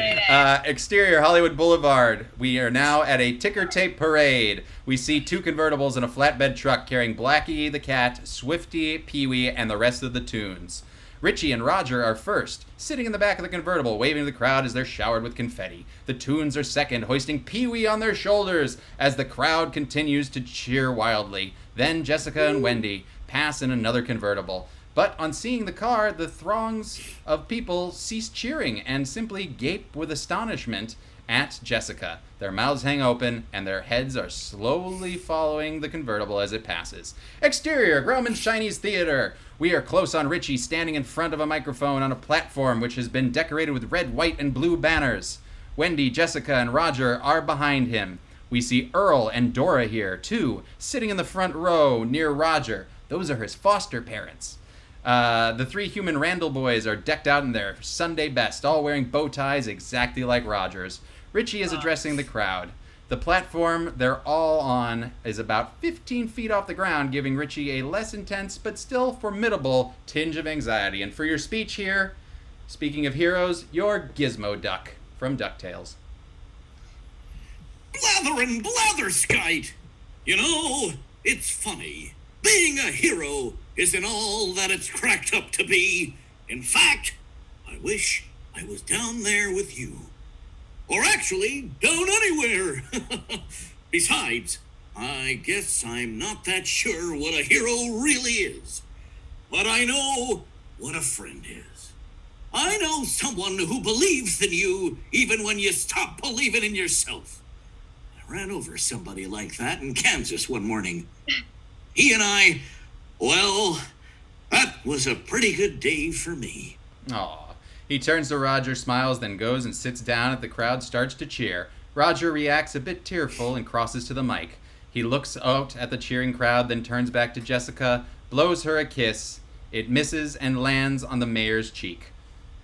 Exterior, Hollywood Boulevard. We are now at a ticker tape parade. We see two convertibles and a flatbed truck carrying Blackie the cat, Swifty, Pee-wee, and the rest of the Toons. Richie and Roger are first, sitting in the back of the convertible, waving to the crowd as they're showered with confetti. The Toons are second, hoisting Pee-wee on their shoulders as the crowd continues to cheer wildly. Then Jessica and Wendy pass in another convertible. But on seeing the car, the throngs of people cease cheering and simply gape with astonishment at Jessica. Their mouths hang open, and their heads are slowly following the convertible as it passes. Exterior, Grauman's Chinese Theater. We are close on Richie, standing in front of a microphone on a platform which has been decorated with red, white, and blue banners. Wendy, Jessica, and Roger are behind him. We see Earl and Dora here, too, sitting in the front row near Roger. Those are his foster parents. The three human Randall boys are decked out in their Sunday best, all wearing bow ties exactly like Roger's. Richie is addressing the crowd. The platform they're all on is about 15 feet off the ground, giving Richie a less intense but still formidable tinge of anxiety. And for your speech here, speaking of heroes, you're Gizmo Duck from DuckTales. Blather and blatherskite! It's funny. Being a hero isn't all that it's cracked up to be. In fact, I wish I was down there with you. Or actually, down anywhere. Besides, I guess I'm not that sure what a hero really is. But I know what a friend is. I know someone who believes in you even when you stop believing in yourself. I ran over somebody like that in Kansas one morning. He and I, well, that was a pretty good day for me. Aw. He turns to Roger, smiles, then goes and sits down as the crowd starts to cheer. Roger reacts a bit tearful and crosses to the mic. He looks out at the cheering crowd, then turns back to Jessica, blows her a kiss. It misses and lands on the mayor's cheek.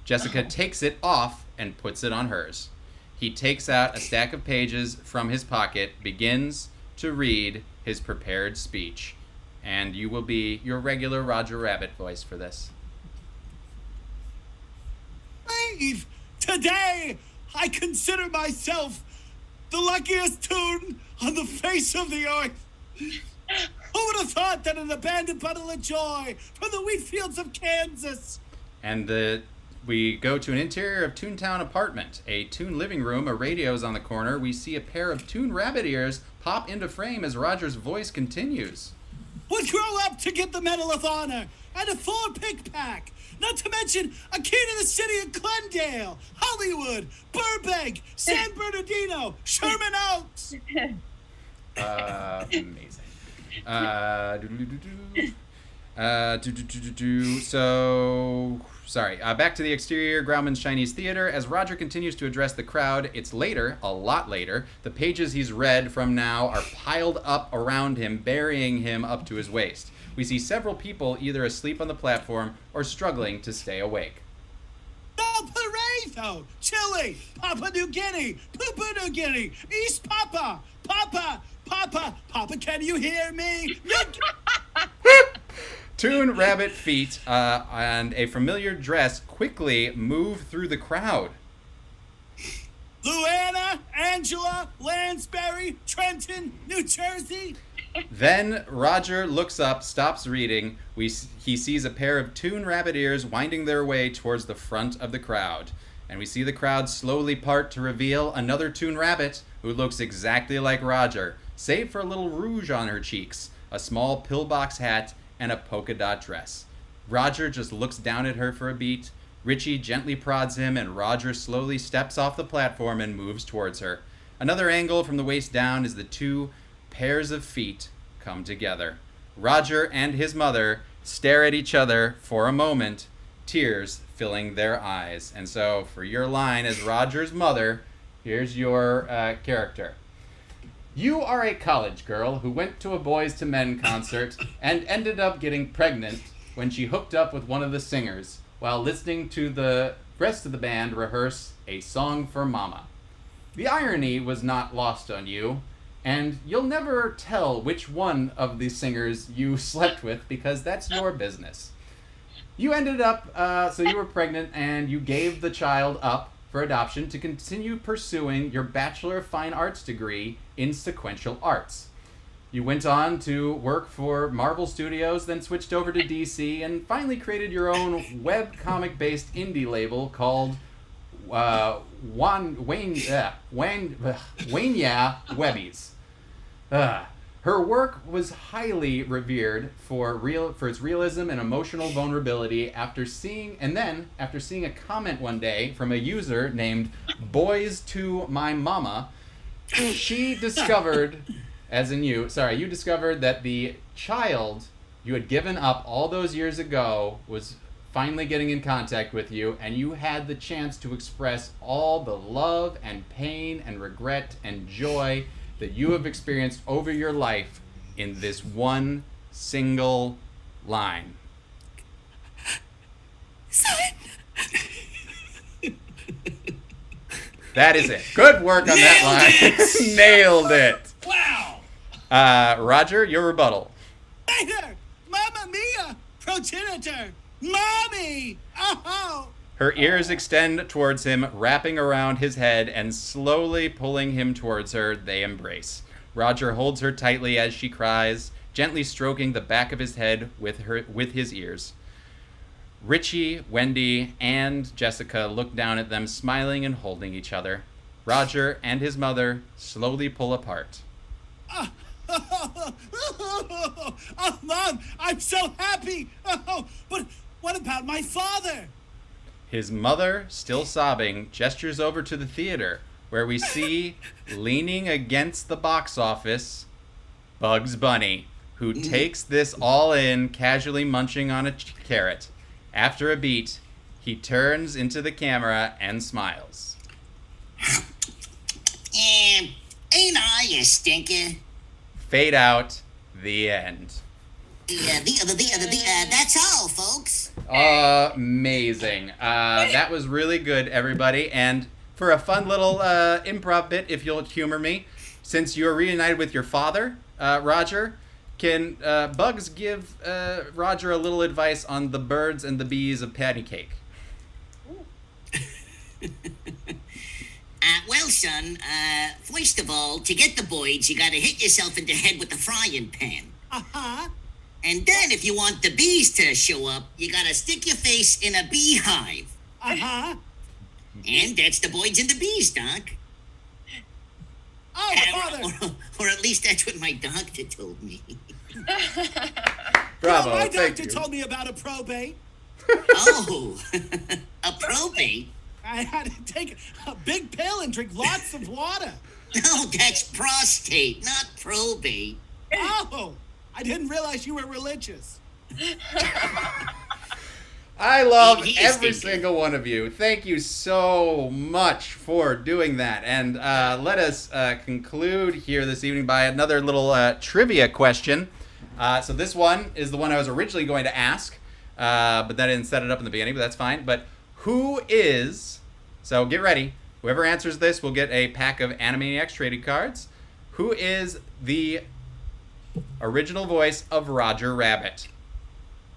Jessica takes it off and puts it on hers. He takes out a stack of pages from his pocket, begins to read his prepared speech. And you will be your regular Roger Rabbit voice for this. believe today I consider myself the luckiest Toon on the face of the earth. Who would have thought that an abandoned bundle of joy from the wheat fields of Kansas? And we go to an interior of Toontown apartment, a Toon living room, a radio's on the corner. We see a pair of Toon rabbit ears pop into frame as Roger's voice continues. Would grow up to get the Medal of Honor and a full pick pack. Not to mention a key to the city of Glendale, Hollywood, Burbank, San Bernardino, Sherman Oaks. Amazing. So, sorry. Back to the exterior, Grauman's Chinese Theater. As Roger continues to address the crowd, it's later, a lot later. The pages he's read from now are piled up around him, burying him up to his waist. We see several people either asleep on the platform or struggling to stay awake. Valparaiso, Chile, Papua New Guinea, Papua New Guinea, East Papa, Papa, can you hear me? Toon rabbit feet and a familiar dress quickly move through the crowd. Luana, Angela, Lansbury, Trenton, New Jersey. Then Roger looks up, stops reading. He sees a pair of Toon rabbit ears winding their way towards the front of the crowd. And we see the crowd slowly part to reveal another Toon rabbit who looks exactly like Roger, save for a little rouge on her cheeks, a small pillbox hat, and a polka dot dress. Roger just looks down at her for a beat. Richie gently prods him, and Roger slowly steps off the platform and moves towards her. Another angle from the waist down is the two pairs of feet come together. Roger and his mother stare at each other for a moment, tears filling their eyes. And so, for your line as Roger's mother, here's your character. You are a college girl who went to a Boys to Men concert and ended up getting pregnant when she hooked up with one of the singers while listening to the rest of the band rehearse A Song for Mama. The irony was not lost on you, and you'll never tell which one of the singers you slept with because that's your business. You ended up, so you were pregnant and you gave the child up for adoption to continue pursuing your Bachelor of Fine Arts degree in sequential arts. You went on to work for Marvel Studios, then switched over to DC, and finally created your own web comic-based indie label called Wanya Webbies. Her work was highly revered for its realism and emotional vulnerability after seeing a comment one day from a user named Boys to My Mama. She discovered, you discovered that the child you had given up all those years ago was finally getting in contact with you, and you had the chance to express all the love and pain and regret and joy that you have experienced over your life in this one single line. That is it. Good work on that line. Nailed it. Wow. Roger, your rebuttal. Later, Mamma Mia, progenitor, Mommy. Oh. Her ears extend towards him, wrapping around his head and slowly pulling him towards her. They embrace. Roger holds her tightly as she cries, gently stroking the back of his head with his ears. Richie, Wendy, and Jessica look down at them, smiling and holding each other. Roger and his mother slowly pull apart. Oh, Mom, I'm so happy. Oh, but what about my father? His mother, still sobbing, gestures over to the theater, where we see, leaning against the box office, Bugs Bunny, who takes this all in, casually munching on a carrot. After a beat, he turns into the camera and smiles. Ain't I a stinker? Fade out. The end. That's all, folks. Amazing. That was really good, everybody. And for a fun little improv bit, if you'll humor me, since you're reunited with your father, Roger, can Bugs give Roger a little advice on the birds and the bees of patty cake? Well, son, first of all, to get the boys, you gotta hit yourself in the head with the frying pan. Uh-huh. And then, if you want the bees to show up, you gotta stick your face in a beehive. Uh-huh. And that's the boys and the bees, Doc. Oh, Father! Or at least that's what my doctor told me. Bravo, My thank doctor you. told me about a probate. Oh, a probate? I had to take a big pill and drink lots of water. No, that's prostate, not probate. Oh, I didn't realize you were religious. I love He is every thinking. single one of you. Thank you so much for doing that. And let us conclude here this evening by another little trivia question. So this one is the one I was originally going to ask, but then I didn't set it up in the beginning, but that's fine. But who is... So get ready. Whoever answers this will get a pack of Animaniacs trading cards. Who is the original voice of Roger Rabbit?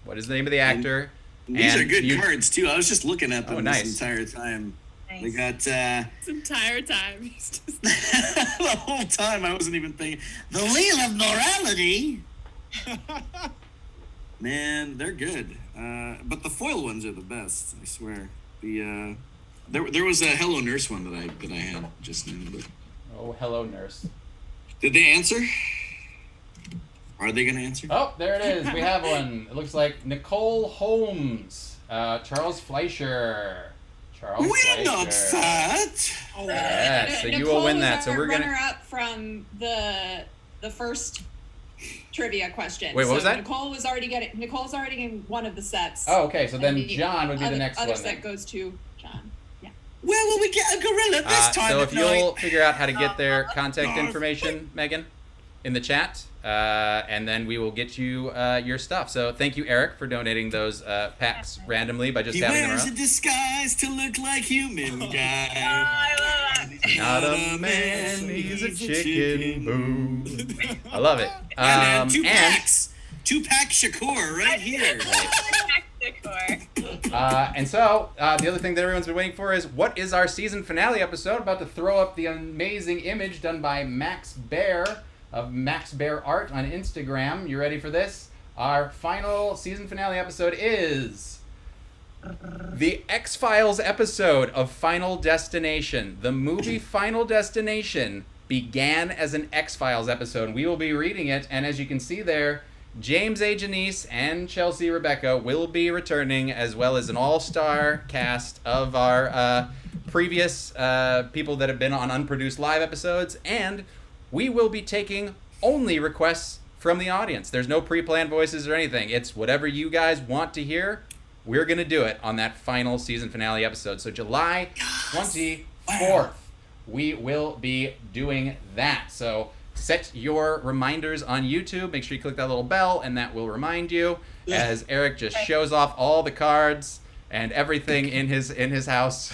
What is the name of the actor? These And are good you- cards too. I was just looking at them Oh, nice. this entire time. Nice. We got This entire time. He's just... the whole time I wasn't even thinking. The wheel of morality. Man, they're good. But the foil ones are the best. I swear. The there was a Hello Nurse one that I had just now. But Oh, hello, nurse. did they answer? Are they gonna answer? Oh, there it is. We have one. It looks like Nicole Holmes, Charles Fleischer. Charles We're not Fleischer. fat. Yes, so you Nicole will win was that. So our we're gonna. runner-up from the first trivia question. Wait, what was that? Nicole's already getting one of the sets. Oh, okay. So then And John would be the next other one. set Then. goes to John. Yeah. Where will we get a gorilla this time So of if you'll night? figure out how to get their contact information, Megan, in the chat, and then we will get you your stuff. So thank you, Eric, for donating those packs randomly by just He having them wears a around. disguise to look like human guy. Not a man, he's a chicken. Boom. I love it. And two And packs. 2-pack Shakur right here. and so the other thing that everyone's been waiting for is what is our season finale episode? About to throw up the amazing image done by Max Bear of Max Bear Art on Instagram. You ready for this? Our final season finale episode is the X-Files episode of Final Destination. The movie Final Destination began as an X-Files episode. We will be reading it, and as you can see there, James A. Janice and Chelsea Rebecca will be returning, as well as an all-star cast of our previous people that have been on Unproduced live episodes, and we will be taking only requests from the audience. There's no pre-planned voices or anything. It's whatever you guys want to hear. We're going to do it on that final season finale episode. So July 24th, we will be doing that. So set your reminders on YouTube. Make sure you click that little bell, and that will remind you as Eric just shows off all the cards and everything in his house,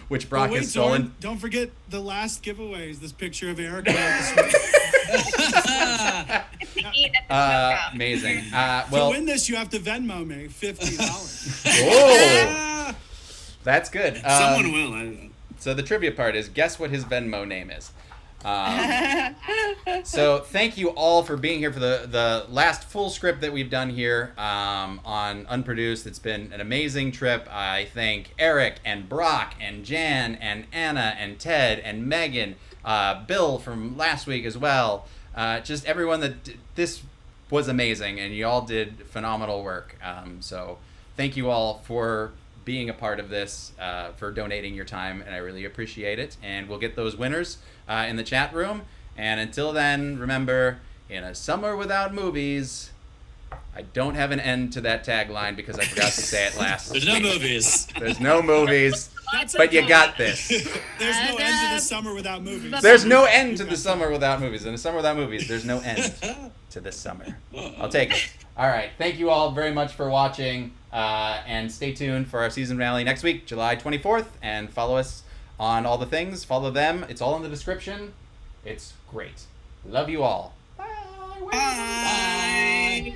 which Brock Oh, wait, has stolen. Zorn, don't forget the last giveaway is this picture of Eric. Amazing. To Well, win this, you have to Venmo me $50. oh, that's good. Someone will. So the trivia part is, guess what his Venmo name is. So thank you all for being here for the last full script that we've done here on Unproduced. It's been an amazing trip. I thank Eric and Brock and Jan and Anna and Ted and Megan, Bill from last week as well. Just everyone this was amazing, and you all did phenomenal work. So thank you all for being a part of this, for donating your time, and I really appreciate it. And we'll get those winners in the chat room. And until then, remember, in a summer without movies, I don't have an end to that tagline because I forgot to say it last. There's no movies. There's no movies, but you got this. There's no end to the summer without movies. There's no end to the summer without movies. In a summer without movies, there's no end to the summer. I'll take it. All right. Thank you all very much for watching. And stay tuned for our season finale next week, July 24th. And follow us on all the things. Follow them. It's all in the description. It's great. Love you all. Bye. Bye.